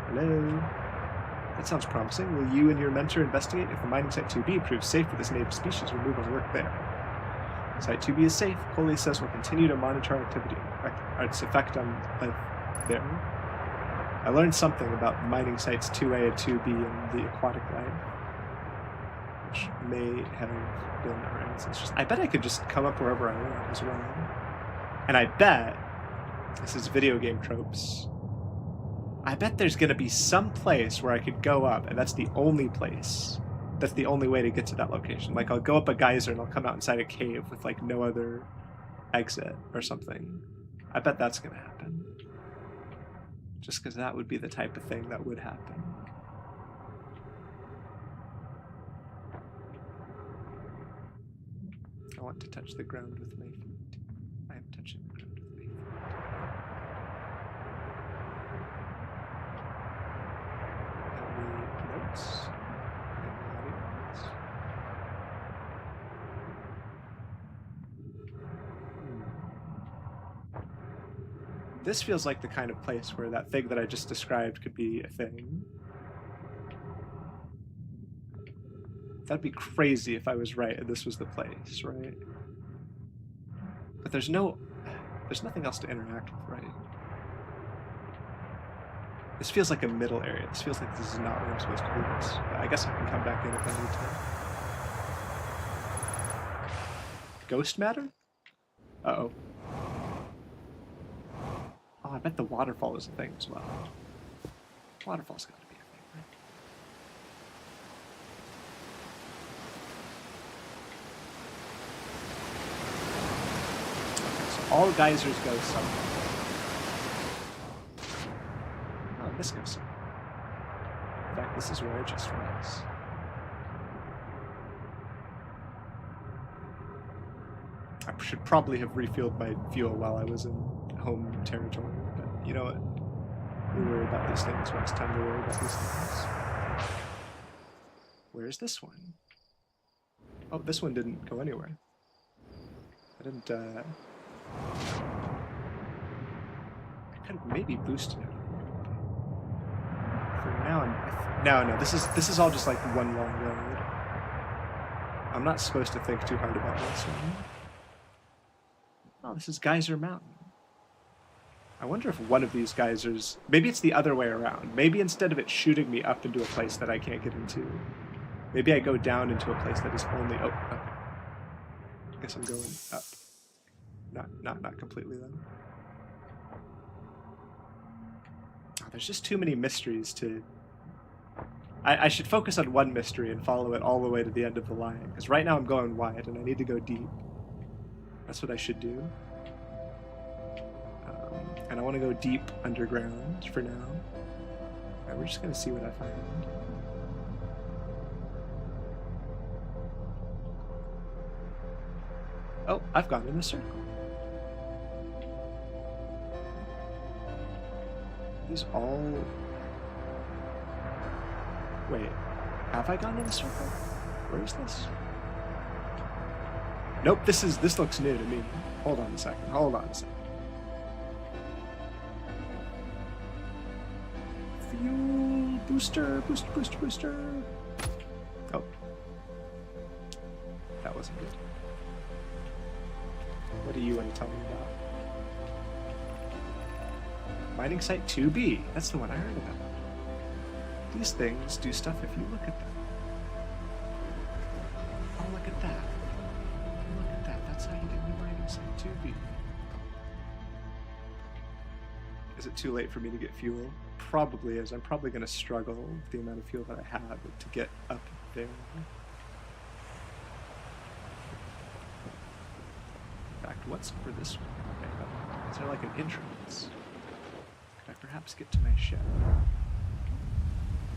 Hello? That sounds promising. Will you and your mentor investigate? If the mining Site 2B proves safe for this native species, we'll move our work there. Site 2B is safe. Coley says we'll continue to monitor our activity, its effect on life there. I learned something about mining sites 2A and 2B and the aquatic life, which may have been our ancestors. I bet I could just come up wherever I want as well. And I bet, this is video game tropes, I bet there's going to be some place where I could go up, and that's the only place. That's the only way to get to that location. Like, I'll go up a geyser and I'll come out inside a cave with, like, no other exit or something. I bet that's going to happen. Just because that would be the type of thing that would happen. I want to touch the ground with my feet. I am touching the ground with my feet. Any notes? This feels like the kind of place where that thing that I just described could be a thing. That'd be crazy if I was right and this was the place, right? But there's nothing else to interact with, right? This feels like a middle area. This feels like this is not where I'm supposed to do this. But I guess I can come back in if I need to. Ghost matter? Uh-oh. Oh, I bet the waterfall is a thing as well. Waterfall's got to be a thing, right? Okay, so all geysers go somewhere. Oh, this goes somewhere. In fact, this is where I just was. I should probably have refueled my fuel while I was in home territory, but you know what? We worry about these things when it's time to worry about these things. Where's this one? Oh, this one didn't go anywhere. I didn't, I could have maybe boosted it. For now, no, this is all just like one long road. I'm not supposed to think too hard about this one. Oh, this is Geyser Mountain. I wonder if one of these geysers... Maybe it's the other way around. Maybe instead of it shooting me up into a place that I can't get into, maybe I go down into a place that is only... Oh, okay. I guess I'm going up. Not completely, though. Oh, there's just too many mysteries to... I should focus on one mystery and follow it all the way to the end of the line, because right now I'm going wide, and I need to go deep. That's what I should do. And I want to go deep underground for now. Alright, we're just going to see what I find. Oh, I've gone in a circle. These all... Wait, have I gone in a circle? Where is this? Nope, this looks new to me. Hold on a second. Hold on a second. Fuel booster. Oh. That wasn't good. What do you want to tell me about? Mining site 2B. That's the one I heard about. These things do stuff if you look at them. Oh, look at that. Look at that. That's how you get new mining site 2B. Is it too late for me to get fuel? Probably is. I'm probably going to struggle with the amount of fuel that I have to get up there. In fact, what's over this one? Okay, is there like an entrance? Could I perhaps get to my ship?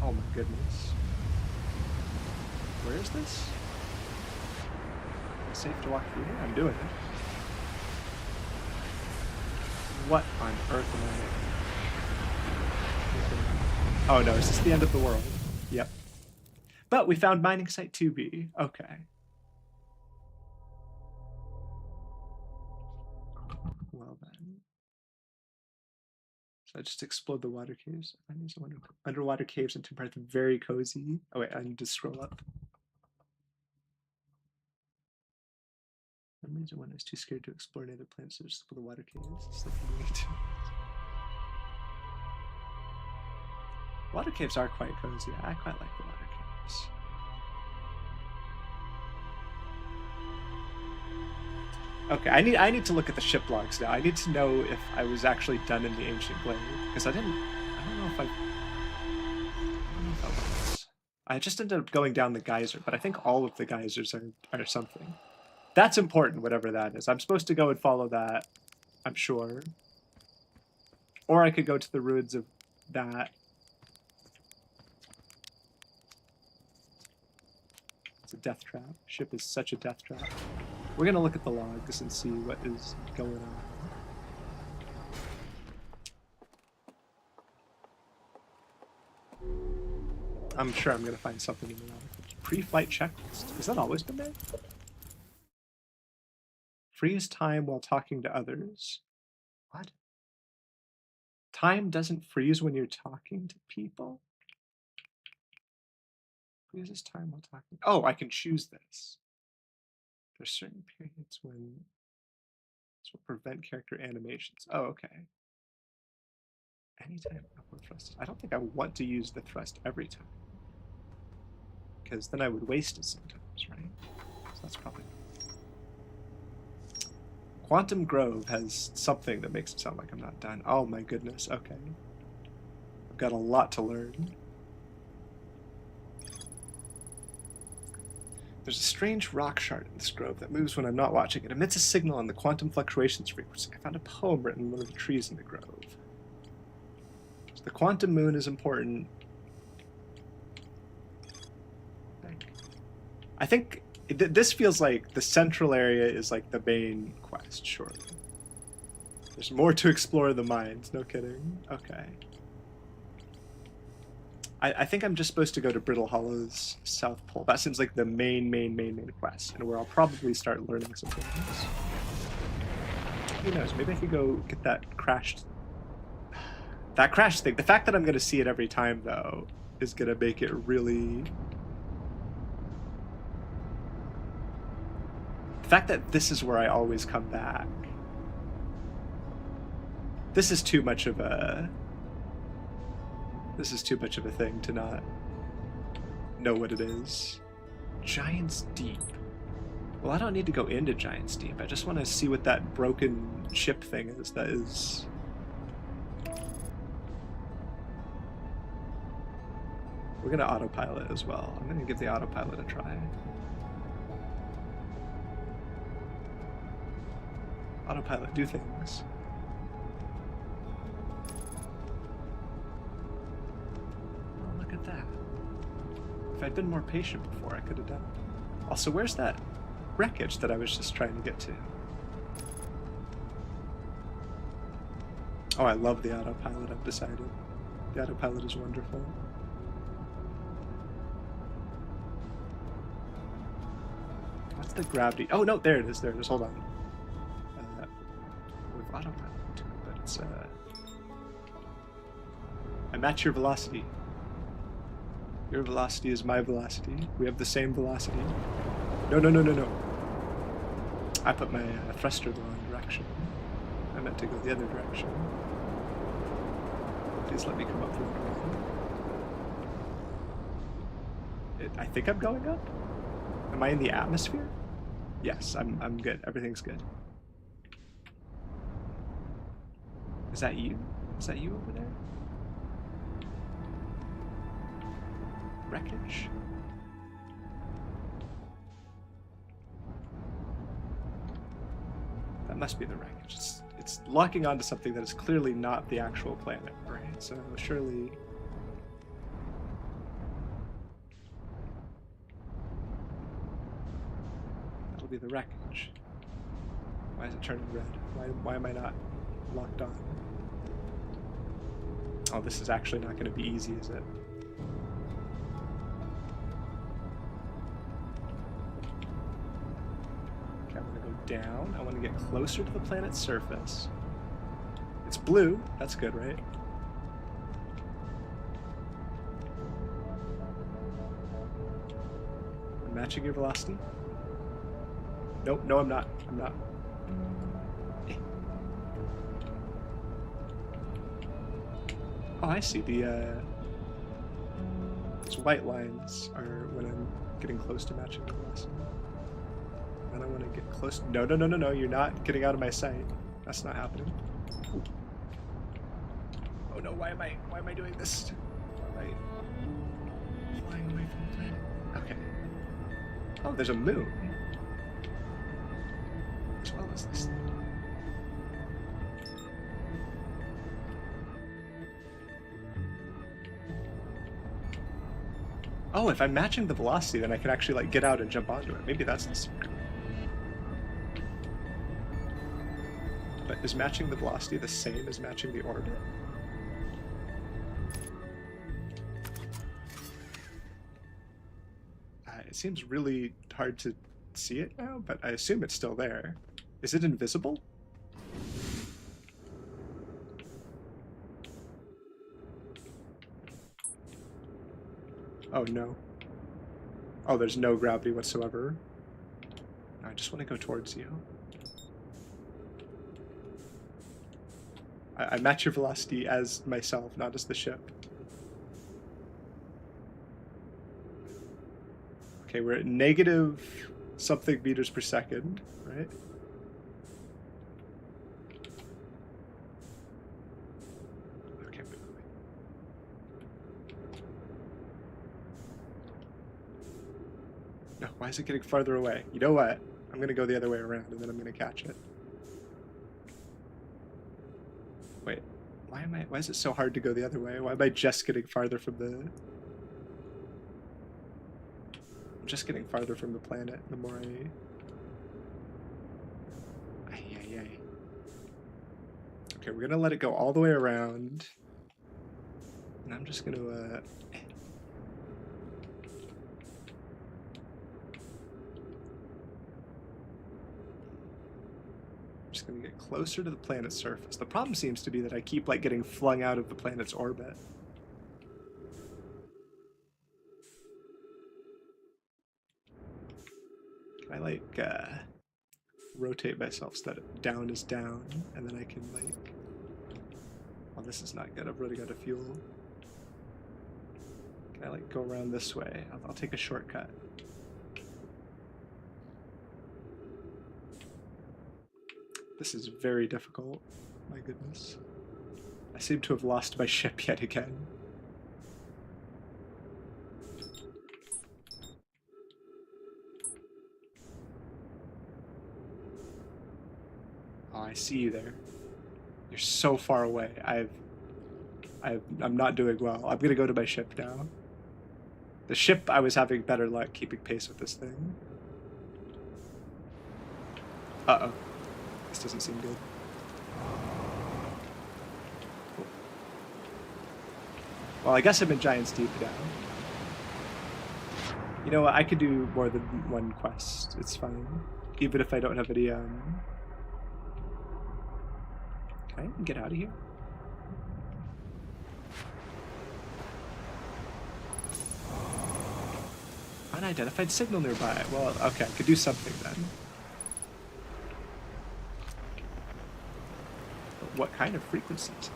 Oh my goodness. Where is this? Is it safe to walk through here? I'm doing it. What on earth am I? Oh no, is this the end of the world? Yep. But we found mining site 2B. Okay. Well then. So I just explored the water caves. I need some underwater caves and two parts very cozy. Oh wait, I need to scroll up. For some reason when I was too scared to explore any other planets, so just explore the water caves. It's like me too. Water caves are quite cozy. I quite like the water caves. Okay, I need to look at the ship logs now. I need to know if I was actually done in the ancient glade, because I don't know if I was. I just ended up going down the geyser, but I think all of the geysers are something. That's important, whatever that is. I'm supposed to go and follow that, I'm sure. Or I could go to the ruins of that. It's a death trap. Ship is such a death trap. We're gonna look at the logs and see what is going on. I'm sure I'm gonna find something in the log. Pre-flight checklist. Has that always been there? Freeze time while talking to others. What? Time doesn't freeze when you're talking to people? Freezes time while talking. Oh, I can choose this. There's certain periods when this will prevent character animations. Oh, okay. Anytime upward thrust. I don't think I want to use the thrust every time, because then I would waste it sometimes, right? So that's probably. Quantum Grove has something that makes it sound like I'm not done. Oh my goodness. Okay. I've got a lot to learn. There's a strange rock shard in this grove that moves when I'm not watching. It emits a signal on the quantum fluctuations frequency. I found a poem written in one of the trees in the grove. So the quantum moon is important. I think this feels like the central area is like the main quest, surely. There's more to explore the mines, no kidding. Okay. I think I'm just supposed to go to Brittle Hollow's South Pole. That seems like the main quest, and where I'll probably start learning some things. Who knows, maybe I could go get that crashed thing. The fact that I'm going to see it every time, though, is going to make it really... The fact that this is where I always come back. This is too much of a... This is too much of a thing to not know what it is. Giant's Deep. Well, I don't need to go into Giant's Deep. I just want to see what that broken ship thing is that is... We're going to autopilot as well. I'm going to give the autopilot a try. Autopilot, do things. That. If I'd been more patient before, I could have done it. Also, where's that wreckage that I was just trying to get to? Oh, I love the autopilot, I've decided. The autopilot is wonderful. What's the gravity? Oh no, there it is. There it is. Hold on. With autopilot to it, but it's I match your velocity. Your velocity is my velocity. We have the same velocity. No, no, no, no, no. I put my thruster the wrong direction. I meant to go the other direction. Please let me come up with one. I think I'm going up. Am I in the atmosphere? Yes, I'm good. Everything's good. Is that you? Is that you over there? Wreckage? That must be the wreckage. It's locking onto something that is clearly not the actual planet, right? So surely... that'll be the wreckage. Why is it turning red? Why am I not locked on? Oh, this is actually not going to be easy, is it? Okay, I'm going to go down. I want to get closer to the planet's surface. It's blue. That's good, right? I'm matching your velocity. Nope, no, I'm not. I'm not. Oh, I see. These white lines are when I'm getting close to matching the velocity. Then I want to get close. No, no, no, no, no. You're not getting out of my sight. That's not happening. Ooh. Oh no! Why am I doing this? Why am I flying away from the planet? Okay. Oh, there's a moon. As well as this thing. Oh, if I'm matching the velocity, then I can actually like get out and jump onto it. Maybe that's the secret. But is matching the velocity the same as matching the orbit? It seems really hard to see it now, but I assume it's still there. Is it invisible? Oh no. Oh, there's no gravity whatsoever. I just want to go towards you. I match your velocity as myself, not as the ship. Okay, we're at negative something meters per second, right? Okay, wait. No, why is it getting farther away? You know what? I'm gonna go the other way around and then I'm gonna catch it. Wait, why is it so hard to go the other way? Why am I just getting farther from the... I'm just getting farther from the planet the more I... Okay, we're gonna let it go all the way around. And I'm just gonna, just gonna get closer to the planet's surface. The problem seems to be that I keep like getting flung out of the planet's orbit. Can I like rotate myself so that down is down, and then I can like... Oh, this is not good. I've already got a fuel. Can I like go around this way? I'll take a shortcut. This is very difficult. My goodness. I seem to have lost my ship yet again. Oh, I see you there. You're so far away. I'm not doing well. I'm gonna go to my ship now. The ship, I was having better luck keeping pace with this thing. Uh-oh. This doesn't seem good. Well, I guess I'm in Giant's Deep now. You know what? I could do more than one quest. It's fine. Even if I don't have any, Can I get out of here? Unidentified signal nearby. Well, okay, I could do something then. But what kind of frequencies?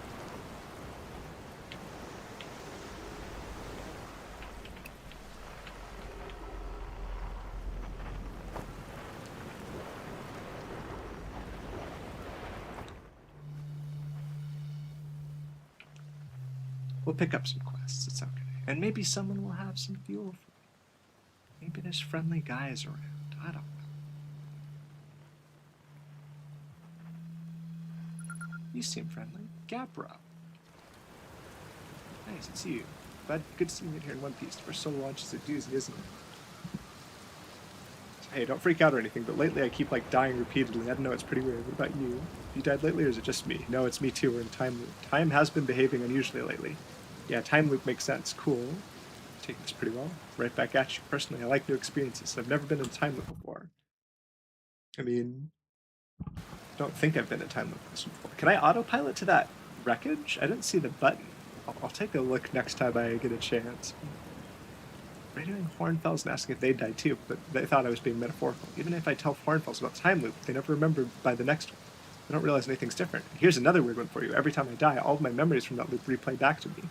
We'll pick up some quests, it's okay. And maybe someone will have some fuel for me. Maybe there's friendly guys around. I don't know. You seem friendly. Gabra. Nice, it's you. Good seeing you here in one piece. The first solo launch is a doozy, isn't it? Hey, don't freak out or anything, but lately I keep, like, dying repeatedly. I don't know, it's pretty weird. What about you? Have you died lately, or is it just me? No, it's me too. We're in time loop. Time has been behaving unusually lately. Yeah, time loop makes sense. Cool. Taking this pretty well. Right back at you. Personally, I like new experiences. I've never been in time loop before. I mean, I don't think I've been in time loop before. Can I autopilot to that wreckage? I didn't see the button. I'll take a look next time I get a chance. Radioing Hornfels and asking if they died too, but they thought I was being metaphorical. Even if I tell Hornfels about the time loop, they never remember by the next one. They don't realize anything's different. Here's another weird one for you. Every time I die, all of my memories from that loop replay back to me.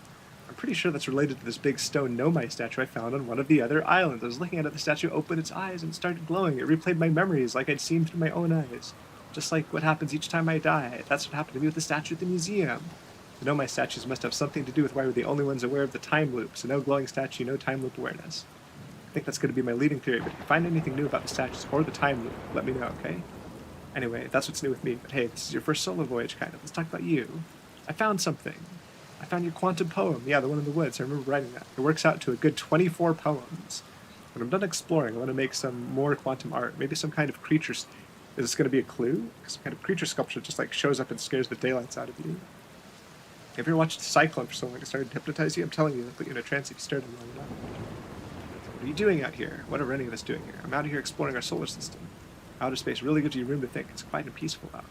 I'm pretty sure that's related to this big stone Nomai statue I found on one of the other islands. I was looking at it, the statue opened its eyes and started glowing. It replayed my memories like I'd seen through my own eyes. Just like what happens each time I die. That's what happened to me with the statue at the museum. The Nomai statues must have something to do with why we're the only ones aware of the time loop, so no glowing statue, no time loop awareness. I think that's going to be my leading theory, but if you find anything new about the statues or the time loop, let me know, okay? Anyway, that's what's new with me, but hey, this is your first solo voyage, kind of. Let's talk about you. I found something. I found your quantum poem. Yeah, the one in the woods. I remember writing that. It works out to a good 24 poems. When I'm done exploring, I want to make some more quantum art. Maybe some kind of creature. Is this going to be a clue? Some kind of creature sculpture just like shows up and scares the daylights out of you. Have you ever watched Cyclone for so long it started to hypnotize you? I'm telling you, it'll put you in a trance if you started long enough. What are you doing out here? What are any of us doing here? I'm out here exploring our solar system. Outer space really gives you room to think. It's quiet and peaceful out.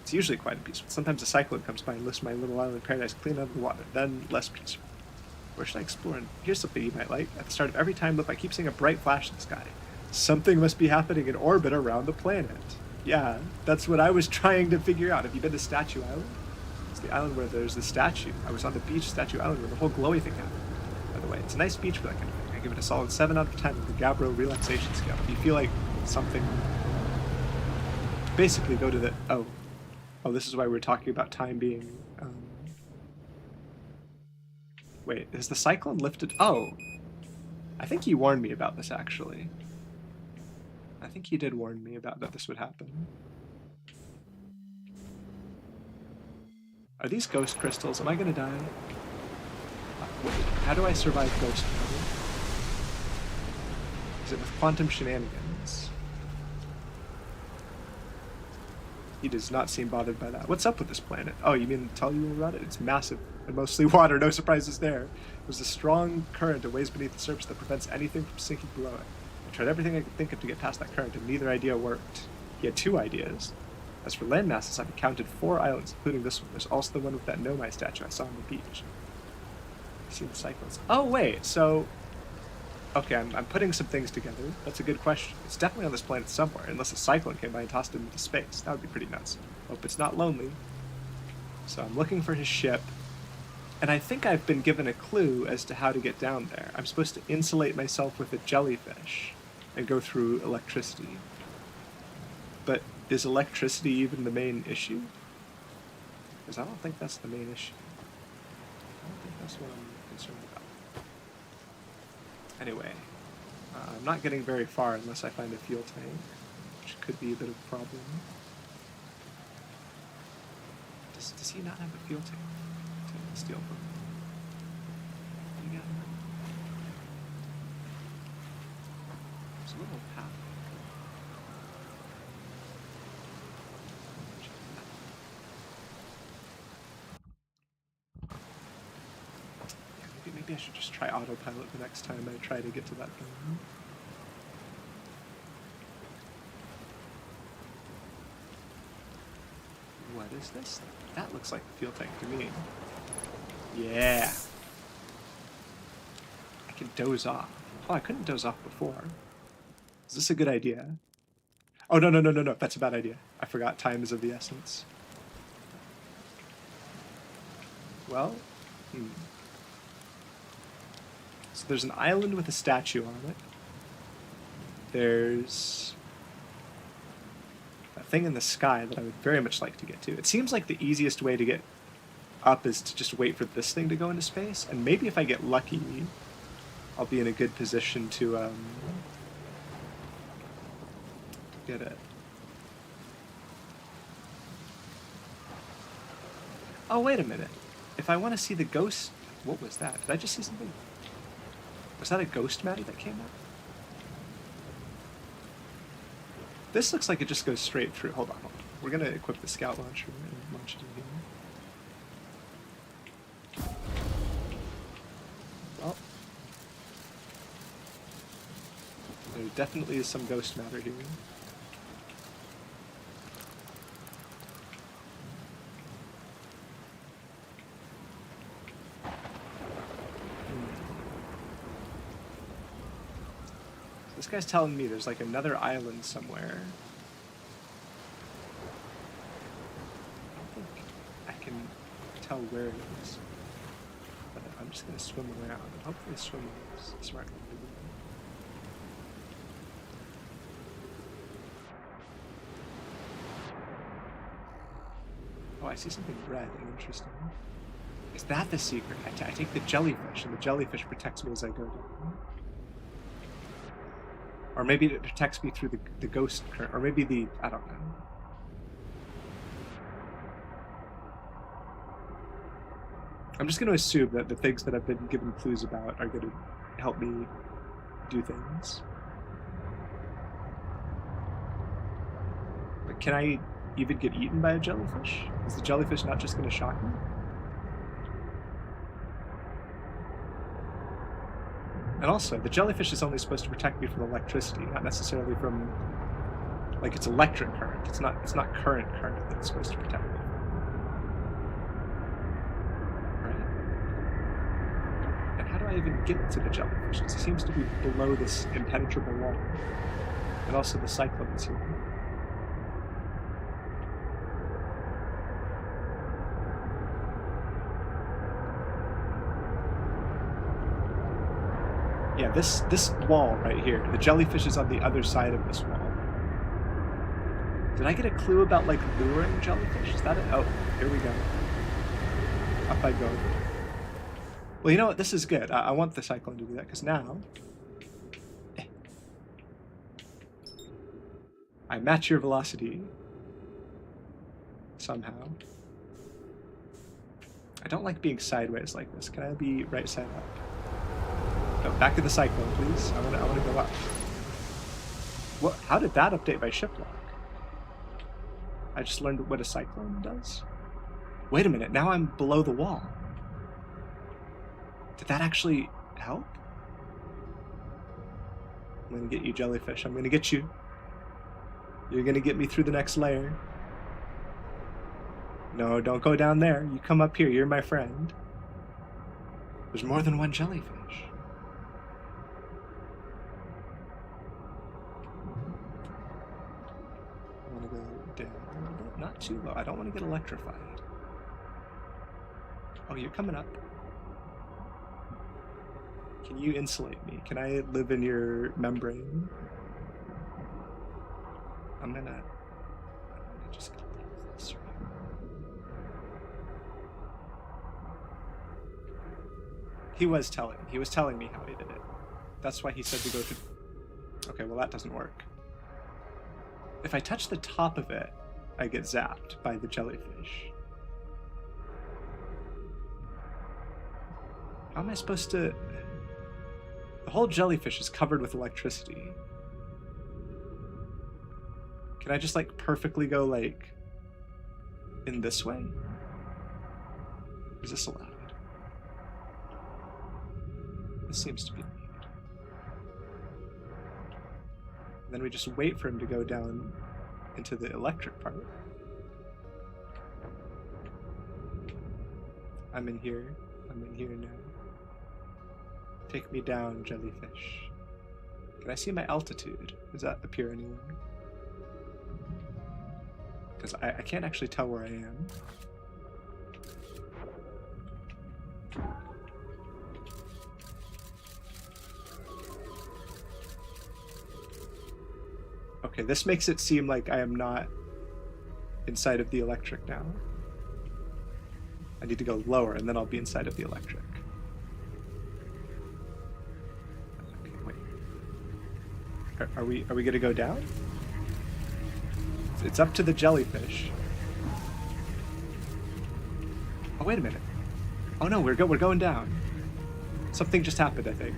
It's usually quiet and peaceful. Sometimes a cyclone comes by and lifts my little island paradise clean out of the water, then less peaceful. Where should I explore? And here's something you might like. At the start of every time loop, I keep seeing a bright flash in the sky. Something must be happening in orbit around the planet. Yeah, that's what I was trying to figure out. Have you been to Statue Island? It's the island where there's the statue. I was on the beach, Statue Island, where the whole glowy thing happened. By the way, it's a nice beach for that kind of thing. I give it a solid 7 out of 10 with the Gabbro relaxation scale. If you feel like something... Basically go to the... Oh, this is why we're talking about time being... Wait, is the cyclone lifted? Oh! I think he warned me about this, actually. I think he did warn me about that this would happen. Are these ghost crystals? Am I gonna die? Wait, how do I survive ghost mode? Is it with quantum shenanigans? He does not seem bothered by that. What's up with this planet? Oh, you mean tell you about it? It's massive and mostly water. No surprises there. There's a strong current a ways beneath the surface that prevents anything from sinking below it. I tried everything I could think of to get past that current, and neither idea worked. He had 2 ideas. As for land masses, I've counted 4 islands, including this one. There's also the one with that Nomai statue I saw on the beach. I see the cyclones. Oh, wait, so... Okay, I'm putting some things together. That's a good question. It's definitely on this planet somewhere, unless a cyclone came by and tossed it into space. That would be pretty nuts. Hope it's not lonely. So I'm looking for his ship, and I think I've been given a clue as to how to get down there. I'm supposed to insulate myself with a jellyfish and go through electricity. But is electricity even the main issue? Because I don't think that's the main issue. I don't think that's what I'm concerned about. Anyway, I'm not getting very far unless I find a fuel tank, which could be a bit of a problem. Does he not have a fuel tank to steal from? Yeah. There's a little path. Yeah, maybe Maybe I should just try autopilot the next time I try to get to that thing. What is this? That looks like the fuel tank to me. Yeah. I can doze off. Oh, I couldn't doze off before. Is this a good idea? Oh, no. That's a bad idea. I forgot time is of the essence. Well, So there's an island with a statue on it. There's a thing in the sky that I would very much like to get to. It seems like the easiest way to get up is to just wait for this thing to go into space, and maybe if I get lucky, I'll be in a good position to get it. Oh, wait a minute. If I want to see the ghost... What was that? Did I just see something? Was that a ghost matter that came up? This looks like it just goes straight through. Hold on. We're going to equip the scout launcher and launch it in here. Well, there definitely is some ghost matter here. This guy's telling me there's like another island somewhere. I don't think I can tell where it is. But I'm just gonna swim around and hopefully swimming is smart. Oh, I see something red and interesting. Is that the secret? I take the jellyfish, and the jellyfish protects me as I go down. Or maybe it protects me through the ghost current, or maybe the... I don't know. I'm just going to assume that the things that I've been given clues about are going to help me do things. But can I even get eaten by a jellyfish? Is the jellyfish not just going to shock me? And also, the jellyfish is only supposed to protect me from electricity, not necessarily from, like, it's electric current. It's not current that it's supposed to protect me from. Right? And how do I even get to the jellyfish? Because it seems to be below this impenetrable wall. And also the cyclone is here. Yeah, this wall right here. The jellyfish is on the other side of this wall. Did I get a clue about, like, luring jellyfish? Is that it? Oh, here we go. Up I go. Well, you know what? This is good. I want the cyclone to do that, because now... I match your velocity. Somehow. I don't like being sideways like this. Can I be right side up? No, back to the cyclone, please. I want to go up. What? How did that update my ship lock? I just learned what a cyclone does. Wait a minute. Now I'm below the wall. Did that actually help? I'm gonna get you, jellyfish. I'm gonna get you. You're gonna get me through the next layer. No, don't go down there. You come up here. You're my friend. There's more than one jellyfish. Down a little bit, not too low. I don't want to get electrified. Oh, you're coming up. Can you insulate me? Can I live in your membrane? I'm gonna just get a little closer. He was telling me how he did it. That's why he said to go to... Okay, well that doesn't work. If I touch the top of it, I get zapped by the jellyfish. How am I supposed to... The whole jellyfish is covered with electricity. Can I just, like, perfectly go, like, in this way? Is this allowed? This seems to be the need. And then we just wait for him to go down into the electric part. I'm in here. I'm in here now. Take me down, jellyfish. Can I see my altitude? Does that appear anywhere? Because I can't actually tell where I am. Okay, this makes it seem like I am not inside of the electric now. I need to go lower and then I'll be inside of the electric. Okay, wait. Are we gonna go down? It's up to the jellyfish. Oh, wait a minute. Oh no, we're going down. Something just happened, I think.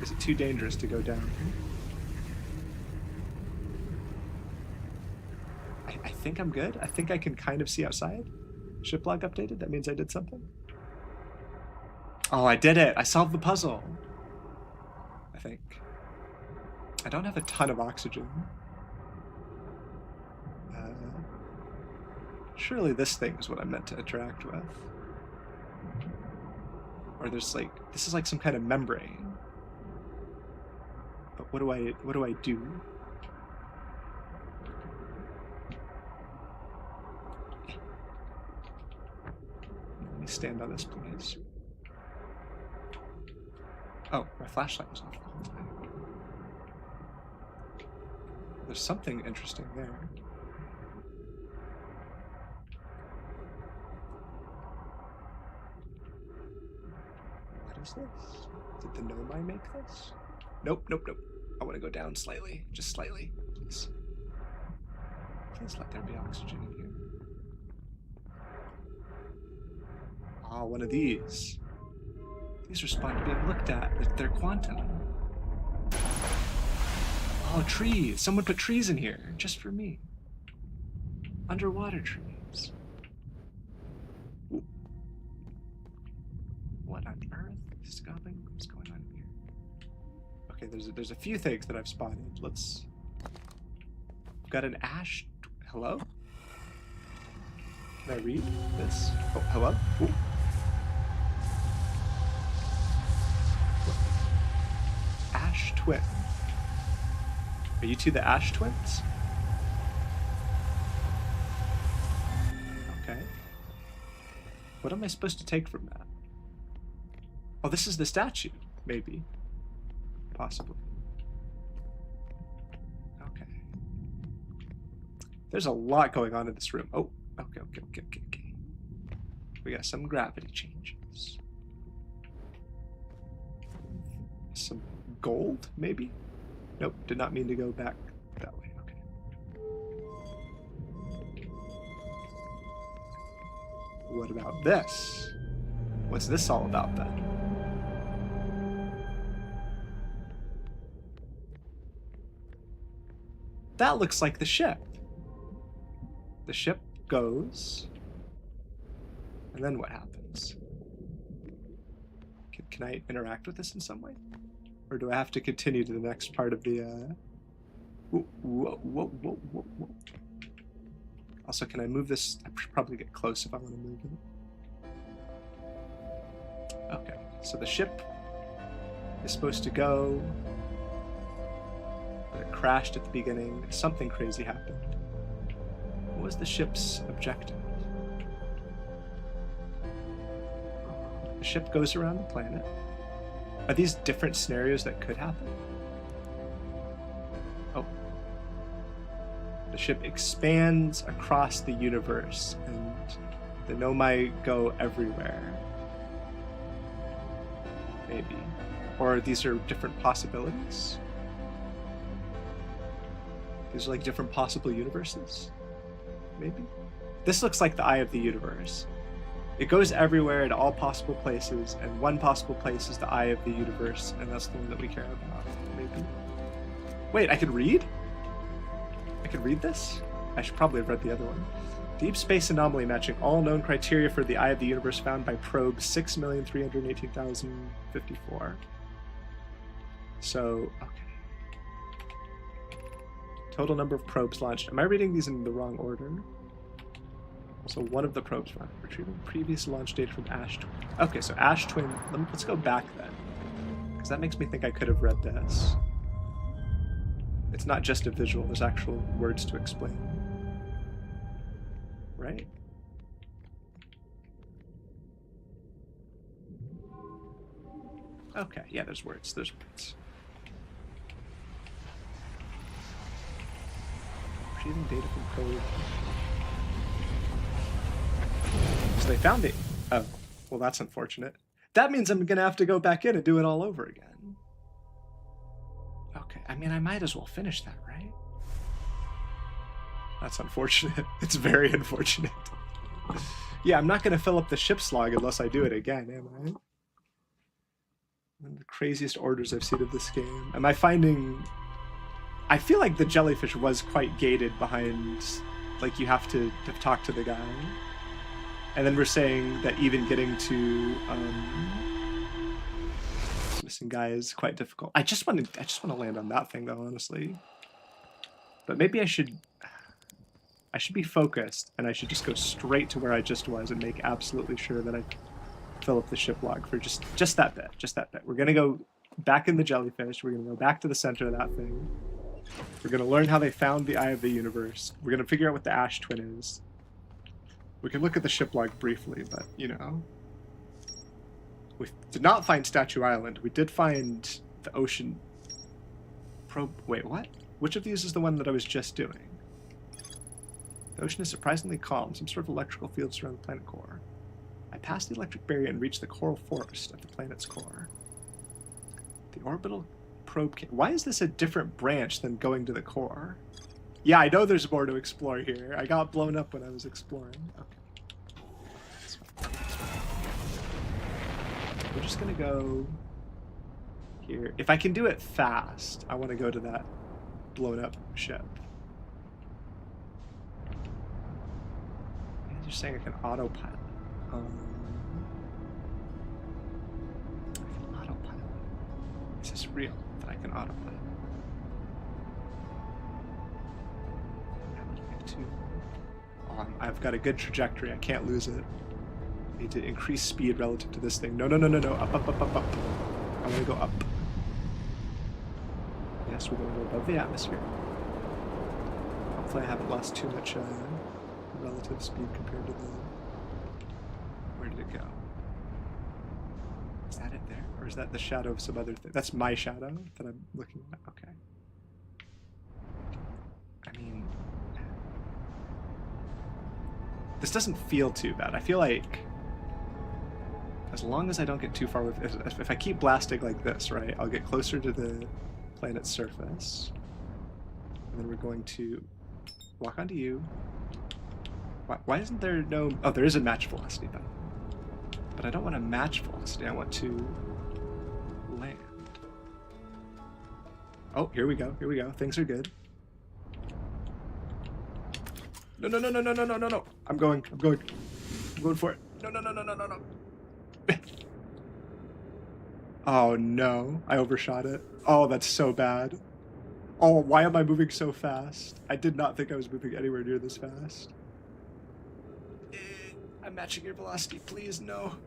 Is it too dangerous to go down? I think I'm good. I think I can kind of see outside. Ship log updated. That means I did something. Oh, I did it. I solved the puzzle. I think. I don't have a ton of oxygen. Surely this thing is what I'm meant to interact with. Or there's like, this is like some kind of membrane. But what do I do? Let me stand on this, please. Oh, my flashlight was off the whole time. There's something interesting there. What is this? Did the Nomai make this? Nope, nope, nope. I want to go down slightly. Just slightly, please. Please let there be oxygen in here. Ah, one of these. These respond to being looked at. They're quantum. Oh, trees. Someone put trees in here, just for me. Underwater trees. Ooh. What on earth is going on here? Okay, there's a few things that I've spotted. Let's... I've got an ash... Hello? Can I read this? Oh, hello? Ooh. Ash twin. Are you two the Ash twins? Okay. What am I supposed to take from that? Oh, this is the statue, maybe. Possibly. Okay. There's a lot going on in this room. Oh, okay. We got some gravity changes. Some gold, maybe? Nope, did not mean to go back that way. Okay. What about this? What's this all about then? That looks like the ship. The ship goes, and then what happens? Can I interact with this in some way? Or do I have to continue to the next part of the, Whoa. Also, can I move this? I should probably get close if I want to move it. Okay, so the ship is supposed to go, but it crashed at the beginning. Something crazy happened. What was the ship's objective? The ship goes around the planet. Are these different scenarios that could happen? Oh. The ship expands across the universe, and the Nomai go everywhere. Maybe. Or these are different possibilities? These are like different possible universes? Maybe? This looks like the eye of the universe. It goes everywhere in all possible places, and one possible place is the eye of the universe, and that's the one that we care about, maybe. Wait, I can read? I can read this? I should probably have read the other one. Deep space anomaly matching all known criteria for the eye of the universe found by probe 6,318,054. So, okay. Total number of probes launched. Am I reading these in the wrong order? So one of the probes retrieving previous launch data from Ash Twin. Okay, so Ash Twin. Let's go back then, because that makes me think I could have read this. It's not just a visual. There's actual words to explain. Right? Okay, yeah, there's words. There's words. Retrieving data from probe. So they found it. Oh, well, that's unfortunate. That means I'm gonna have to go back in and do it all over again. Okay, I mean, I might as well finish that, right? That's unfortunate. It's very unfortunate. Yeah, I'm not gonna fill up the ship's log unless I do it again, am I? One of the craziest orders I've seen of this game. Am I finding... I feel like the jellyfish was quite gated behind, like, you have to talk to the guy. And then we're saying that even getting to this missing guy is quite difficult. I just want to land on that thing though, honestly. But maybe I should be focused, and I should just go straight to where I just was and make absolutely sure that I fill up the ship log for just that bit, We're gonna go back in the jellyfish. We're gonna go back to the center of that thing. We're gonna learn how they found the eye of the universe. We're gonna figure out what the Ash Twin is. We can look at the ship log briefly, but, you know. We did not find Statue Island. We did find the ocean probe. Wait, what? Which of these is the one that I was just doing? The ocean is surprisingly calm. Some sort of electrical field surround the planet core. I passed the electric barrier and reached the coral forest of the planet's core. The orbital probe... Why is this a different branch than going to the core? Yeah, I know there's more to explore here. I got blown up when I was exploring. Okay. We're just gonna go here. If I can do it fast, I want to go to that blown up ship. You're saying I can autopilot. I can autopilot. Is this real that I can autopilot? I've got a good trajectory. I can't lose it. I need to increase speed relative to this thing. No. Up. I want to go up. Yes, we're going to go above the atmosphere. Hopefully I haven't lost too much relative speed compared to the... Where did it go? Is that it there? Or is that the shadow of some other thing? That's my shadow that I'm looking at? Okay. I mean... This doesn't feel too bad. I feel like as long as I don't get too far with it, if I keep blasting like this, right, I'll get closer to the planet's surface. And then we're going to walk onto you. Why isn't there no... Oh, there is a match velocity button. But I don't want to match velocity. I want to land. Oh, here we go. Things are good. No. I'm going for it. No. Oh no, I overshot it. Oh, that's so bad. Oh, why am I moving so fast? I did not think I was moving anywhere near this fast. I'm matching your velocity, please, no.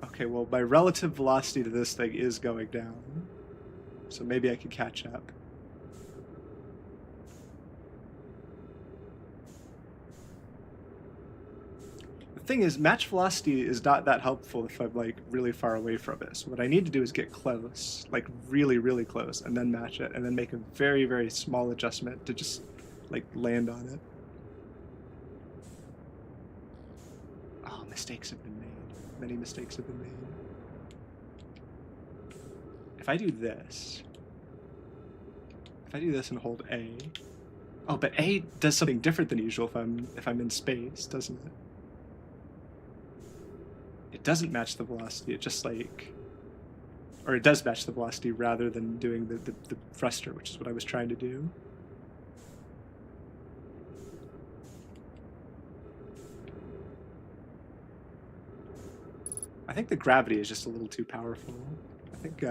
Okay, well, my relative velocity to this thing is going down. So maybe I can catch up. Thing is, match velocity is not that helpful if I'm like really far away from it. So what I need to do is get close, like really close, and then match it, and then make a very small adjustment to just like land on it. Oh, mistakes have been made. Many mistakes have been made. If I do this and hold A. Oh, but A does something different than usual if I'm in space, doesn't it? It doesn't match the velocity, it just like... Or it does match the velocity rather than doing the thruster, which is what I was trying to do. think the gravity is just a little too powerful. I think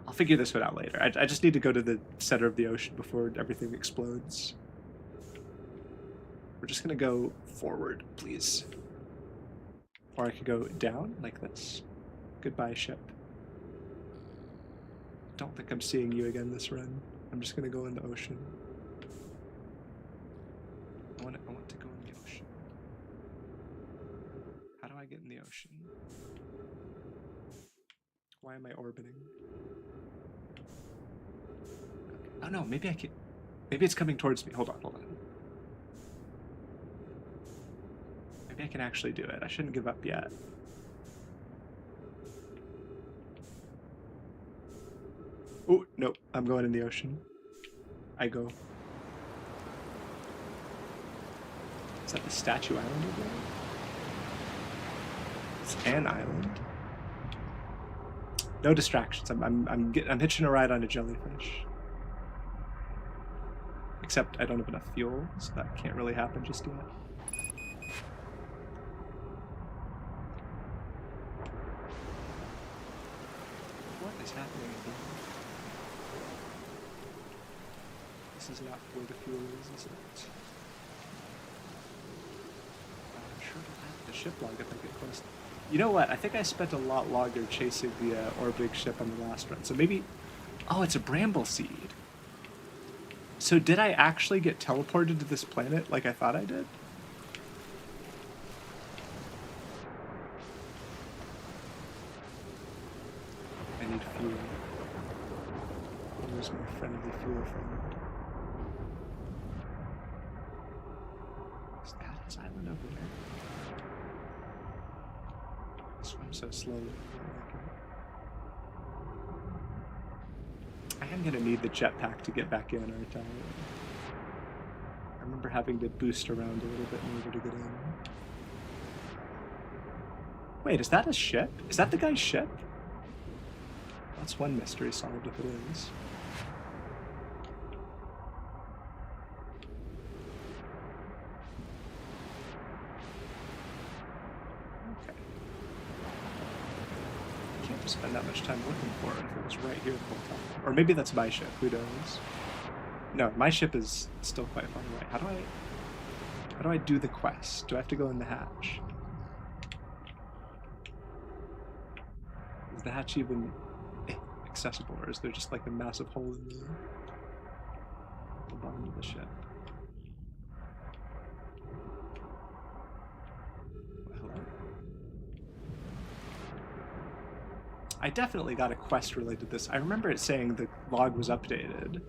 I'll figure this one out later. I just need to go to the center of the ocean before everything explodes. We're just gonna go forward, please. Or I could go down like this. Goodbye, ship. Don't think I'm seeing you again this run. I'm just gonna go in the ocean. I want to go in the ocean. How do I get in the ocean? Why am I orbiting? Okay. Oh no, maybe I can. Maybe it's coming towards me. Hold on. Maybe I can actually do it. I shouldn't give up yet. Oh, nope. I'm going in the ocean. I go. Is that the Statue Island over there? It's an island. No distractions. I'm hitching a ride on a jellyfish. Except I don't have enough fuel, so that can't really happen just yet. What is happening here? This is not where the fuel is it? I'm sure to have the ship log if I get close. You know what? I think I spent a lot longer chasing the orbiting ship on the last run. So maybe... Oh, it's a bramble seed. So did I actually get teleported to this planet like I thought I did? I need fuel. Where's my friendly fuel friend? Is that his island over there? I swim so slowly. I am gonna need the jetpack to get back in, aren't I? I remember having to boost around a little bit in order to get in. Wait, is that a ship? Is that the guy's ship? That's one mystery solved if it is. Okay. I can't just spend that much time looking for it if it was right here the whole time. Or maybe that's my ship, who knows? No, my ship is still quite far away. How do I do the quest? Do I have to go in the hatch? Is the hatch even accessible, or is there just like a massive hole in the bottom of the ship? Hello? I definitely got a quest related to this. I remember it saying the log was updated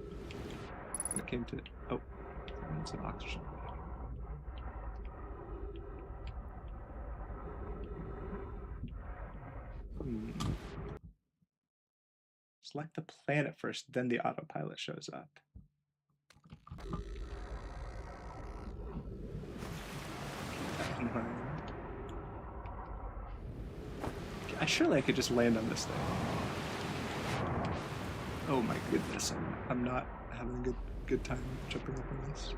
when it came to... Oh, it's an oxygen. Select the planet first, then the autopilot shows up. Surely I could just land on this thing. Oh my goodness, I'm not having a good time jumping up on this.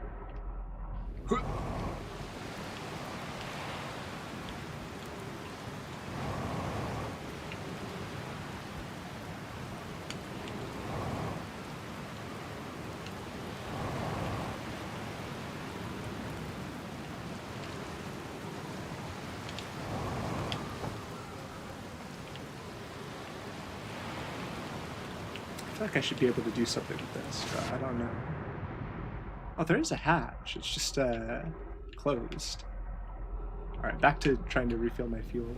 I feel like I should be able to do something with this, but I don't know. Oh, there is a hatch. It's just closed. Alright, back to trying to refill my fuel.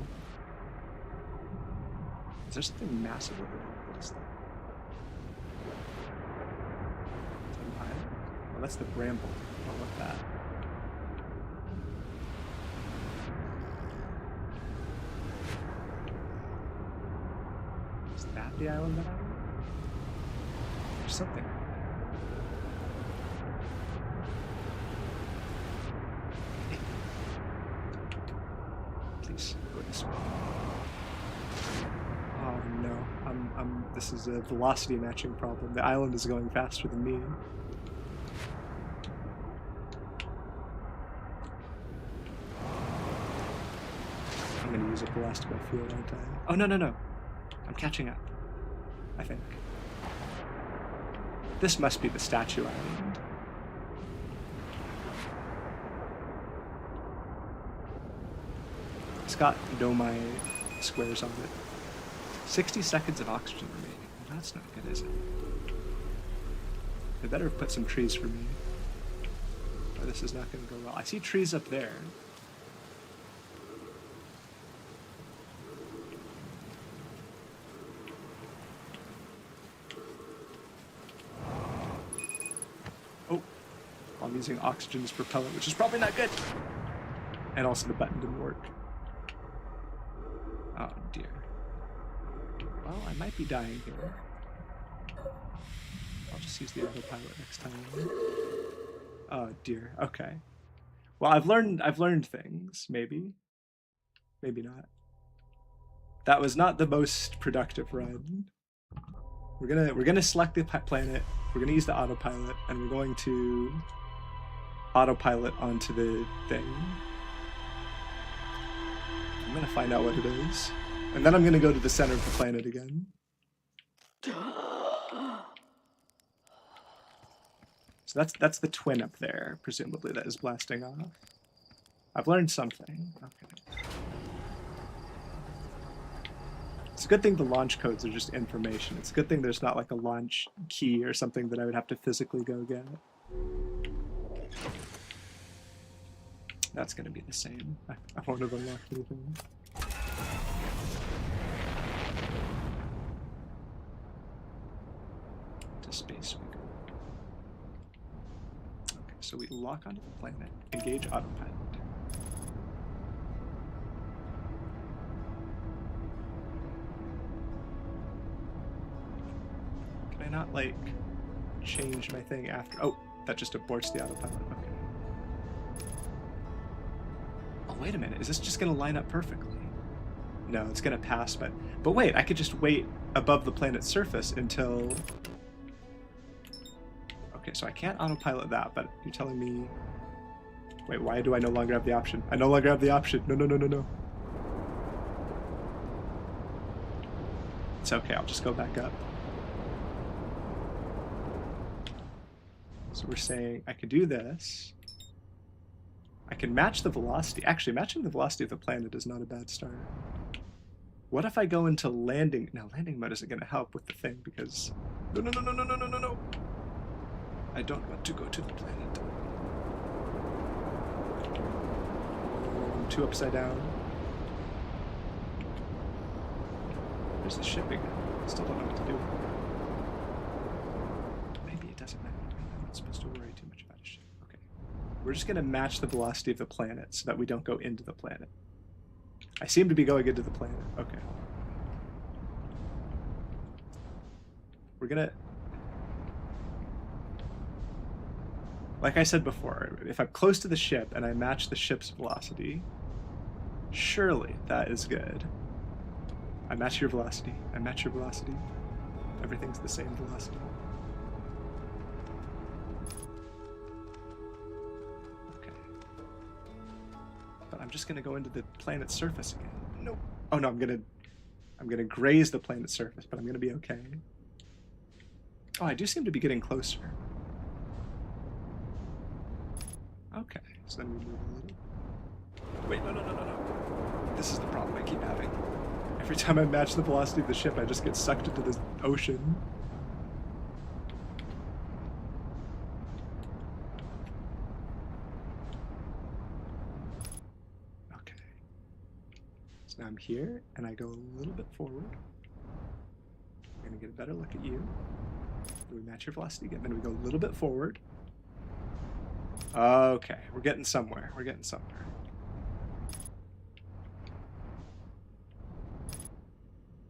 Is there something massive over there? What is that? Is that an island? Oh, that's the bramble. I don't want that. Is that the island that I want? There's something. Please go this way. Oh no, this is a velocity matching problem. The island is going faster than me. velocity by field, aren't I? Oh, no, no, no. I'm catching up, I think. This must be the Statue Island. It's got Nomai squares on it. 60 seconds of oxygen remaining. Well, that's not good, is it? They better have put some trees for me, or this is not going to go well. I see trees up there. Oh, I'm using oxygen as propellant, which is probably not good. And also the button didn't work. Oh dear. Well, I might be dying here. I'll just use the autopilot next time. Oh dear. Okay. Well, I've learned things. Maybe. Maybe not. That was not the most productive run. We're gonna select the planet. We're gonna use the autopilot, and we're going to autopilot onto the thing. I'm gonna find out what it is, and then I'm gonna go to the center of the planet again. So that's the twin up there, presumably, that is blasting off. I've learned something. Okay. It's a good thing the launch codes are just information. It's a good thing there's not like a launch key or something that I would have to physically go get. That's gonna be the same. I won't have unlocked anything. To space we go. Okay, so we lock onto the planet, engage autopilot. Can I not, like, change my thing after? Oh, that just aborts the autopilot. Okay. Oh, wait a minute. Is this just going to line up perfectly? No, it's going to pass, but wait, I could just wait above the planet's surface until... Okay, so I can't autopilot that, but you're telling me... Wait, why do I no longer have the option? I no longer have the option. No, no, no, no, no. It's okay, I'll just go back up. So we're saying I could do this. I can match the velocity. Actually, matching the velocity of the planet is not a bad start. What if I go into landing? Now, landing mode isn't going to help with the thing because... No, no, no, no, no, no, no, no, no. I don't want to go to the planet. I'm too upside down. There's the ship again. I still don't know what to do. Maybe it doesn't matter. I'm not supposed to worry too much about a ship. Okay. We're just going to match the velocity of the planet so that we don't go into the planet. I seem to be going into the planet. Okay. We're going to... Like I said before, if I'm close to the ship and I match the ship's velocity, surely that is good. I match your velocity. I match your velocity. Everything's the same velocity. Okay. But I'm just gonna go into the planet's surface again. No. Oh no, I'm gonna graze the planet's surface, but I'm gonna be okay. Oh, I do seem to be getting closer. Okay, so then we move a little. Wait, no, no, no, no, no. This is the problem I keep having. Every time I match the velocity of the ship, I just get sucked into this ocean. Okay. So now I'm here, and I go a little bit forward. I'm gonna get a better look at you. Then we match your velocity again, then we go a little bit forward. Okay, we're getting somewhere. We're getting somewhere.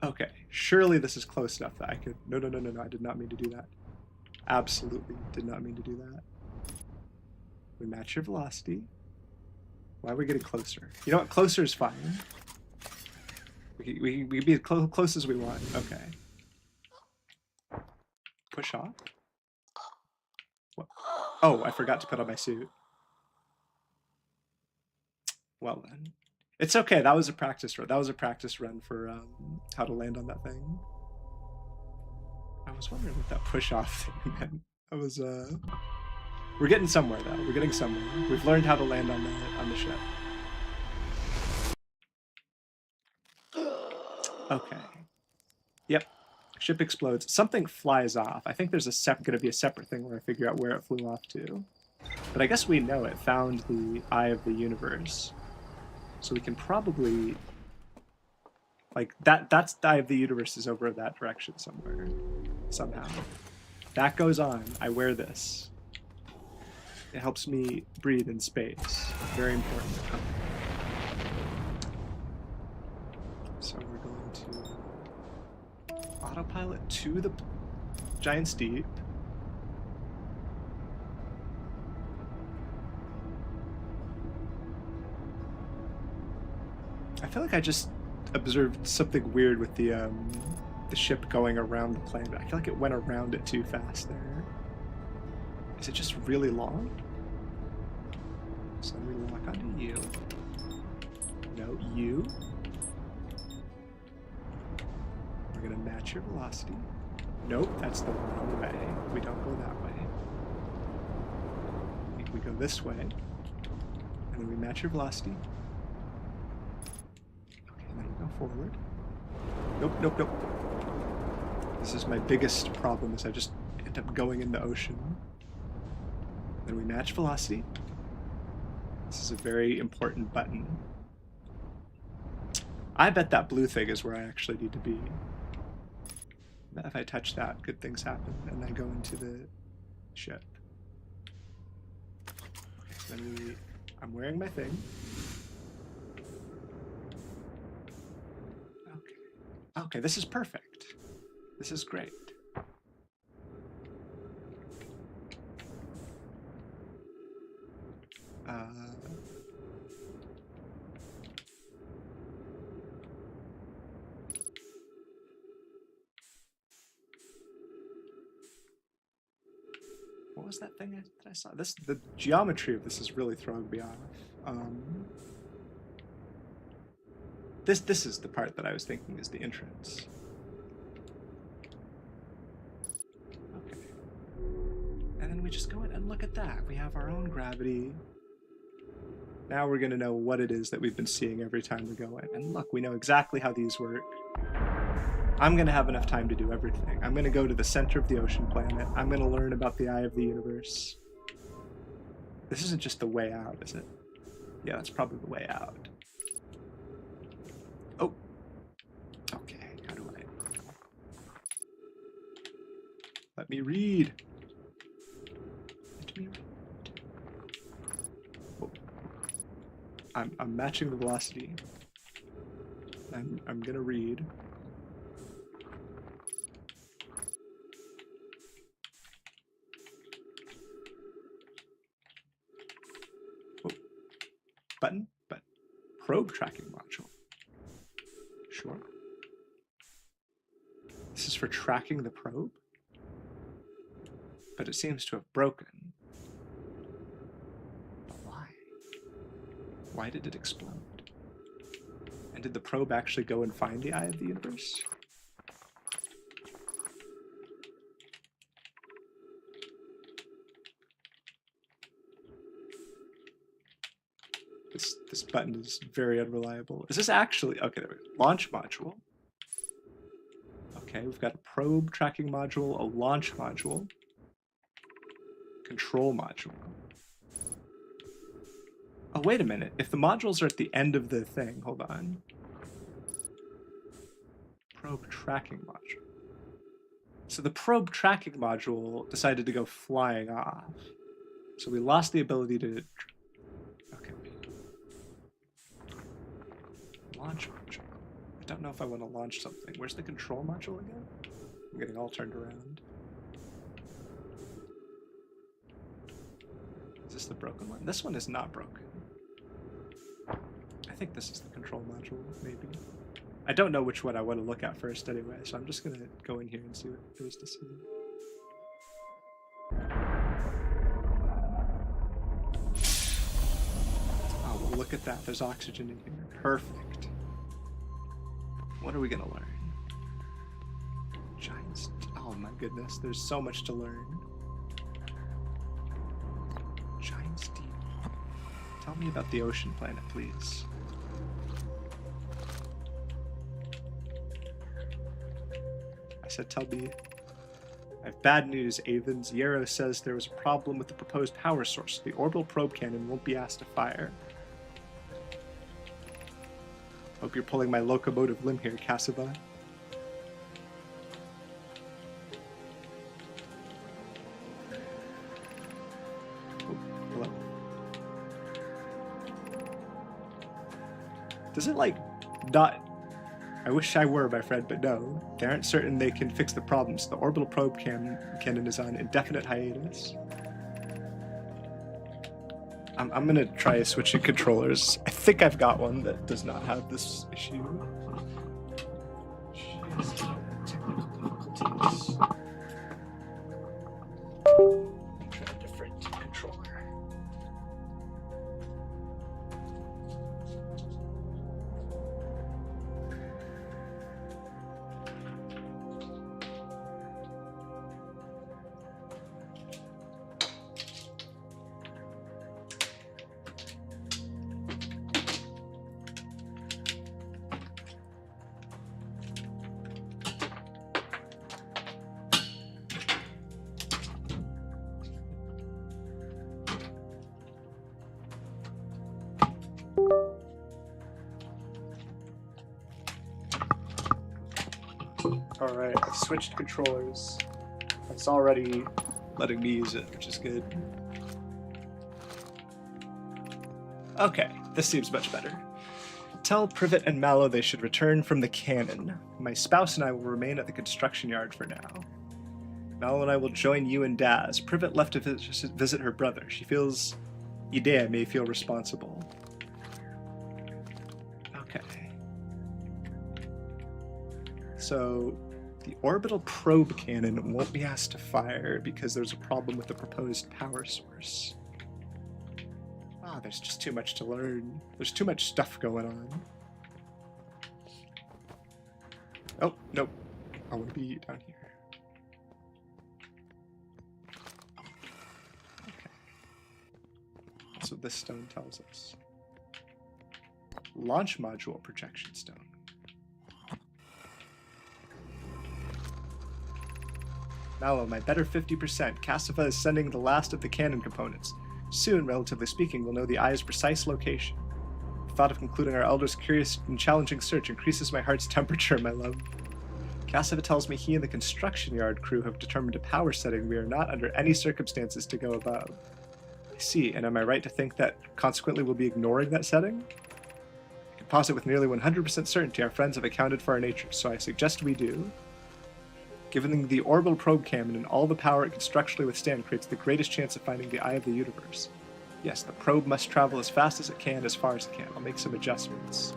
Okay, surely this is close enough that I could... No, no, no, no, no, I did not mean to do that. Absolutely did not mean to do that. We match your velocity. Why are we getting closer? You know what? Closer is fine. We can be as close as we want. Okay. Push off. What? Oh, I forgot to put on my suit. Well then. It's okay. That was a practice run. That was a practice run for how to land on that thing. I was wondering what that push off thing meant. I was We're getting somewhere though. We're getting somewhere. We've learned how to land on the ship. Okay. Yep. Ship explodes. Something flies off. I think there's going to be a separate thing where I figure out where it flew off to. But I guess we know it found the eye of the universe. So we can probably... Like, that's the eye of the universe is over that direction somewhere. Somehow. That goes on. I wear this. It helps me breathe in space. Very important. So we're going to autopilot to the Giant's Deep. I feel like I just observed something weird with the ship going around the planet. I feel like it went around it too fast there. Is it just really long? So we lock onto you. No, you. We're gonna match your velocity. Nope, that's the wrong way. We don't go that way. We go this way. And then we match your velocity. Okay, and then we go forward. Nope, nope, nope. This is my biggest problem, is I just end up going in the ocean. Then we match velocity. This is a very important button. I bet that blue thing is where I actually need to be. If I touch that, good things happen, and I go into the ship. Okay, so then I'm wearing my thing. Okay. Okay, this is perfect. This is great. What was that thing that I saw? The geometry of this is really throwing me off. This is the part that I was thinking is the entrance. Okay. And then we just go in and look at that. We have our own gravity. Now we're going to know what it is that we've been seeing every time we go in. And look, we know exactly how these work. I'm going to have enough time to do everything. I'm going to go to the center of the ocean planet. I'm going to learn about the eye of the universe. This isn't just the way out, is it? Yeah, that's probably the way out. Oh. Okay, how do I... Let me read. Let me read. Oh. I'm matching the velocity. I'm going to read. Button, but probe tracking module. Sure. This is for tracking the probe, but it seems to have broken. But why? Why did it explode? And did the probe actually go and find the eye of the universe? This button is very unreliable. Is this actually... Okay, there we go. Launch module. Okay, we've got a probe tracking module, a launch module, control module. Oh, wait a minute. If the modules are at the end of the thing, hold on. Probe tracking module. So the probe tracking module decided to go flying off. So we lost the ability to... Okay. Launch module. I don't know if I want to launch something. Where's the control module again? I'm getting all turned around. Is this the broken one? This one is not broken. I think this is the control module, maybe. I don't know which one I want to look at first anyway, so I'm just going to go in here and see what there is to see. Oh, well, look at that. There's oxygen in here. Perfect. What are we gonna learn? Giants. Oh my goodness, there's so much to learn. Giants deep. Tell me about the ocean planet, please. I said tell me. I have bad news, Avens. Yarrow says there was a problem with the proposed power source. The orbital probe cannon won't be asked to fire. Hope you're pulling my locomotive limb here, Cassava. Oh, hello. Does it, like, not... I wish I were, my friend, but no. They aren't certain they can fix the problems. The orbital probe cannon is on indefinite hiatus. I'm gonna try switching controllers. I think I've got one that does not have this issue. Technical difficulties. Try a different controller. Alright, I've switched controllers. It's already letting me use it, which is good. Okay, this seems much better. Tell Privet and Mallow they should return from the cannon. My spouse and I will remain at the construction yard for now. Mallow and I will join you and Daz. Privet left to visit her brother. She feels Idea may feel responsible. Okay. So, the orbital probe cannon won't be asked to fire because there's a problem with the proposed power source. Ah, there's just too much to learn. There's too much stuff going on. Oh, nope. I want to be down here. Okay. That's what this stone tells us. Launch module projection stone. Mallow, my better 50%. Cassava is sending the last of the cannon components. Soon, relatively speaking, we'll know the eye's precise location. The thought of concluding our elder's curious and challenging search increases my heart's temperature, my love. Cassava tells me he and the construction yard crew have determined a power setting we are not under any circumstances to go above. I see, and am I right to think that consequently we'll be ignoring that setting? I can posit with nearly 100% certainty our friends have accounted for our nature, so I suggest we do. Given the orbital probe cannon and all the power it can structurally withstand creates the greatest chance of finding the eye of the universe. Yes, the probe must travel as fast as it can, as far as it can. I'll make some adjustments.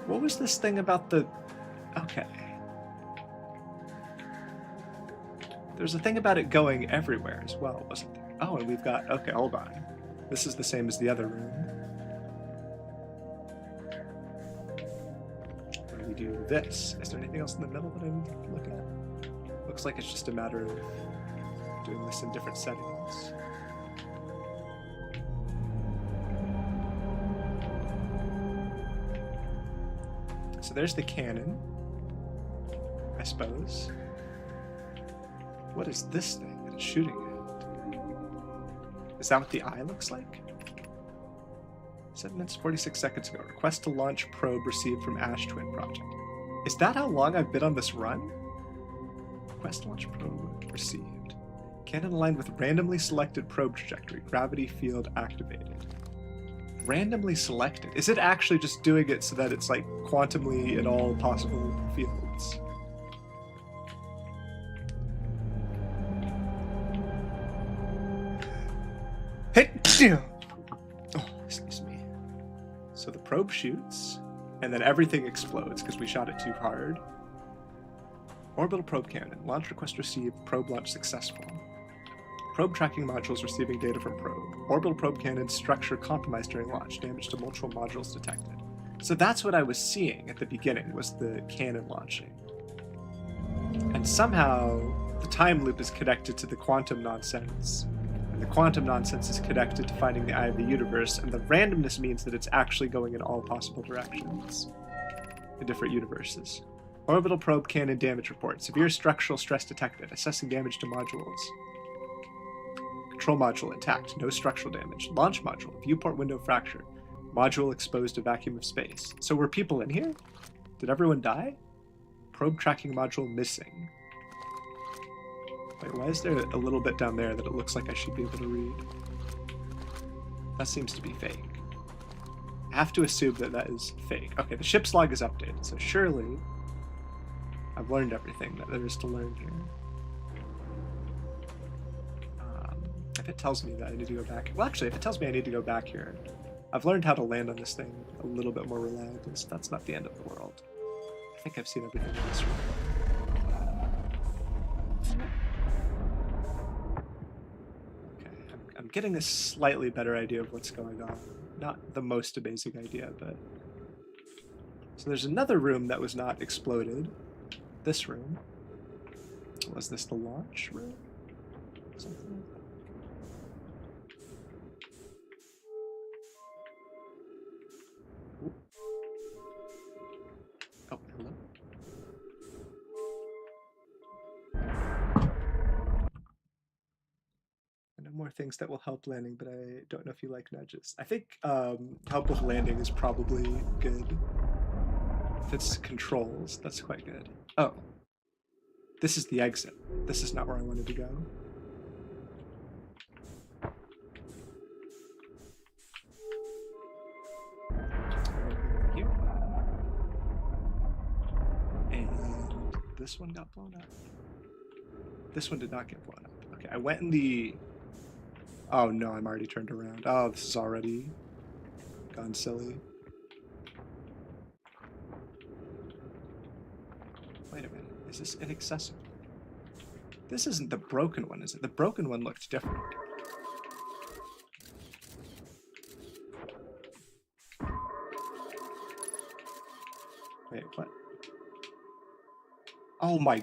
What was this thing about the... Okay. There's a thing about it going everywhere as well, wasn't there? Oh, and we've got... Okay, hold on. This is the same as the other room. We do this. Is there anything else in the middle that I need to look at? Looks like it's just a matter of doing this in different settings. So there's the cannon, I suppose. What is this thing that it's shooting at? Is that what the eye looks like? 7 minutes 46 seconds ago. Request to launch probe received from Ash Twin Project. Is that how long I've been on this run? Request to launch probe received. Cannon aligned with randomly selected probe trajectory. Gravity field activated. Randomly selected? Is it actually just doing it so that it's like quantumly in all possible fields? Oh, excuse me. So the probe shoots, and then everything explodes because we shot it too hard. Orbital probe cannon. Launch request received. Probe launch successful. Probe tracking modules receiving data from probe. Orbital probe cannon structure compromised during launch. Damage to multiple modules detected. So that's what I was seeing at the beginning, was the cannon launching. And somehow the time loop is connected to the quantum nonsense. And the quantum nonsense is connected to finding the eye of the universe, and the randomness means that it's actually going in all possible directions in different universes. Orbital probe cannon damage report. Severe structural stress detected. Assessing damage to modules. Control module intact. No structural damage. Launch module. Viewport window fractured. Module exposed to vacuum of space. So were people in here? Did everyone die? Probe tracking module missing. Wait, why is there a little bit down there that it looks like I should be able to read? That seems to be fake. I have to assume that that is fake. Okay, the ship's log is updated, so surely I've learned everything that there is to learn here. If it tells me that I need to go back... Well, actually, if it tells me I need to go back here, I've learned how to land on this thing a little bit more reliably, so that's not the end of the world. I think I've seen everything in this room. Okay, I'm getting a slightly better idea of what's going on. Not the most amazing idea, but... So there's another room that was not exploded. This room. Was this the launch room? Something like that. Oh, hello. I know more things that will help landing, but I don't know if you like nudges. I think help with landing is probably good. If it's controls, that's quite good. Oh. This is the exit. This is not where I wanted to go. Here. And this one got blown up. This one did not get blown up. Okay, I went in the... Oh no, I'm already turned around. Oh, this is already gone silly. Wait a minute, is this inaccessible? This isn't the broken one, is it? The broken one looked different. Wait, what? Oh my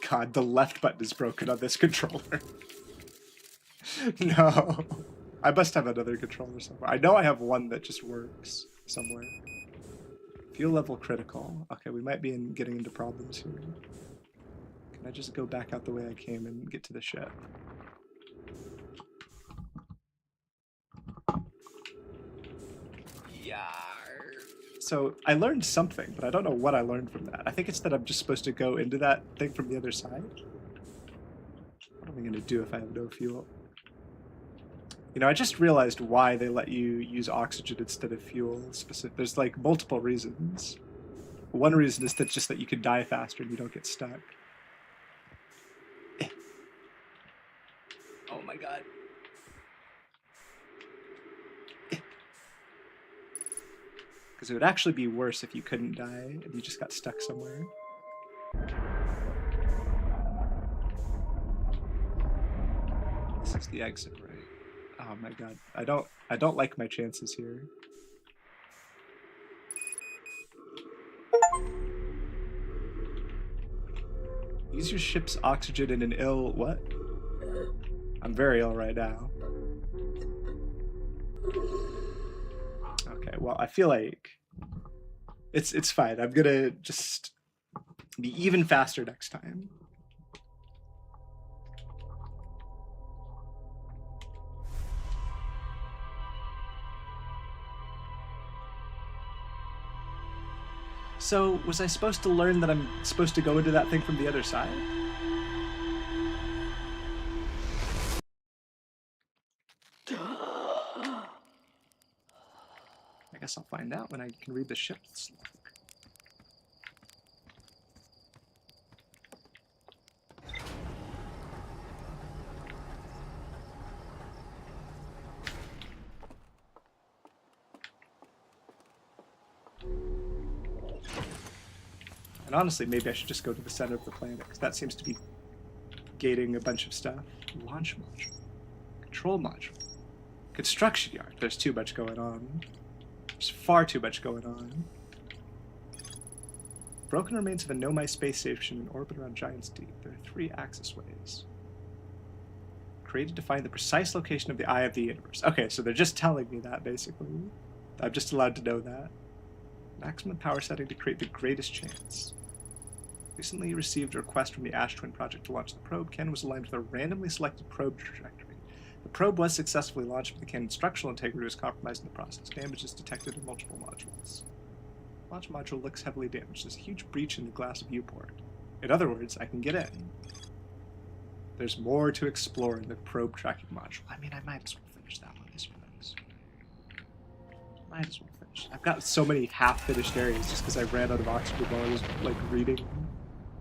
god, the left button is broken on this controller. No. I must have another controller somewhere. I know I have one that just works somewhere. Fuel level critical. Okay, we might be getting into problems here. Can I just go back out the way I came and get to the ship? Yeah. So I learned something, but I don't know what I learned from that. I think it's that I'm just supposed to go into that thing from the other side. What am I going to do if I have no fuel? You know, I just realized why they let you use oxygen instead of fuel. There's like multiple reasons. One reason is that just that you can die faster and you don't get stuck. Oh my god. Because it would actually be worse if you couldn't die and you just got stuck somewhere. This is the exit, right? Oh my god. I don't like my chances here. Use your ship's oxygen in an ill... What? I'm very ill right now. Okay, well, I feel like it's fine. I'm gonna just be even faster next time. So, was I supposed to learn that I'm supposed to go into that thing from the other side? I guess I'll find out when I can read the ship's log. And honestly, maybe I should just go to the center of the planet, because that seems to be gating a bunch of stuff. Launch module. Control module. Construction yard. There's too much going on. There's far too much going on. Broken remains of a Nomai space station in orbit around Giant's Deep. There are 3 access ways. Created to find the precise location of the eye of the universe. Okay, so they're just telling me that, basically. I'm just allowed to know that. Maximum power setting to create the greatest chance. Recently received a request from the Ash Twin Project to launch the probe. Cannon was aligned with a randomly selected probe trajectory. The probe was successfully launched, but the cannon's structural integrity was compromised in the process. Damage is detected in multiple modules. Launch module looks heavily damaged. There's a huge breach in the glass viewport. In other words, I can get in. There's more to explore in the probe tracking module. I mean, I might as well finish that one, I suppose. Might as well finish. I've got so many half-finished areas just because I ran out of oxygen while I was, like, reading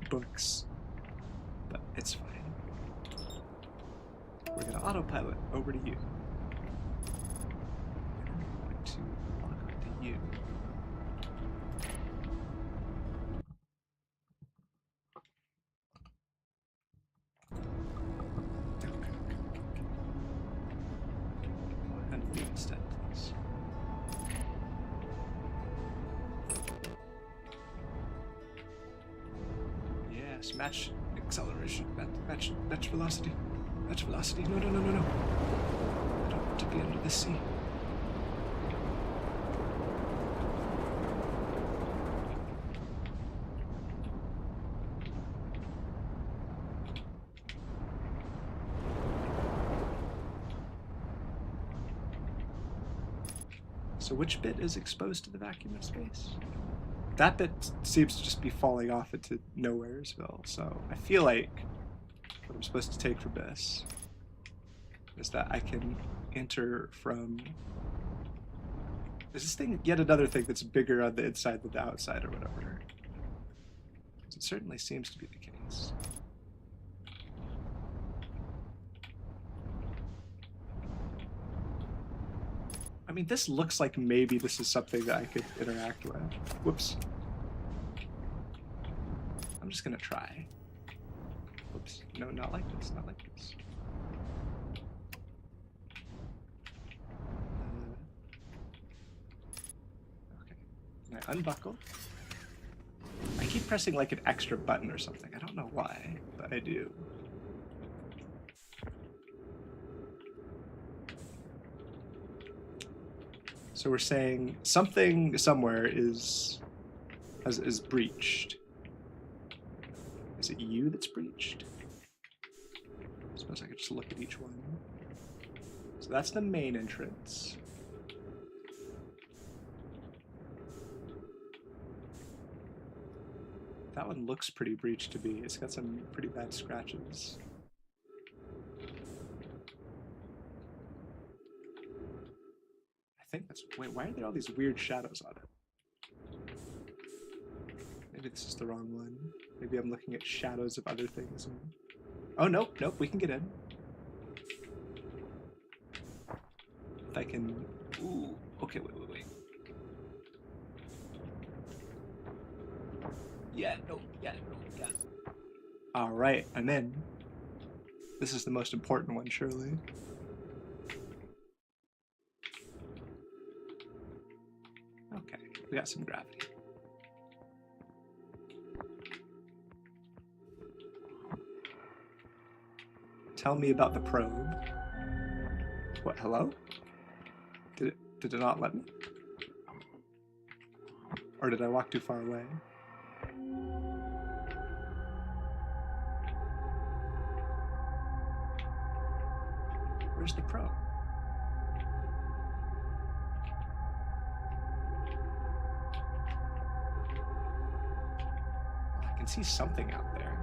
books. But it's fine. We're going to autopilot over to you. And I'm going to log on to you. Instead, please. Yes, match acceleration, match velocity, match velocity. No. I don't want to be under the sea. So which bit is exposed to the vacuum of space? That bit seems to just be falling off into Nowheresville, so I feel like what I'm supposed to take from this is that I can enter from... Is this thing yet another thing that's bigger on the inside than the outside or whatever? It certainly seems to be the case. I mean, this looks like maybe this is something that I could interact with. Whoops. I'm just gonna try. Whoops. No, not like this, not like this. Okay. Can I unbuckle? I keep pressing like an extra button or something. I don't know why, but I do. So we're saying something somewhere is breached. Is it you that's breached? I suppose I could just look at each one. So that's the main entrance. That one looks pretty breached to me. It's got some pretty bad scratches. I think that's... Wait, why are there all these weird shadows on it? Maybe this is the wrong one. Maybe I'm looking at shadows of other things. Oh, nope, we can get in. If I can... Ooh, okay, wait. Yeah. Alright, I'm in. This is the most important one, surely. Okay, we got some gravity. Tell me about the probe. What, hello? Did it not let me? Or did I walk too far away? Where's the probe? I can see something out there.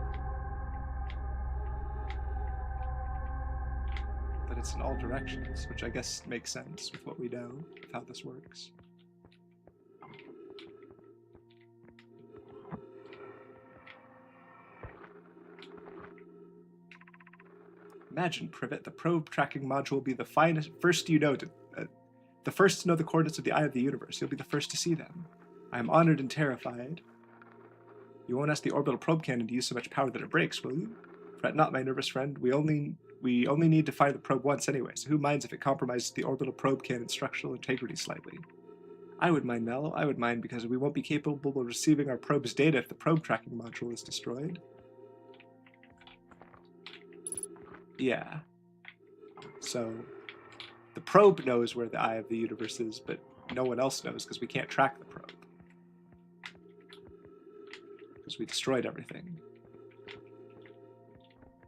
But it's in all directions, which I guess makes sense with what we know of how this works. Imagine, Privet, the probe tracking module will be the first to know the coordinates of the eye of the universe. You'll be the first to see them. I am honored and terrified. You won't ask the orbital probe cannon to use so much power that it breaks, will you? Fret not, my nervous friend. We only We only need to fire the probe once anyway, so who minds if it compromises the orbital probe cannon's structural integrity slightly? I would mind, Mallow. I would mind because we won't be capable of receiving our probe's data if the probe tracking module is destroyed. Yeah. So, the probe knows where the eye of the universe is, but no one else knows because we can't track the probe. Because we destroyed everything.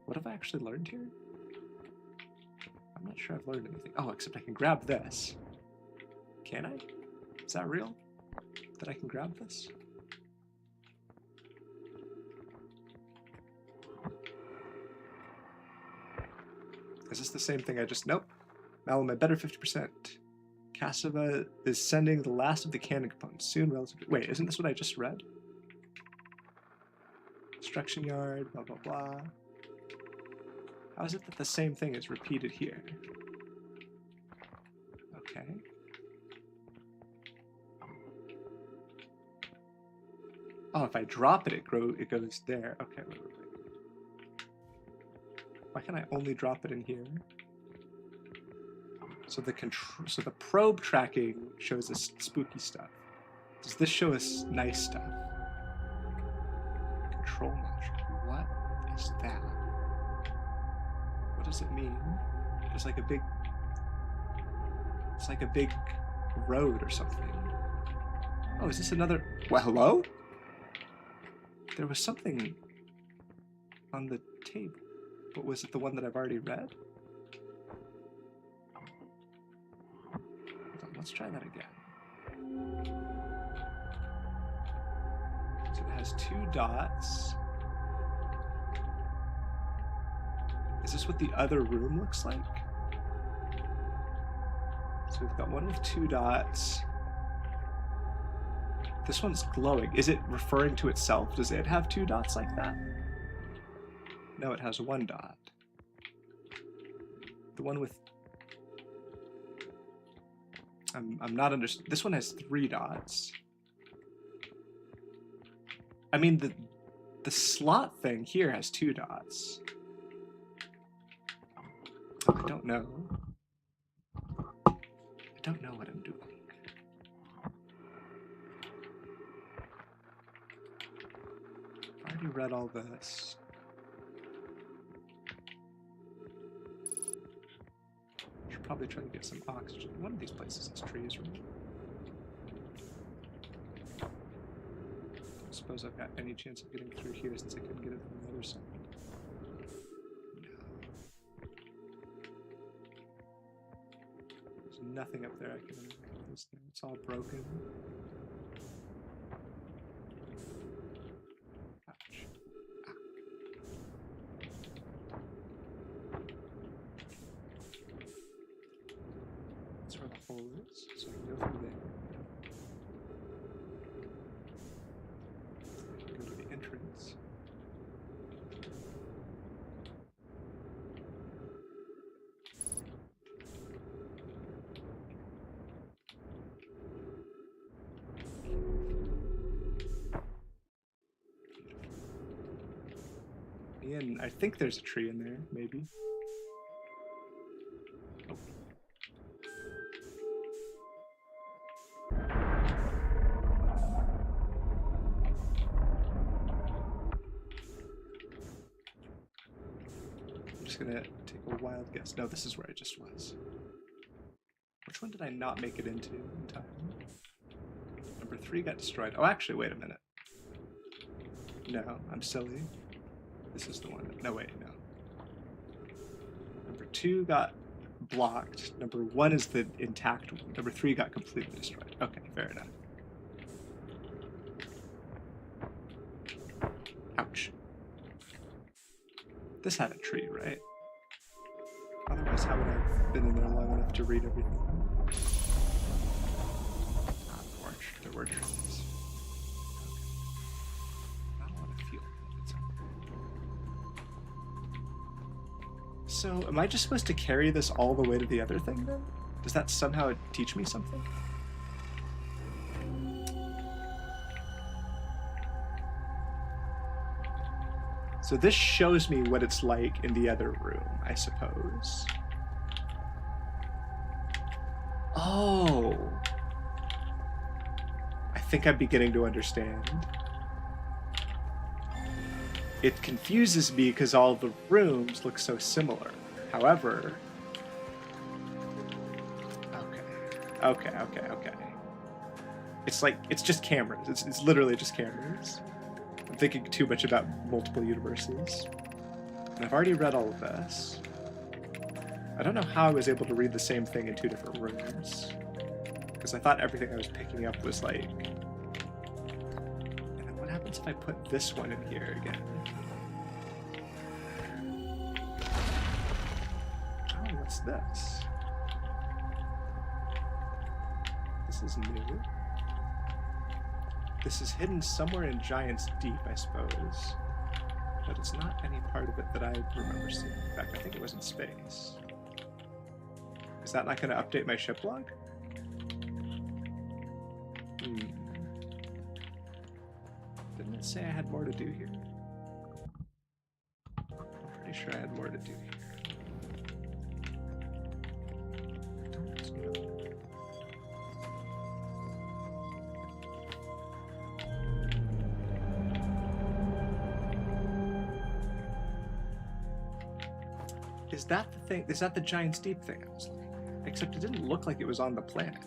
What have I actually learned here? I'm not sure I've learned anything. Oh, except I can grab this. Can I? Is that real? That I can grab this? Is this the same thing I just... Nope. Malum, I better 50%. Cassava is sending the last of the cannon components soon relative to... Wait, isn't this what I just read? Construction yard, blah, blah, blah. How is it that the same thing is repeated here? Okay. Oh, if I drop it, it goes there. Okay, wait. Why can I only drop it in here? So the probe tracking shows us spooky stuff. Does this show us nice stuff? Control module. What is that? What does it mean? It's like a big road or something. Oh, is this another... Well, hello? There was something on the table, but was it the one that I've already read? Hold on, let's try that again. So it has 2 dots. Is this what the other room looks like? So we've got one with 2 dots. This one's glowing. Is it referring to itself? Does it have 2 dots like that? No, it has 1 dot. The one with... I'm not understanding. This one has 3 dots. I mean, the slot thing here has 2 dots. I don't know. I don't know what I'm doing. I've already read all this. Should probably try to get some oxygen. One of these places has trees, right? Don't suppose I've got any chance of getting through here since I couldn't get it from the other side. Nothing up there I can interact with this thing. It's all broken. Ouch. That's where the hole is, so I can go through there. I can go to the entrance. And I think there's a tree in there, maybe. Oh. I'm just gonna take a wild guess. No, this is where I just was. Which one did I not make it into in time? Number 3 got destroyed. Oh, actually, wait a minute. No, I'm silly. This is the one. No, wait, no. Number 2 got blocked. Number 1 is the intact one. Number 3 got completely destroyed. Okay, fair enough. Ouch. This had a tree, right? Otherwise, how would I have been in there long enough to read everything? Ah, there were trees. So, am I just supposed to carry this all the way to the other thing, then? Does that somehow teach me something? So So this shows me what it's like in the other room, I suppose. Oh. I think I'm beginning to understand. It confuses me because all the rooms look so similar. However... Okay. It's just cameras. It's literally just cameras. I'm thinking too much about multiple universes. And I've already read all of this. I don't know how I was able to read the same thing in 2 different rooms. Because I thought everything I was picking up was like... And then what happens if I put this one in here again? Oh, what's this? This is new. This is hidden somewhere in Giant's Deep, I suppose. But it's not any part of it that I remember seeing. In fact, I think it was in space. Is that not going to update my ship log? Didn't it say I had more to do here? I'm pretty sure I had more to do here. Don't know. Is that the thing? Is that the Giant's Deep thing I was looking at? Except it didn't look like it was on the planet.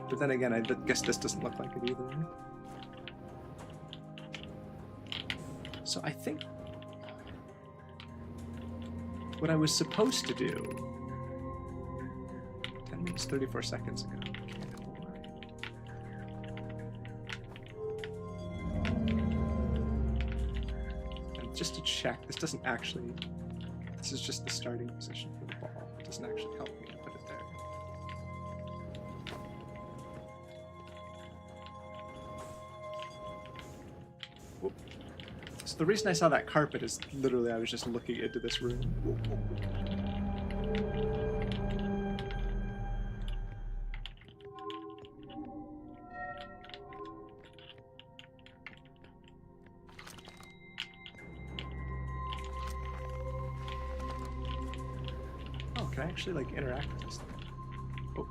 But then again, I guess this doesn't look like it either. So I think what I was supposed to do 10 minutes 34 seconds ago. And just to check, this doesn't actually... This is just the starting position for the ball. It doesn't actually help me to put it there. Whoop. So the reason I saw that carpet is literally I was just looking into this room. Can I actually like interact with this thing? Oh.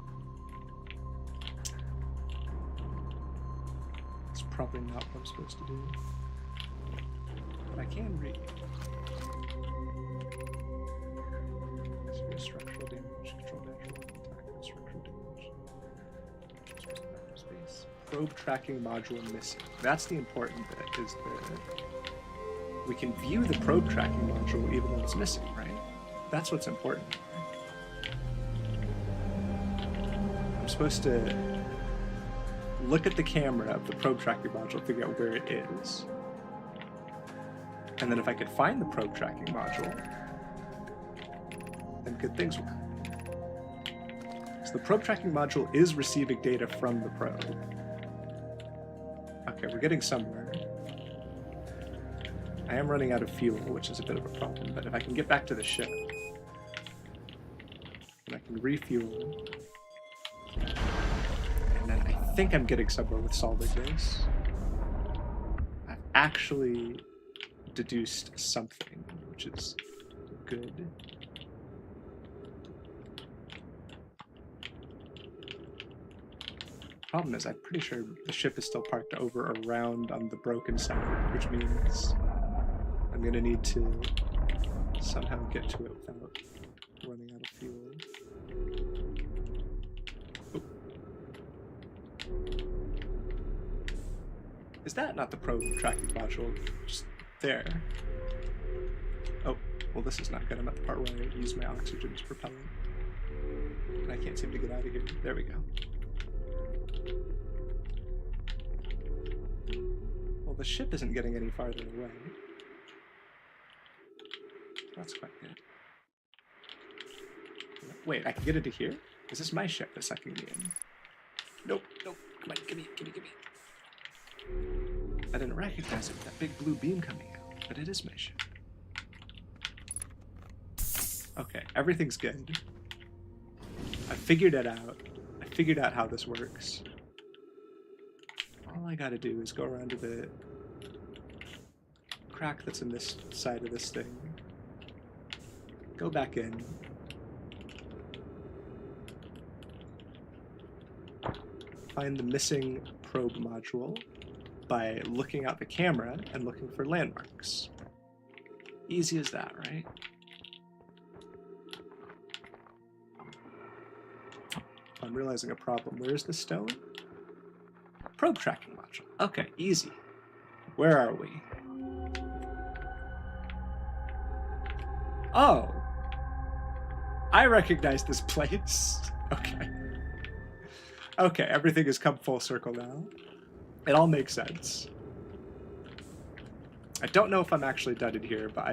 It's probably not what I'm supposed to do. But I can read. Severe structural damage, control natural attack, structural damage. Space. Probe tracking module missing. That's the important bit, is that we can view the probe tracking module even though it's missing, right? That's what's important. I'm supposed to look at the camera of the probe tracking module, figure out where it is. And then if I could find the probe tracking module, then good things will happen. So the probe tracking module is receiving data from the probe. Okay, we're getting somewhere. I am running out of fuel, which is a bit of a problem, but if I can get back to the ship, and I can refuel, and then I think I'm getting somewhere with solving this. I've actually deduced something, which is good. Problem is, I'm pretty sure the ship is still parked over around on the broken side, which means I'm gonna need to somehow get to it without running out of fuel. Oh. Is that not the probe tracking module? Just there. Oh, well this is not good. I'm at the part where I use my oxygen as propellant. And I can't seem to get out of here. There we go. Well, the ship isn't getting any farther away. That's quite good. Wait, I can get into here? Is this my ship that's sucking me in? Nope, nope. Come on, gimme. I didn't recognize it with that big blue beam coming out, but it is my ship. Okay, everything's good. I figured it out. I figured out how this works. All I gotta do is go around to the crack that's in this side of this thing. Go back in. Find the missing probe module by looking out the camera and looking for landmarks. Easy as that, right? I'm realizing a problem. Where's the stone? Probe tracking module. Okay, easy. Where are we? Oh! I recognize this place. Okay. Okay, everything has come full circle now. It all makes sense. I don't know if I'm actually done in here, but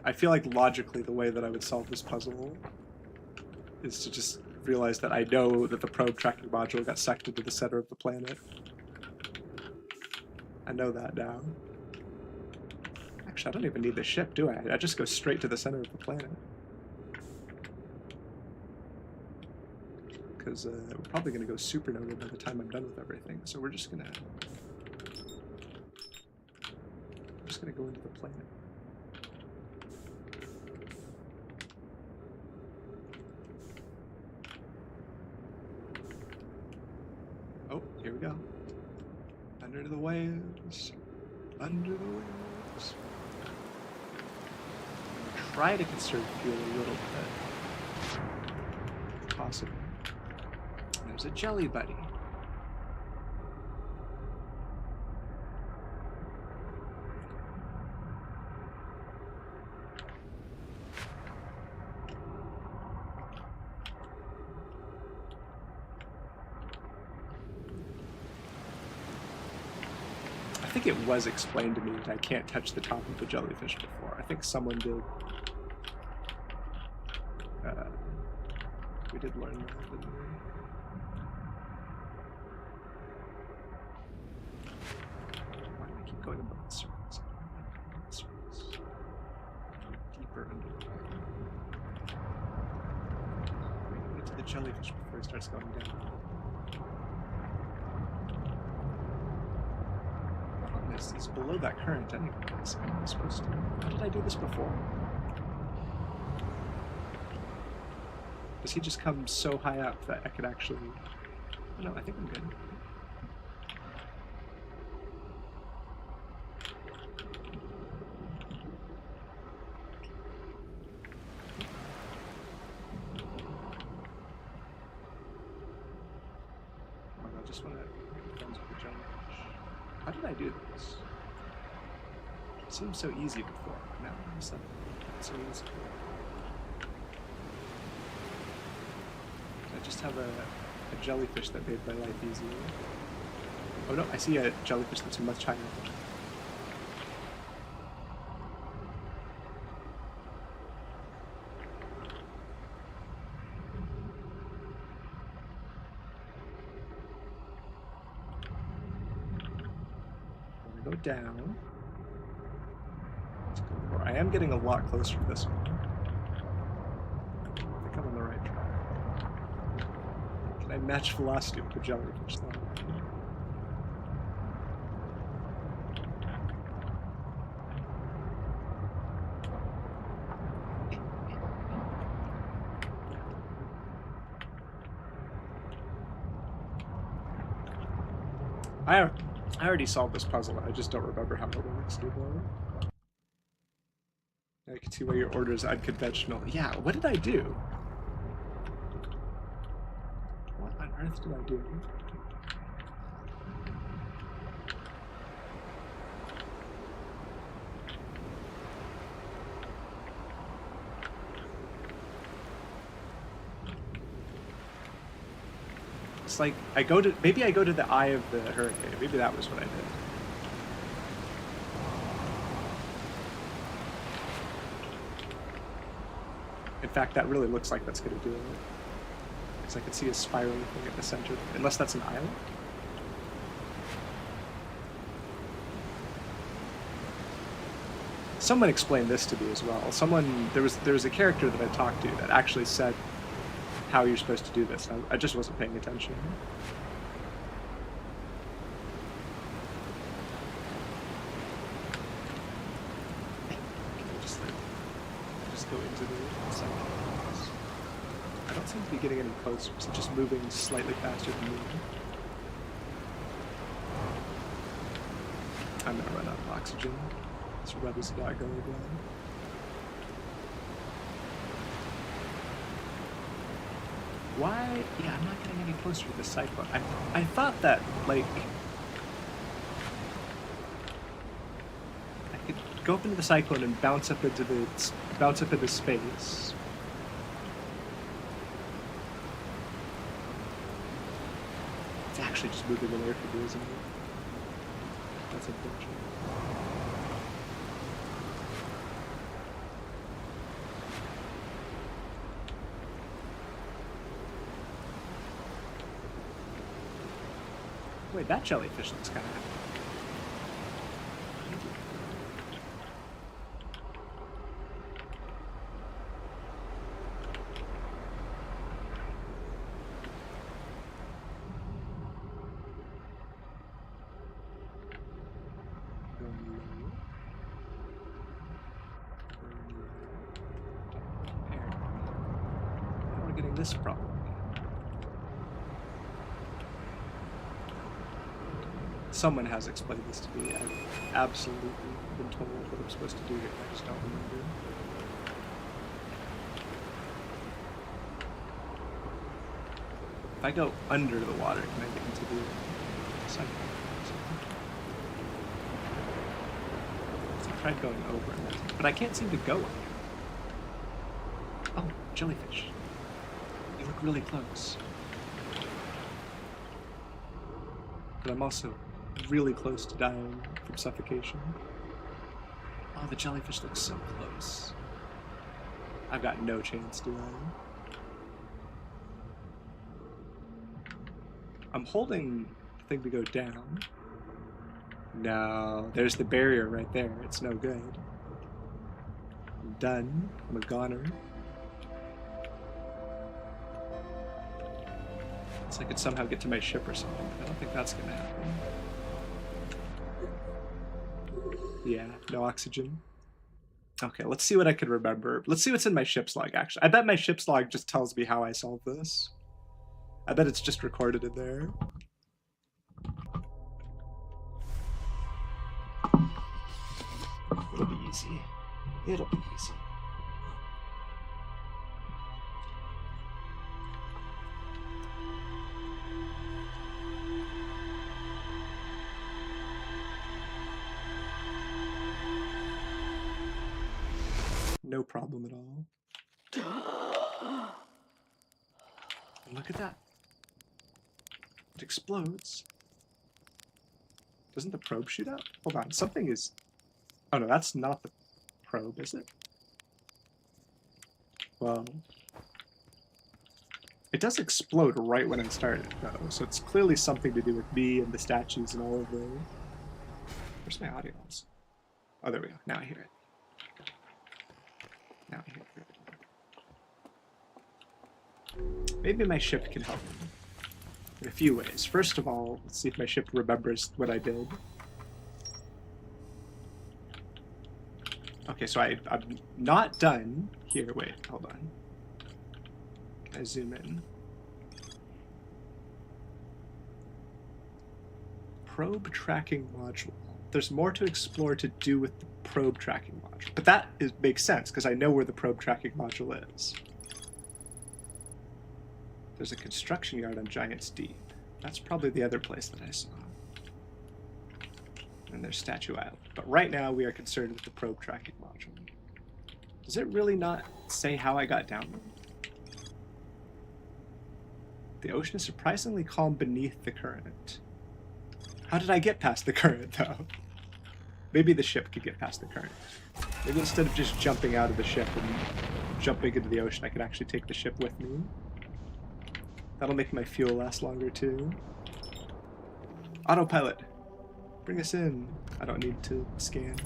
I feel like logically the way that I would solve this puzzle is to just realize that I know that the probe tracking module got sucked into the center of the planet. I know that now. Actually, I don't even need the ship, do I? I just go straight to the center of the planet. Because we're probably going to go supernova by the time I'm done with everything, so we're just going to go into the planet. Oh, here we go. Under the waves. Under the waves. Try to conserve fuel a little bit. Possible. There's a jelly buddy. I think it was explained to me that I can't touch the top of the jellyfish before. I think someone did. We did learn that, didn't we? Why do I keep going above the surface? Deeper under the water. Get to the jellyfish before he starts going down. It's below that current anyway, so I'm supposed to... How did I do this before? Does he just come so high up that I could actually... Oh, no, I think I'm good. Oh, I just want to... How did I do this? It seemed so easy before. Now it's not so easy. I just have a jellyfish that made my life easier. Oh no, I see a jellyfish that's much higher. Go down. Let's go more. I am getting a lot closer to this one. I think I'm on the right track. Can I match velocity with the jellyfish though? I already solved this puzzle, I just don't remember how it works anymore. I can see why your order is unconventional. Yeah, what did I do? What on earth did I do? It's like, maybe I go to the eye of the hurricane. Maybe that was what I did. In fact, that really looks like that's going to do it. Because I can see a spiraling thing at the center. Unless that's an island? Someone explained this to me as well. There was a character that I talked to that actually said how you're supposed to do this. I just wasn't paying attention. go into the cyclones. I don't seem to be getting any closer, so just moving slightly faster than me. I'm gonna run out of oxygen. This rub is not going well. Why? Yeah, I'm not getting any closer to the cyclone. I thought that, like, I could go up into the cyclone and bounce up into space. It's actually just moving away from me, isn't it? That's unfortunate. Wait, that jellyfish looks kind of happy. Now we're getting this problem. Someone has explained this to me. I've absolutely been told what I'm supposed to do here. I just don't remember. If I go under the water, can I get into the cycle? I tried going over, but I can't seem to go under. Oh, jellyfish. You look really close. But I'm also really close to dying from suffocation. Oh, the jellyfish looks so close. I've got no chance, do I? I'm holding the thing to go down. No, there's the barrier right there. It's no good. I'm done. I'm a goner. So I could somehow get to my ship or something, but I don't think that's gonna happen. Yeah, no oxygen. Okay, let's see what I can remember. Let's see what's in my ship's log, actually. I bet my ship's log just tells me how I solved this. I bet it's just recorded in there. It'll be easy. It'll be easy. No problem at all. Look at that. It explodes. Doesn't the probe shoot up? Hold on, something is... Oh no, that's not the probe, is it? Well... It does explode right when I started, though, so it's clearly something to do with me and the statues and all of those. Where's my audio? Oh, there we go. Now I hear it. Now I hear it. Maybe my ship can help me in a few ways. First of all, let's see if my ship remembers what I did. Okay, so I'm not done here. Wait, hold on. Can I zoom in? Probe tracking module. There's more to explore to do with the probe tracking module. But that makes sense, because I know where the probe tracking module is. There's a construction yard on Giant's Deep. That's probably the other place that I saw. And there's Statue Island. But right now we are concerned with the probe tracking module. Does it really not say how I got down there? The ocean is surprisingly calm beneath the current. How did I get past the current, though? Maybe the ship could get past the current. Maybe instead of just jumping out of the ship and jumping into the ocean, I could actually take the ship with me. That'll make my fuel last longer, too. Autopilot! Bring us in. I don't need to scan.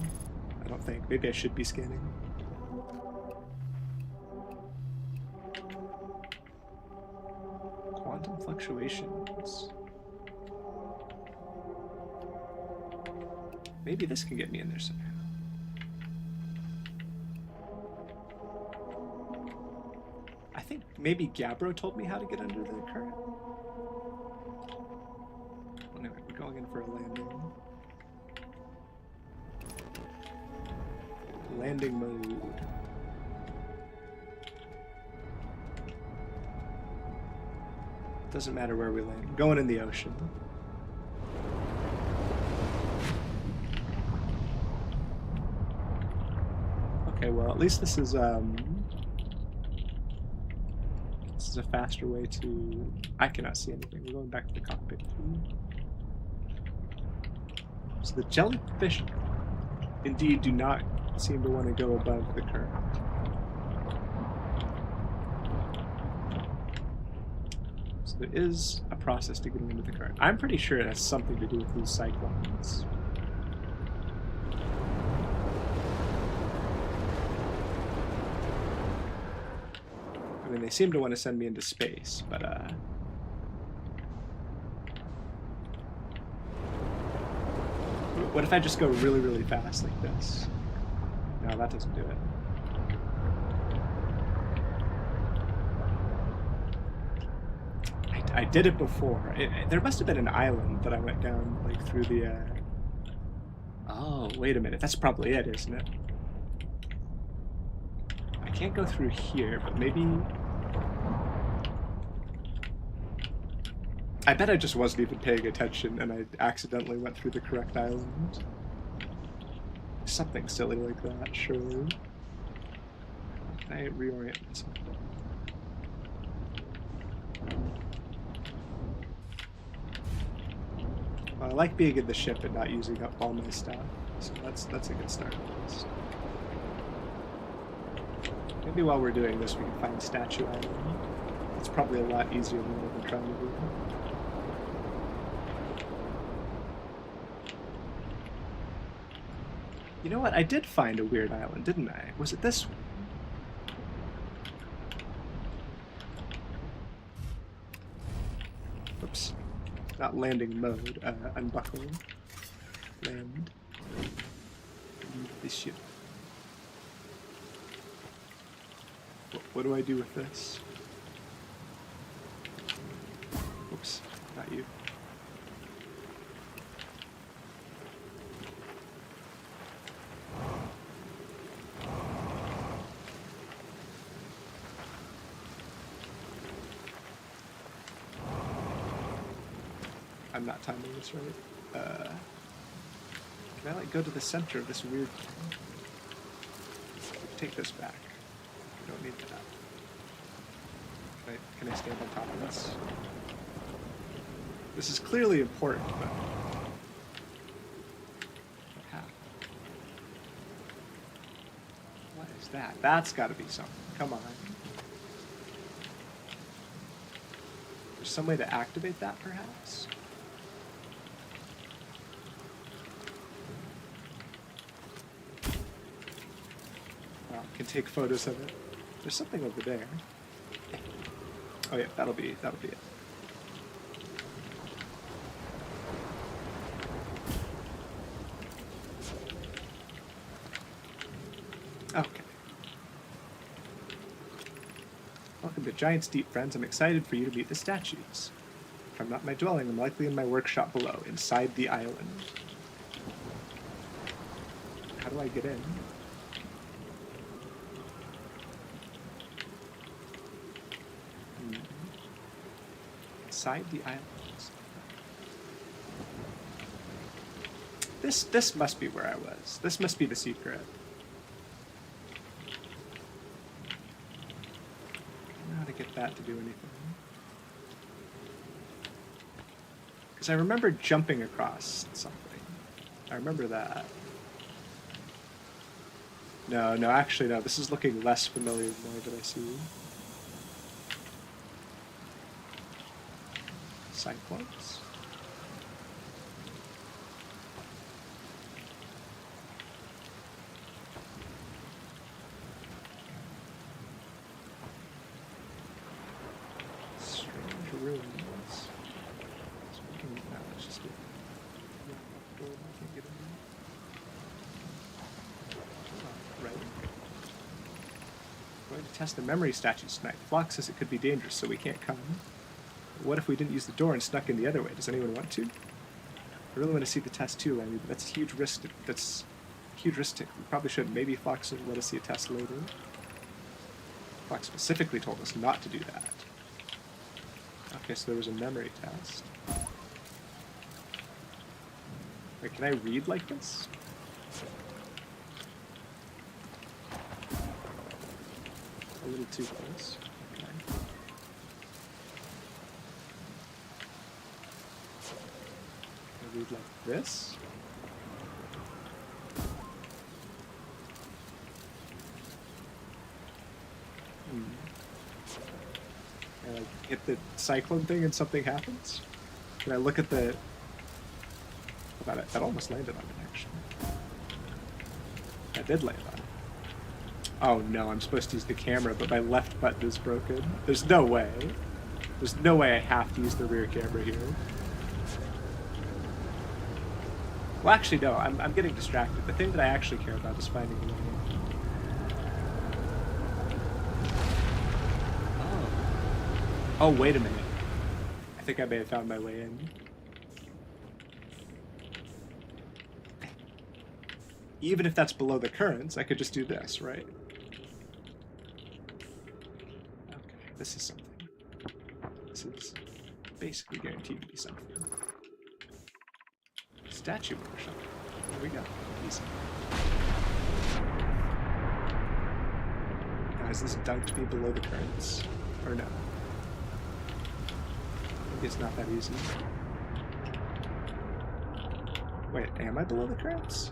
I don't think. Maybe I should be scanning. Quantum fluctuations. Maybe this can get me in there somehow. maybe Gabbro told me how to get under the current. Anyway, we're going in for a landing. Landing mode. Doesn't matter where we land. We're going in the ocean. Okay, well, at least this is a faster way to... I cannot see anything. We're going back to the cockpit. So the jellyfish indeed do not seem to want to go above the current. So there is a process to getting into the current. I'm pretty sure it has something to do with these cyclones. I mean, they seem to want to send me into space, but what if I just go really, really fast like this? No, that doesn't do it. I did it before. There must have been an island that I went down, like, through the, Oh, wait a minute. That's probably it, isn't it? I can't go through here, but maybe... I bet I just wasn't even paying attention and I accidentally went through the correct island. Something silly like that, surely. Can I reorient myself? Well, I like being in the ship and not using up all my stuff, so that's a good start at least. Maybe while we're doing this we can find Statue Island. It's probably a lot easier than what we're trying to do. You know what? I did find a weird island, didn't I? Was it this one? Oops. Not landing mode. Unbuckle. Land. Leave the ship. What do I do with this? Oops. Not you. I'm not timing this right. Can I like go to the center of this weird thing? Take this back. I don't need that. Can I stand on top of this? This is clearly important, but how? What is that? That's got to be something. Come on. There's some way to activate that, perhaps? Can take photos of it. There's something over there. Oh yeah, that'll be it. Okay. Welcome to Giant's Deep, friends. I'm excited for you to meet the statues. If I'm not in my dwelling, I'm likely in my workshop below, inside the island. How do I get in? Inside the islands. This must be where I was. This must be the secret. I don't know how to get that to do anything. Because I remember jumping across something. I remember that. No, actually no. This is looking less familiar the more that I see. Cyclones? Strange ruins. Let's just get... I can't get in there. Right. Do I to test the memory statues tonight. Flock says it could be dangerous, so we can't come. But what if we didn't use the door and snuck in the other way? Does anyone want to? I really want to see the test too, Lenny, but that's a huge risk. That's a huge risk. We probably shouldn't. Maybe Fox will let us see a test later. Fox specifically told us not to do that. Okay, so there was a memory test. Wait, can I read like this? A little too close. Okay. Can I read like this? Can I like hit the cyclone thing and something happens? Can I look at the... That almost landed on it, actually. That did land on it. Oh no, I'm supposed to use the camera, but my left button is broken. There's no way. There's no way I have to use the rear camera here. Well, actually, no, I'm getting distracted. The thing that I actually care about is finding a way. Oh, wait a minute. I think I may have found my way in. Even if that's below the currents, I could just do this, right? Okay, this is something. This is basically guaranteed to be something. Statue workshop. There we go. Easy. Now, is this dunked me below the currents? Or no? Maybe it's not that easy. Wait, am I below the currents?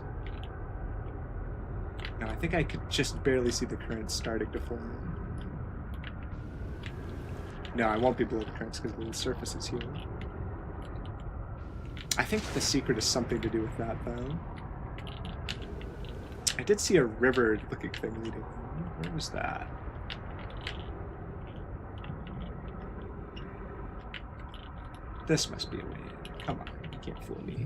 No, I think I could just barely see the currents starting to form. No, I won't be below the currents because the surface is here. I think the secret is something to do with that, though. I did see a river-looking thing leading. Where was that? This must be a way in. Come on, you can't fool me.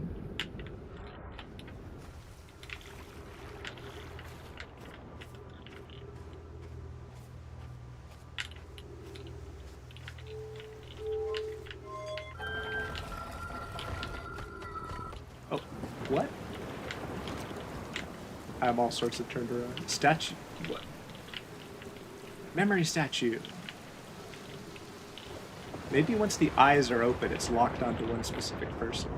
Oh, what? I'm all sorts of turned around. Statue? What? Memory statue. Maybe once the eyes are open, it's locked onto one specific person.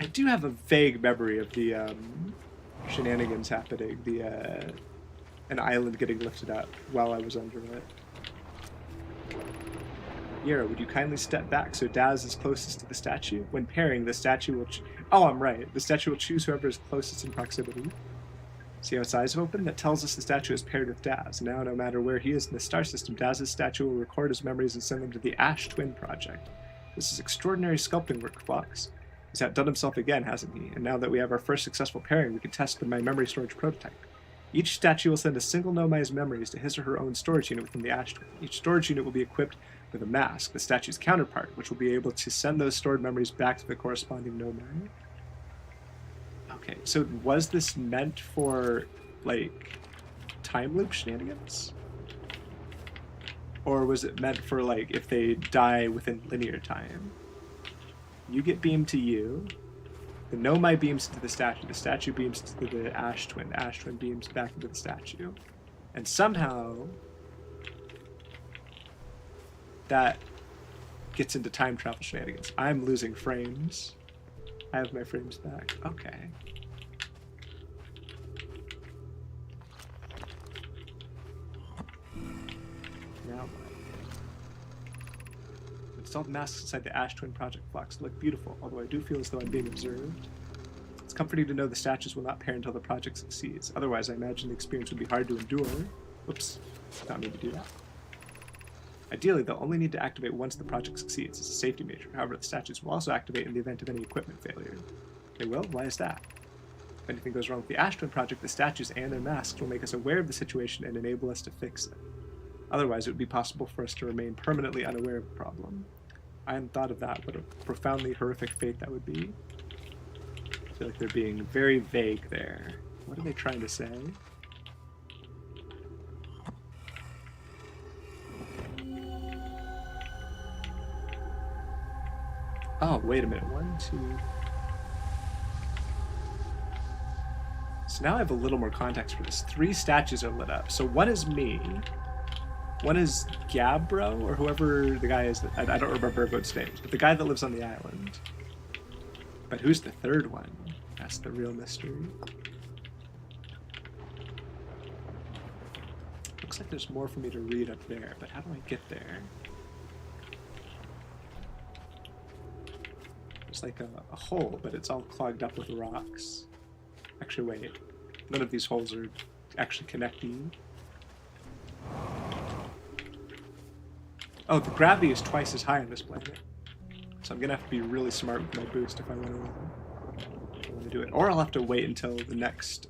I do have a vague memory of the shenanigans happening, an island getting lifted up while I was under it. Yera, would you kindly step back so Daz is closest to the statue? When pairing, the statue will... Oh, I'm right. The statue will choose whoever is closest in proximity. See how its eyes have opened? That tells us the statue is paired with Daz. Now, no matter where he is in the star system, Daz's statue will record his memories and send them to the Ash Twin Project. This is extraordinary sculpting work, Flux. He's outdone himself again, hasn't he? And now that we have our first successful pairing, we can test my memory storage prototype. Each statue will send a single Nomai's memories to his or her own storage unit within the Ash Twin. Each storage unit will be equipped with a mask, the statue's counterpart, which will be able to send those stored memories back to the corresponding Nomai. Okay, so was this meant for, like, time loop shenanigans? Or was it meant for, like, if they die within linear time? You get beamed to you, the Nomai beams to the statue beams to the Ash Twin beams back into the statue. And somehow that gets into time travel shenanigans. I'm losing frames. I have my frames back. Okay. Now what? Installed masks inside the Ash Twin Project Flux look beautiful, although I do feel as though I'm being observed. It's comforting to know the statues will not pair until the project succeeds. Otherwise, I imagine the experience would be hard to endure. Whoops. Did not mean to do that. Ideally, they'll only need to activate once the project succeeds as a safety measure. However, the statues will also activate in the event of any equipment failure. They will? Why is that? If anything goes wrong with the Ash Twin Project, the statues and their masks will make us aware of the situation and enable us to fix it. Otherwise, it would be possible for us to remain permanently unaware of the problem. I hadn't thought of that. What a profoundly horrific fate that would be. I feel like they're being very vague there. What are they trying to say? Oh, wait a minute. 1, 2. So now I have a little more context for this. 3 statues are lit up. So one is me. One is Gabbro, or whoever the guy is. I don't remember everyone's names, but the guy that lives on the island. But who's the third one? That's the real mystery. Looks like there's more for me to read up there, but how do I get there? There's like a hole, but it's all clogged up with rocks. Actually, wait. None of these holes are actually connecting. Oh, the gravity is twice as high on this planet. So I'm gonna have to be really smart with my boost if I want to do it. Or I'll have to wait until the next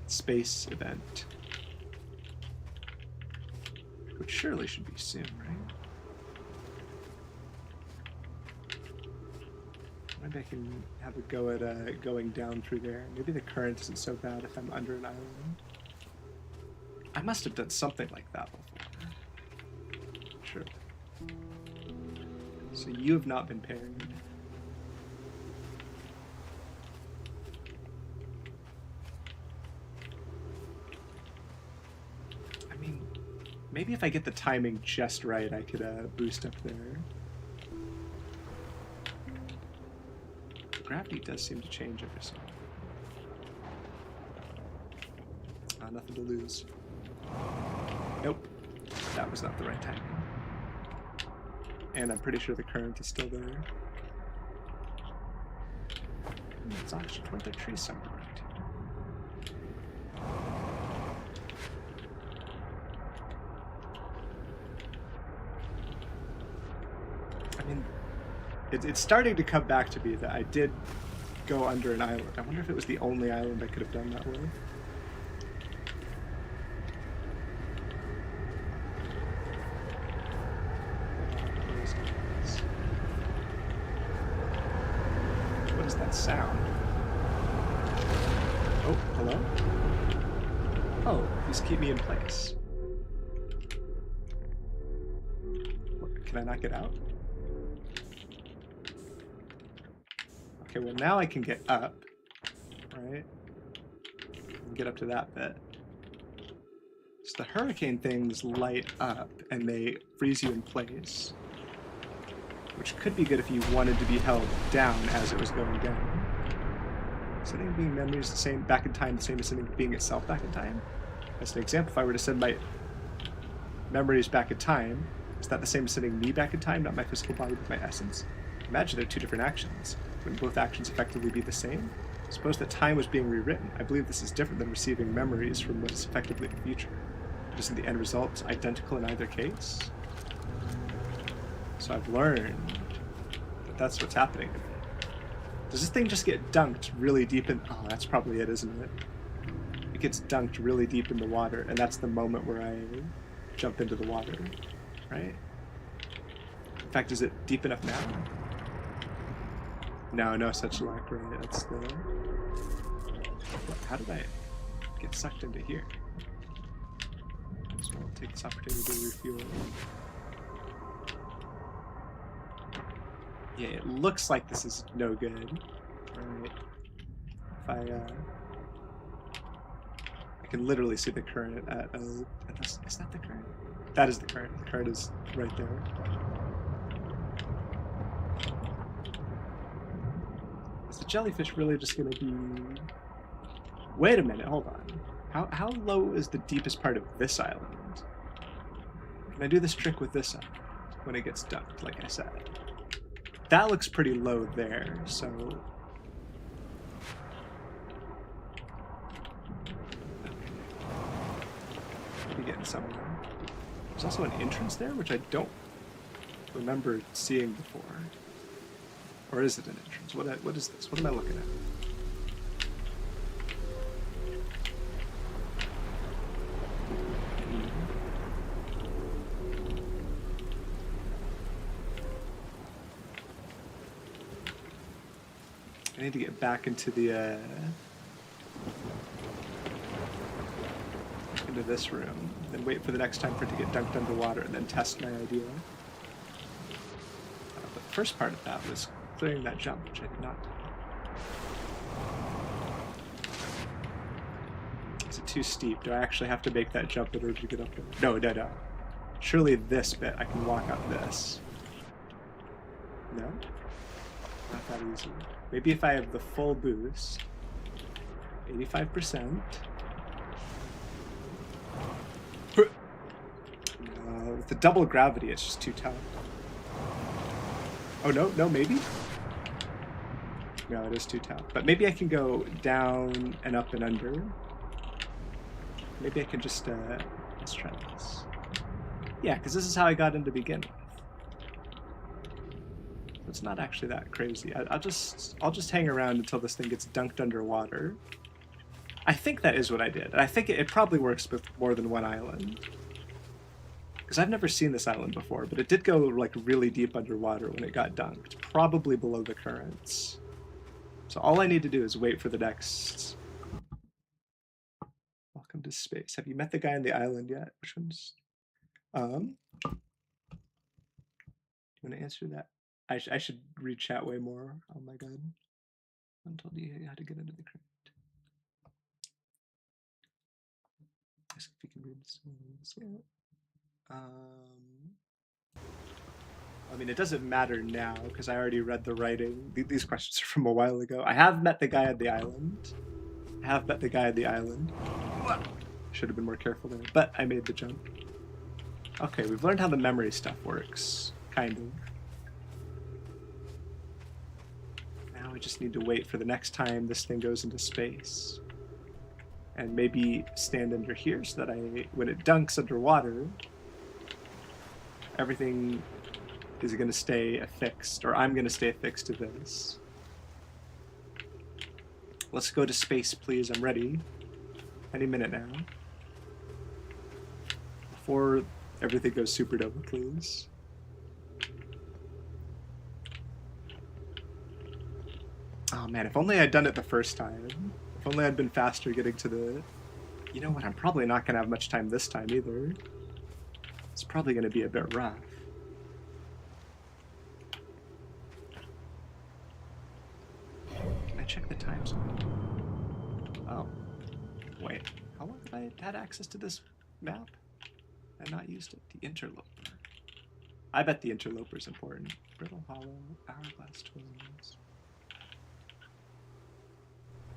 space event. Which surely should be soon, right? Maybe I can have a go at going down through there. Maybe the current isn't so bad if I'm under an island. I must have done something like that before. Sure. So you have not been paired. I mean, maybe if I get the timing just right, I could boost up there. Gravity does seem to change every so often. Nothing to lose. Nope. That was not the right timing. And I'm pretty sure the current is still there. It's actually toward the tree somewhere right here. I mean, it's starting to come back to me that I did go under an island. I wonder if it was the only island I could have done that with. What is that sound? Oh, hello? Oh, these keep me in place. What, can I not get out? Okay, well now I can get up, right? Get up to that bit. So the hurricane things light up and they freeze you in place, which could be good if you wanted to be held down as it was going down. Sending being memories the same back in time, the same as sending being itself back in time. As an example, if I were to send my memories back in time, is that the same as sending me back in time, not my physical body with my essence? Imagine they're 2 different actions. Wouldn't both actions effectively be the same? Suppose that time was being rewritten. I believe this is different than receiving memories from what is effectively the future. But isn't the end result identical in either case? So I've learned that that's what's happening to me. Does this thing just get dunked really deep in... Oh, that's probably it, isn't it? It gets dunked really deep in the water, and that's the moment where I jump into the water, right? In fact, is it deep enough now? No, no such luck, right? That's the... How did I get sucked into here? So I'll take this opportunity to refuel. Yeah, it looks like this is no good. Alright. If I can literally see the current at is that the current? That is the current. The current is right there. Is the jellyfish really just gonna be... Wait a minute, hold on. How low is the deepest part of this island? Can I do this trick with this island when it gets dunked, like I said? That looks pretty low there, so... We're getting somewhere. There's also an entrance there, which I don't remember seeing before. Or is it an entrance? What is this? What am I looking at? I need to get back into the into this room, then wait for the next time for it to get dunked underwater, and then test my idea. But the first part of that was clearing that jump, which I did not do. Is it too steep? Do I actually have to make that jump in order to get up there? No, no, no. Surely this bit, I can walk up this. No? Not that easy. Maybe if I have the full boost, 85%. With the double gravity, it's just too tough. Oh, no, no, maybe? No, it is too tough. But maybe I can go down and up and under. Maybe I can just, let's try this. Yeah, because this is how I got into begin with. It's not actually that crazy. I'll just hang around until this thing gets dunked underwater. I think that is what I did. And I think it probably works with more than one island. Because I've never seen this island before, but it did go like really deep underwater when it got dunked, probably below the currents. So all I need to do is wait for the next... Welcome to space. Have you met the guy on the island yet? Which one's... Do you want to answer that? I should read chat way more. Oh my god. I told you how to get into the crypt. Ask if you can read this one. I mean, it doesn't matter now because I already read the writing. These questions are from a while ago. I have met the guy on the island. Should have been more careful there, but I made the jump. Okay, we've learned how the memory stuff works, kind of. Now we just need to wait for the next time this thing goes into space. And maybe stand under here so that when it dunks underwater, everything is going to stay affixed, or I'm going to stay affixed to this. Let's go to space, please. I'm ready. Any minute now. Before everything goes super double, please. Oh man, if only I'd done it the first time. If only I'd been faster getting to the... You know what, I'm probably not going to have much time this time either. It's probably going to be a bit rough. Can I check the time zone? Oh. Wait. How long have I had access to this map? I've not used it. The interloper. I bet the interloper is important. Brittle Hollow, Hourglass Twins.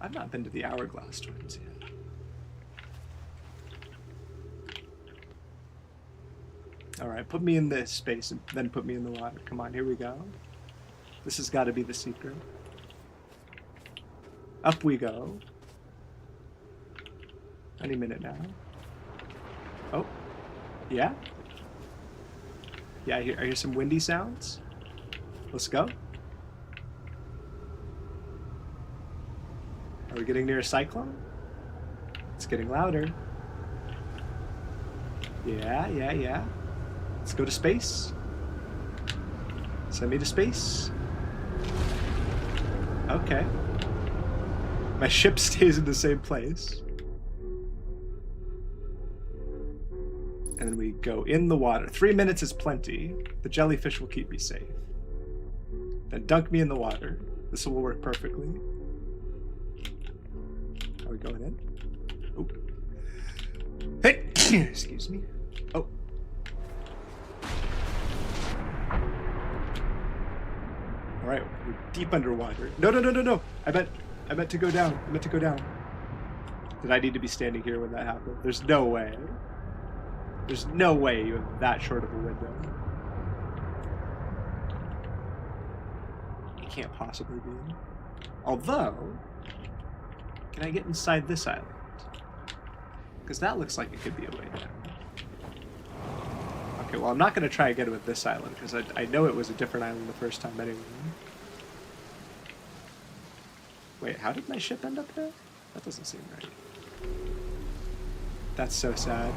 I've not been to the Hourglass Twins yet. Alright, put me in this space and then put me in the water. Come on, here we go. This has got to be the secret. Up we go. Any minute now. Oh. Yeah? Yeah, I hear some windy sounds. Let's go. Are we getting near a cyclone? It's getting louder. Yeah, yeah, yeah. Let's go to space. Send me to space. Okay. My ship stays in the same place. And then we go in the water. 3 minutes is plenty. The jellyfish will keep me safe. Then dunk me in the water. This will work perfectly. Are we going in? Oh. Hey! Excuse me. Oh. Alright, we're deep underwater. No, no, no, no, no! I meant to go down. I meant to go down. Did I need to be standing here when that happened? There's no way. There's no way you have that short of a window. It can't possibly be. Although, can I get inside this island? Because that looks like it could be a way down. Okay, well, I'm not going to try again with this island, because I know it was a different island the first time anyway. Wait, how did my ship end up there? That doesn't seem right. That's so sad.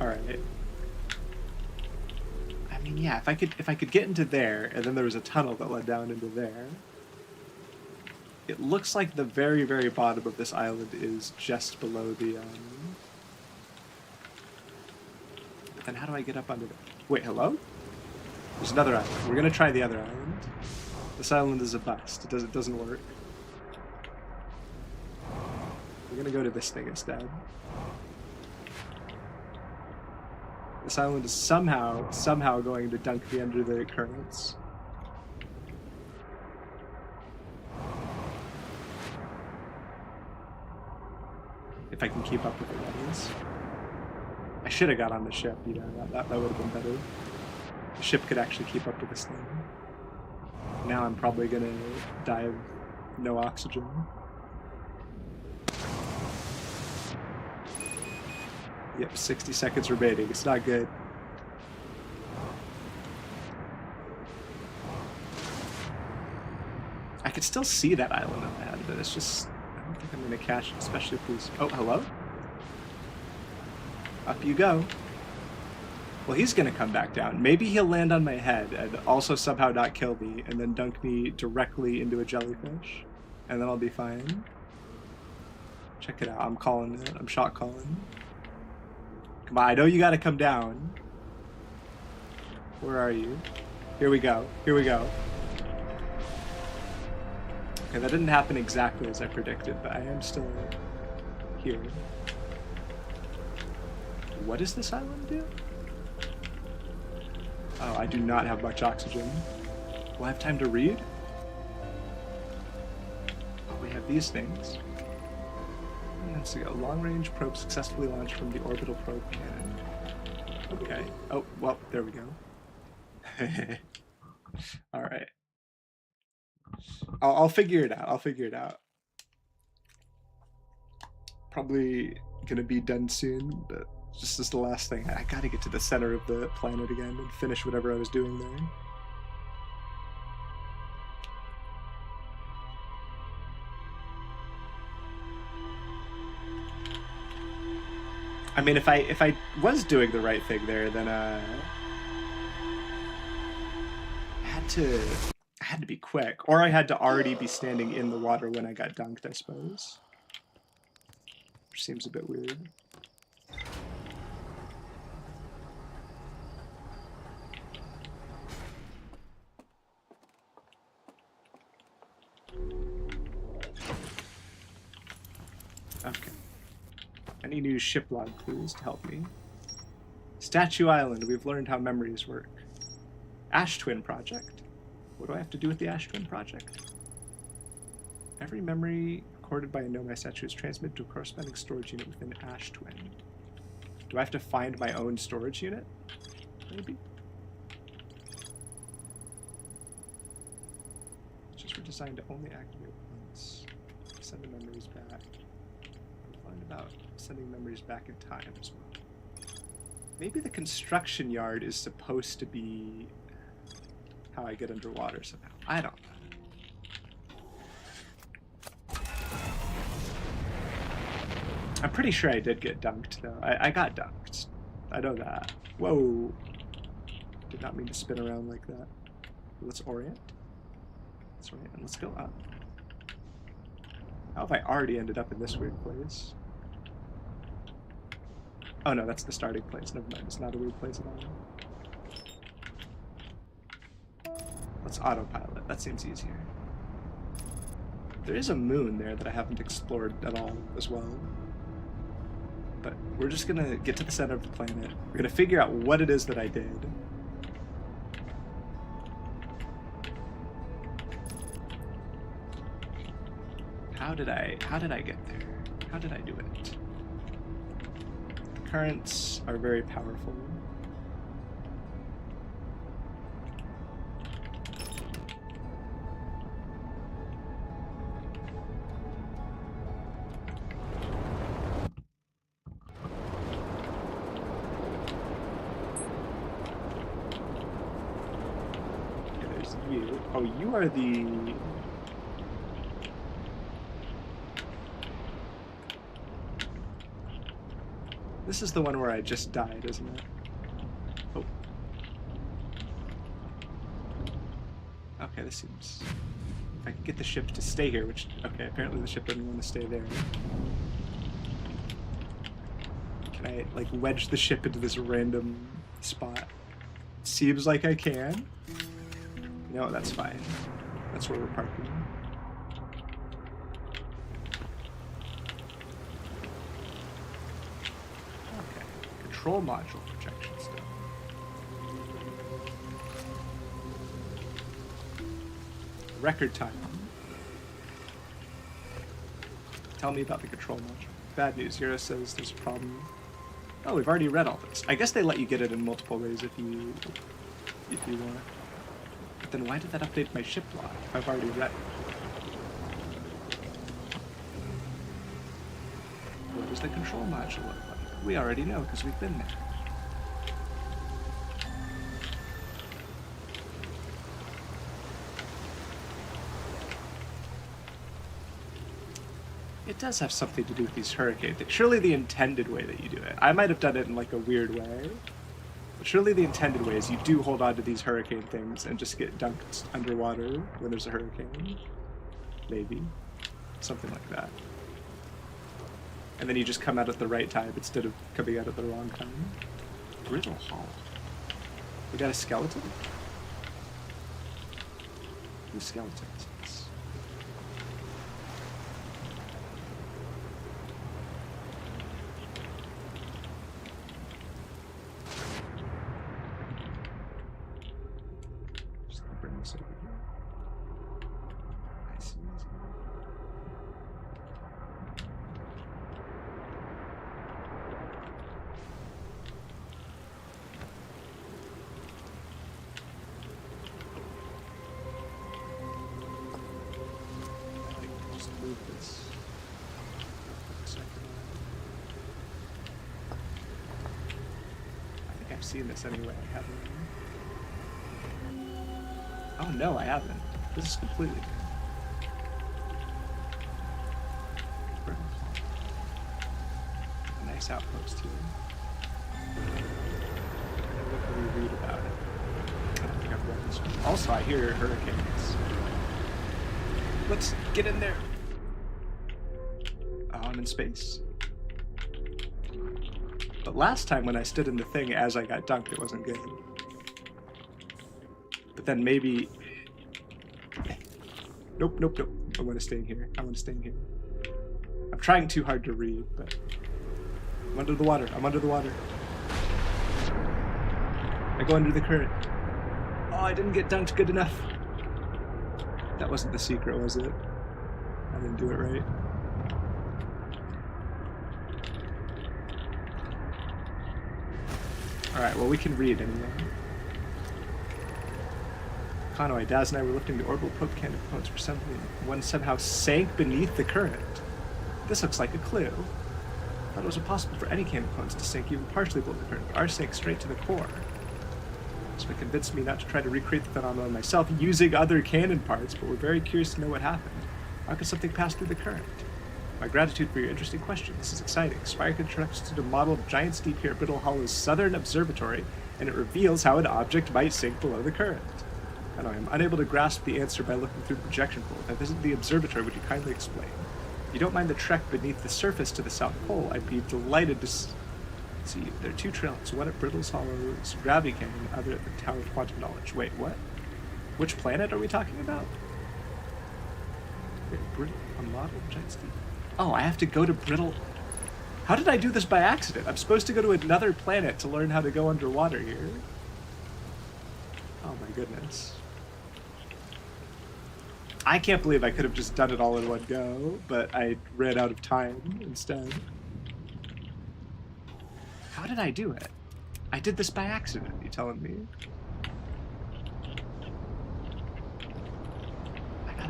Alright. I mean, yeah, if I could get into there, and then there was a tunnel that led down into there, It looks like the very, very bottom of this island is just below the, But then how do I get up under it? Wait, hello? There's another island. We're gonna try the other island. This island is a bust. It doesn't work. We're gonna go to this thing instead. This island is somehow going to dunk me under the currents. If I can keep up with the levels. I should have got on the ship, you know, that would have been better. The ship could actually keep up with this thing. Now I'm probably gonna die of no oxygen. Yep, 60 seconds remaining. It's not good. I could still see that island up ahead, but it's just... I don't think I'm gonna catch it, especially if he's... Oh, hello? Up you go. Well, he's gonna come back down. Maybe he'll land on my head and also somehow not kill me and then dunk me directly into a jellyfish. And then I'll be fine. Check it out. I'm calling it. I'm shot calling. Come on, I know you gotta come down. Where are you? Here we go. Here we go. Okay, that didn't happen exactly as I predicted, but I am still here. What does this island do? Oh, I do not have much oxygen. Will I have time to read? Oh, we have these things. Let's see, a long-range probe successfully launched from the orbital probe cannon. Okay. Oh, well, there we go. All right. I'll figure it out. I'll figure it out. Probably gonna be done soon, but this is the last thing. I gotta get to the center of the planet again and finish whatever I was doing there. I mean, if I was doing the right thing there, then I had to be quick, or I had to already be standing in the water when I got dunked, I suppose. Which seems a bit weird. Okay. Any new ship log clues to help me? Statue Island, we've learned how memories work. Ash Twin Project. What do I have to do with the Ash Twin Project? Every memory recorded by a Nomai statue is transmitted to a corresponding storage unit within Ash Twin. Do I have to find my own storage unit? Maybe? Just were designed to only activate once. Send the memories back. Find about sending memories back in time as well. Maybe the construction yard is supposed to be how I get underwater somehow. I don't know. I'm pretty sure I did get dunked, though. I got dunked. I know that. Whoa. Did not mean to spin around like that. Let's orient. Let's orient and let's go up. How have I already ended up in this weird place? Oh no, that's the starting place. Never mind, it's not a weird place at all. Let's autopilot. That seems easier. There is a moon there that I haven't explored at all as well. But we're just gonna get to the center of the planet. We're gonna figure out what it is that I did. How did I get there? How did I do it? The currents are very powerful. Okay, there's you. Oh, you are the... This is the one where I just died, isn't it? Oh. Okay, this seems If I could get the ship to stay here, which, okay, apparently the ship doesn't want to stay there. Can I, like, wedge the ship into this random spot? Seems like I can. No, that's fine. That's where we're parking. Okay. Control module projection stuff. Record time. Tell me about the control module. Bad news. Yura says there's a problem. Oh, we've already read all this. I guess they let you get it in multiple ways if you want. But then why did that update my ship log if I've already read it? What does the control module look like? We already know because we've been there. It does have something to do with these hurricane things. Surely the intended way that you do it. I might have done it in like a weird way. But surely the intended way is you do hold on to these hurricane things and just get dunked underwater when there's a hurricane. Maybe. Something like that. And then you just come out at the right time instead of coming out at the wrong time. Brittle Hall. We got a skeleton? Who's skeletons? Seen this anyway, haven't I? Oh no, I haven't. This is completely new. A nice outpost here. What can we read about it? I don't think I've read this one. Also, I hear hurricanes. Let's get in there. Oh, I'm in space. But last time when I stood in the thing as I got dunked, it wasn't good. But then maybe... Nope, nope, nope. I want to stay in here. I want to stay in here. I'm trying too hard to read, but... I'm under the water. I'm under the water. I go under the current. Oh, I didn't get dunked good enough. That wasn't the secret, was it? I didn't do it right. Alright, well we can read anyway. Conway, Daz and I were lifting the orbital probe can components for something. One somehow sank beneath the current. This looks like a clue. I thought it was impossible for any can components to sink even partially below the current, but ours sank straight to the core. So it convinced me not to try to recreate the phenomenon myself using other cannon parts, but we're very curious to know what happened. How could something pass through the current? My gratitude for your interesting question. This is exciting. Spire constructed a model of giant deep here at Brittle Hollow's southern observatory, and it reveals how an object might sink below the current. I know I'm unable to grasp the answer by looking through the projection pole. If I visit the observatory, would you kindly explain? If you don't mind the trek beneath the surface to the South Pole, I'd be delighted to see. There are two trails, one at Brittle's Hollow's gravity canyon, and the other at the Tower of Quantum Knowledge. Wait, what? Which planet are we talking about? Wait, Brittle, a model of giant deep. Oh, I have to go to Brittle... How did I do this by accident? I'm supposed to go to another planet to learn how to go underwater here. Oh my goodness. I can't believe I could have just done it all in one go, but I ran out of time instead. How did I do it? I did this by accident, you telling me?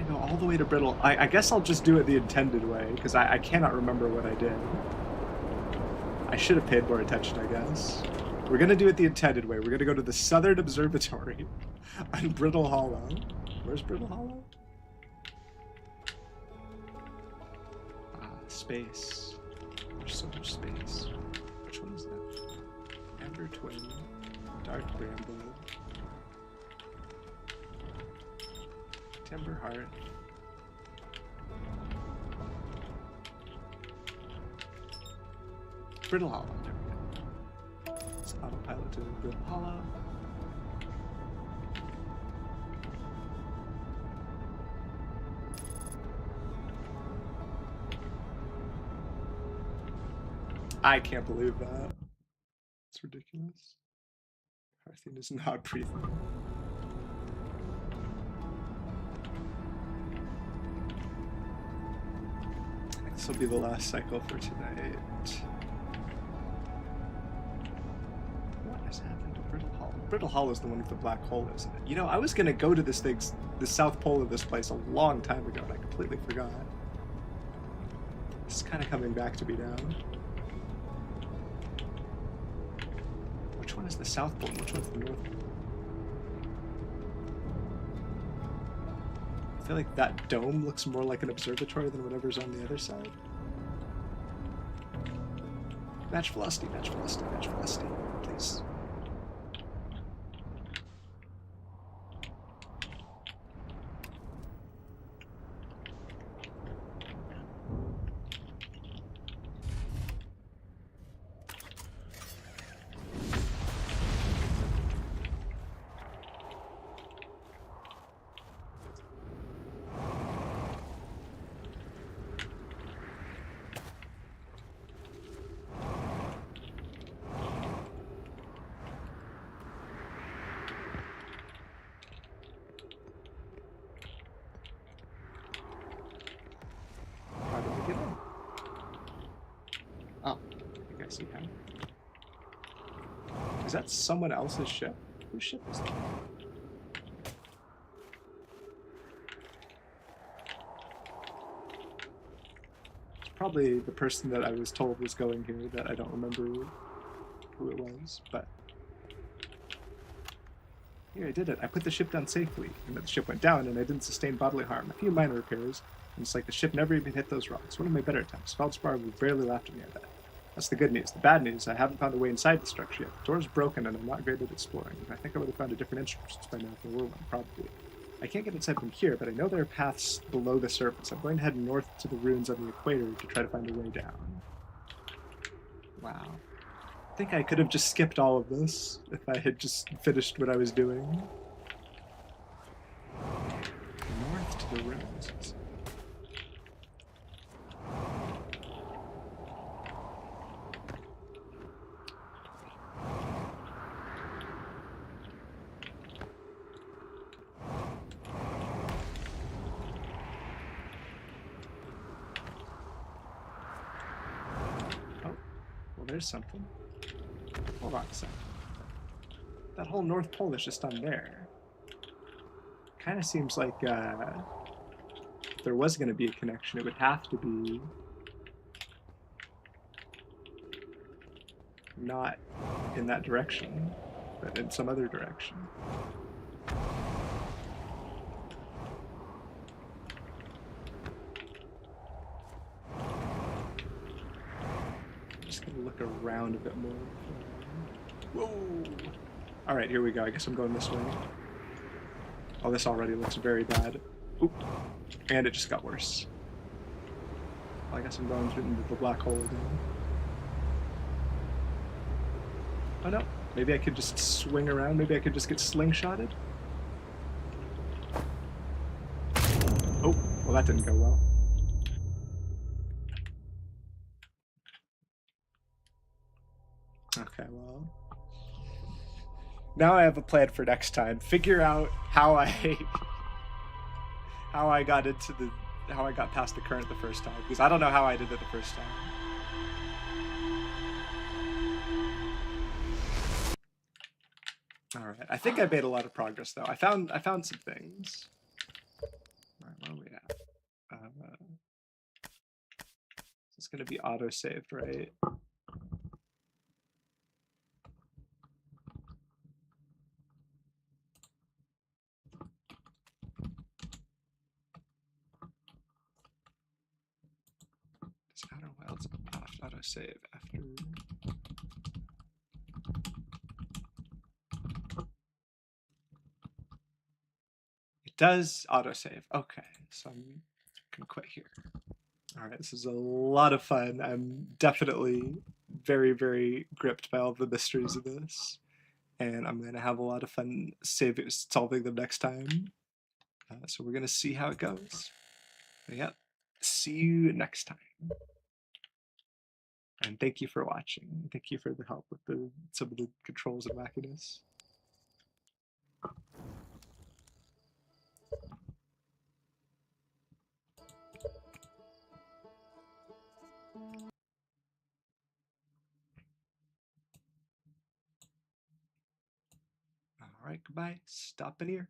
Go all the way to Brittle. I guess I'll just do it the intended way, because I cannot remember what I did. I should have paid more attention, I guess. We're going to do it the intended way. We're going to go to the Southern Observatory on Brittle Hollow. Where's Brittle Hollow? Space. There's so much space. Which one is that? Amber Twin. Dark Bramble. Timber Hearth. Brittle Hollow. There we go. Let's autopilot to Brittle Hollow. I can't believe that. It's ridiculous. Hearthine is not breathing. This will be the last cycle for tonight. What has happened to Brittle Hollow? Brittle Hollow is the one with the black hole, isn't it? You know, I was gonna go to the south pole of this place a long time ago, and I completely forgot. It's kind of coming back to me now. Which one is the south pole? Which one's the north pole? I feel like that dome looks more like an observatory than whatever's on the other side. Match velocity, match velocity, match velocity, please. Is that someone else's ship? Whose ship is that? It's probably the person that I was told was going here that I don't remember who it was, but... Here, I did it. I put the ship down safely, and the ship went down, and I didn't sustain bodily harm. A few minor repairs, and it's like the ship never even hit those rocks. One of my better attempts. Feldspar would rarely laughed at me at that. That's the good news. The bad news, I haven't found a way inside the structure yet. The door's broken and I'm not great at exploring. I think I would have found a different entrance by now if there were one, probably. I can't get inside from here, but I know there are paths below the surface. I'm going to head north to the ruins on the equator to try to find a way down. Wow. I think I could have just skipped all of this if I had just finished what I was doing. North to the ruins. There's something. Hold on a second. That whole North Pole is just on there. Kind of seems like if there was going to be a connection, it would have to be not in that direction, but in some other direction. Look around a bit more. Whoa! Alright, here we go. I guess I'm going this way. Oh, this already looks very bad. Oop. And it just got worse. Well, I guess I'm going into the black hole again. Oh no. Maybe I could just swing around. Maybe I could just get slingshotted. Oh, well that didn't go well. Okay, well, now I have a plan for next time. Figure out how I got past the current the first time, because I don't know how I did it the first time. All right, I think I made a lot of progress though. I found some things. All right, where are we at? It's going to be auto-saved, right? Outer Wilds auto-save after... It does autosave. Okay, so I'm gonna quit here. All right, this is a lot of fun. I'm definitely very, very gripped by all the mysteries of this, and I'm gonna have a lot of fun solving them next time. So we're gonna see how it goes. But yep, see you next time. And thank you for watching. Thank you for the help with some of the controls and wackiness. All right, goodbye. Stop in here.